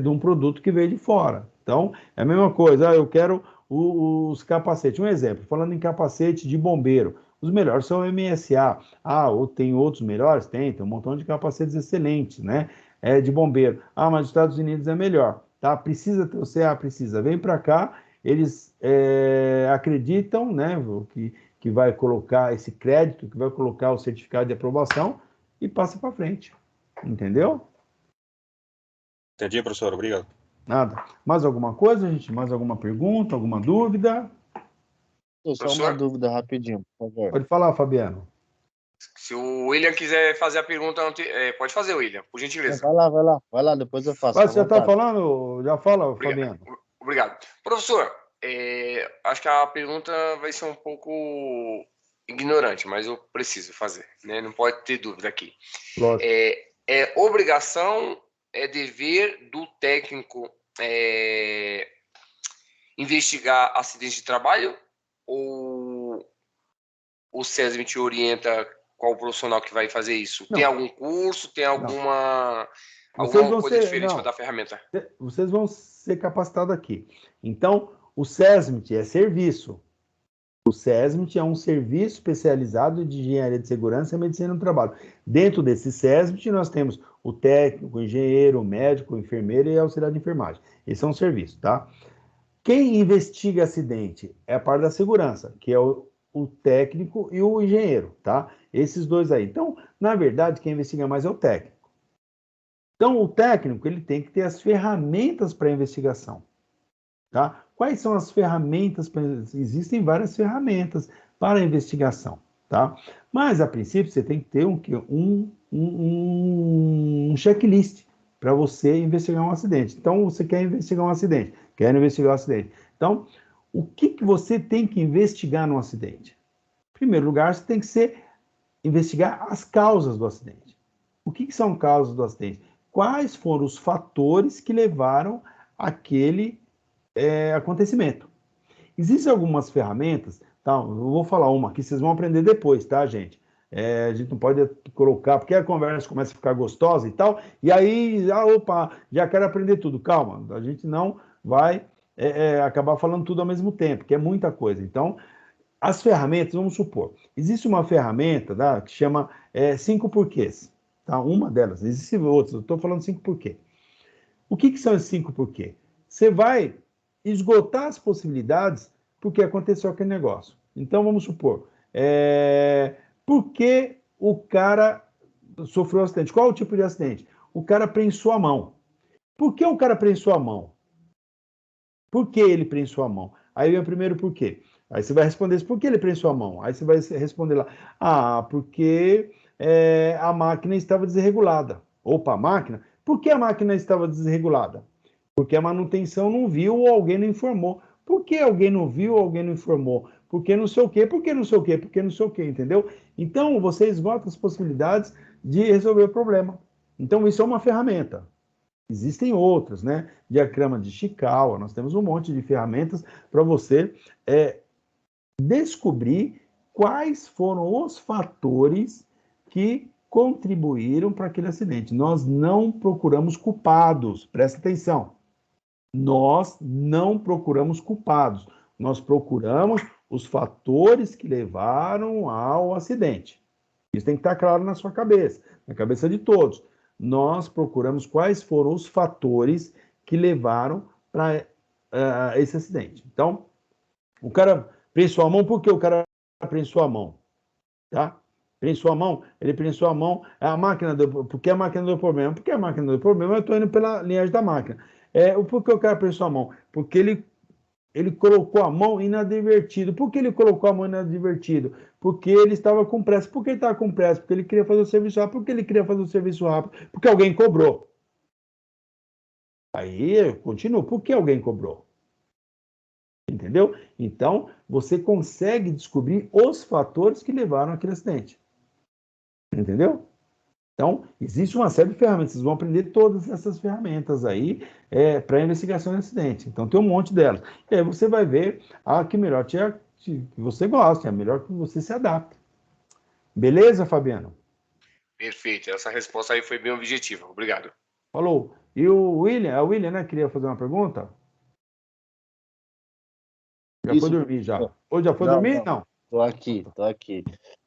de um produto que veio de fora. Então, é a mesma coisa, eu quero os capacetes. Um exemplo, falando em capacete de bombeiro. Os melhores são o MSA. Ah, ou tem outros melhores? Tem um montão de capacetes excelentes, né? De bombeiro. Ah, mas os Estados Unidos é melhor, tá? Precisa ter o CA? Precisa. Vem para cá, eles acreditam, né, que vai colocar esse crédito, que vai colocar o certificado de aprovação e passa para frente. Entendeu? Entendi, professor. Obrigado. Nada. Mais alguma coisa, gente? Mais alguma pergunta? Alguma dúvida? Só uma dúvida rapidinho, por favor. Pode falar, Fabiano. Se o William quiser fazer a pergunta, pode fazer, William, por gentileza. Vai lá, depois eu faço. Mas você já está falando? Já fala, Fabiano. Obrigado. Professor, acho que a pergunta vai ser um pouco ignorante, mas eu preciso fazer, né? Não pode ter dúvida aqui. Lógico. É obrigação, é dever do técnico investigar acidente de trabalho, ou o SESMIT orienta qual profissional que vai fazer isso? Não. Tem algum curso? Tem alguma coisa diferente para dar ferramenta? Vocês vão ser capacitados aqui. Então, o SESMIT é serviço. O SESMIT é um serviço especializado de engenharia de segurança e medicina do trabalho. Dentro desse SESMIT, nós temos o técnico, o engenheiro, o médico, o enfermeiro e o auxiliar de enfermagem. Esse é um serviço, tá? Quem investiga acidente é a parte da segurança, que é o técnico e o engenheiro, tá? Esses dois aí. Então, na verdade, quem investiga mais é o técnico. Então, o técnico, ele tem que ter as ferramentas para investigação, tá? Quais são as ferramentas? Existem várias ferramentas para investigação, tá? Mas, a princípio, você tem que ter um checklist para você investigar um acidente. Então, você quer investigar um acidente, Então, o que você tem que investigar no acidente? Em primeiro lugar, você tem que investigar as causas do acidente. O que são causas do acidente? Quais foram os fatores que levaram àquele acontecimento? Existem algumas ferramentas, tá? Eu vou falar uma aqui, vocês vão aprender depois, tá, gente? A gente não pode colocar, porque a conversa começa a ficar gostosa e tal, e aí, já quero aprender tudo. Calma, a gente não vai acabar falando tudo ao mesmo tempo, que é muita coisa. Então, as ferramentas, vamos supor, existe uma ferramenta, tá, que chama 5 porquês, tá? Uma delas, existem outras, eu estou falando 5 porquê. O que são esses 5 porquê? Você vai esgotar as possibilidades porque aconteceu aquele negócio. Então, vamos supor, por que o cara sofreu um acidente? Qual é o tipo de acidente? O cara prensou a mão. Por que o cara prensou a mão? Por que ele prensou a mão? Aí vem o primeiro porquê. Aí você vai responder isso, por que ele prensou a mão? Aí você vai responder lá, porque a máquina estava desregulada. Opa, a máquina? Por que a máquina estava desregulada? Porque a manutenção não viu ou alguém não informou. Por que alguém não viu ou alguém não informou? Porque não sei o quê, porque não sei o quê, porque não sei o quê, entendeu? Então, você esgota as possibilidades de resolver o problema. Então, isso é uma ferramenta. Existem outras, né? Diagrama de Chikawa, nós temos um monte de ferramentas para você descobrir quais foram os fatores que contribuíram para aquele acidente. Nós não procuramos culpados, presta atenção. Nós não procuramos culpados, nós procuramos os fatores que levaram ao acidente. Isso tem que estar claro na sua cabeça, na cabeça de todos. Nós procuramos quais foram os fatores que levaram para esse acidente. Então, o cara prensou a mão, por que o cara prensou a mão? Tá? Prensou a mão, ele prensou a mão, por que a máquina deu problema? Porque a máquina deu problema, eu estou indo pela linhagem da máquina. Por que o cara prensou a mão? Porque ele colocou a mão inadvertido. Por que ele colocou a mão inadvertido? Porque ele estava com pressa. Por que ele estava com pressa? Porque ele queria fazer o serviço rápido. Por que ele queria fazer o serviço rápido? Porque alguém cobrou. Aí, continua. Por que alguém cobrou? Entendeu? Então, você consegue descobrir os fatores que levaram àquele acidente. Entendeu? Então, existe uma série de ferramentas. Vocês vão aprender todas essas ferramentas aí para investigação de acidente. Então, tem um monte delas. E aí você vai ver a que melhor que você gosta, a melhor que você se adapta. Beleza, Fabiano? Perfeito. Essa resposta aí foi bem objetiva. Obrigado. Falou. E o William, né, queria fazer uma pergunta? Já foi dormir, já. Ou já foi dormir? Não. Tô aqui.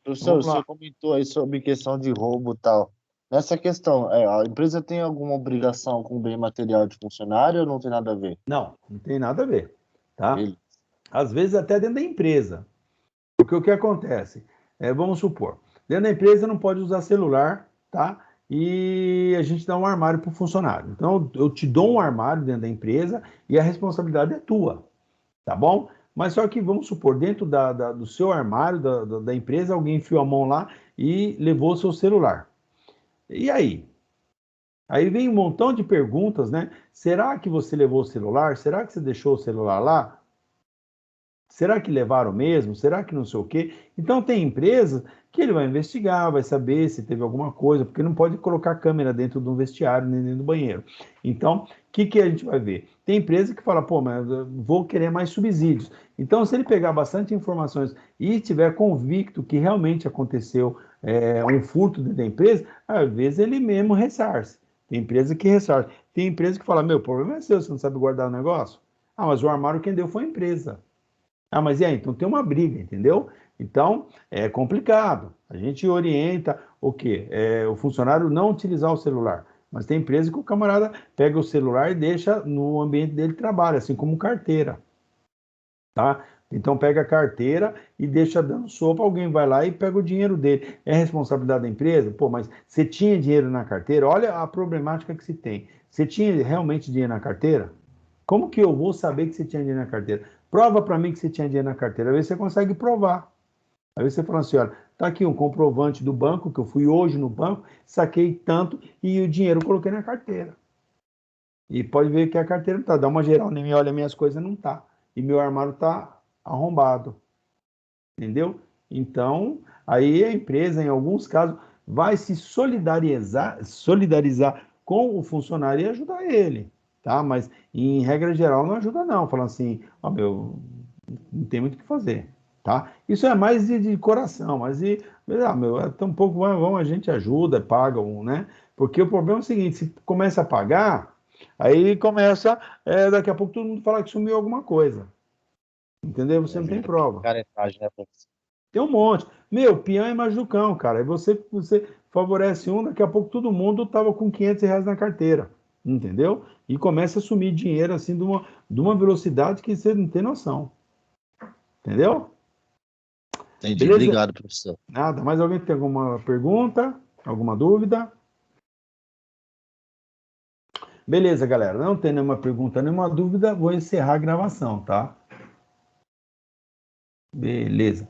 Professor, Vamos lá. você comentou aí sobre questão de roubo e tal. Nessa questão, a empresa tem alguma obrigação com o bem material de funcionário ou não tem nada a ver? Não tem nada a ver, tá? Beleza. Às vezes até dentro da empresa. Porque o que acontece? Vamos supor, dentro da empresa não pode usar celular, tá? E a gente dá um armário para o funcionário. Então, eu te dou um armário dentro da empresa e a responsabilidade é tua, tá bom? Mas só que, vamos supor, dentro do seu armário, da empresa, alguém enfiou a mão lá e levou o seu celular. E aí? Aí vem um montão de perguntas, né? Será que você levou o celular? Será que você deixou o celular lá? Será que levaram mesmo? Será que não sei o quê? Então, tem empresas que ele vai investigar, vai saber se teve alguma coisa, porque não pode colocar câmera dentro de um vestiário nem dentro do banheiro. Então, o que a gente vai ver? Tem empresa que fala, pô, mas eu vou querer mais subsídios. Então, se ele pegar bastante informações e tiver convicto que realmente aconteceu um furto dentro da empresa, às vezes ele mesmo ressarce. Tem empresa que ressarce. Tem empresa que fala, meu, o problema é seu, você não sabe guardar o negócio? Ah, mas o armário quem deu foi a empresa. Ah, mas e aí? Então tem uma briga, entendeu? Então é complicado. A gente orienta o quê? O funcionário não utilizar o celular. Mas tem empresa que o camarada pega o celular e deixa no ambiente dele de trabalho, assim como carteira, tá? Então pega a carteira e deixa dando sopa, alguém vai lá e pega o dinheiro dele. É responsabilidade da empresa? Pô, mas você tinha dinheiro na carteira? Olha a problemática que se tem. Você tinha realmente dinheiro na carteira? Como que eu vou saber que você tinha dinheiro na carteira? Prova para mim que você tinha dinheiro na carteira. Às vezes você consegue provar. Às vezes você fala assim, olha, tá aqui um comprovante do banco, que eu fui hoje no banco, saquei tanto e o dinheiro eu coloquei na carteira. E pode ver que a carteira não tá. Dá uma geral, nem me olha minhas coisas, não tá. E meu armário tá arrombado. Entendeu? Então, aí a empresa, em alguns casos, vai se solidarizar com o funcionário e ajudar ele, tá? Mas, em regra geral, não ajuda não, falando assim, ó, meu, não tem muito o que fazer, tá? Isso é mais de coração, mas meu, é tão pouco, vamos, a gente ajuda, paga, né? Porque o problema é o seguinte, se começa a pagar, aí começa, daqui a pouco todo mundo fala que sumiu alguma coisa, entendeu? Você não tem prova. Caretagem, né, professor? Tem um monte. Meu, peão é mais do cão, cara. Aí você favorece um, daqui a pouco todo mundo tava com R$ 500 na carteira, entendeu? E começa a sumir dinheiro assim de uma velocidade que você não tem noção. Entendeu? Entendi. Beleza? Obrigado, professor. Nada. Mais alguém tem alguma pergunta? Alguma dúvida? Beleza, galera. Não tem nenhuma pergunta, nenhuma dúvida, vou encerrar a gravação, tá? Beleza.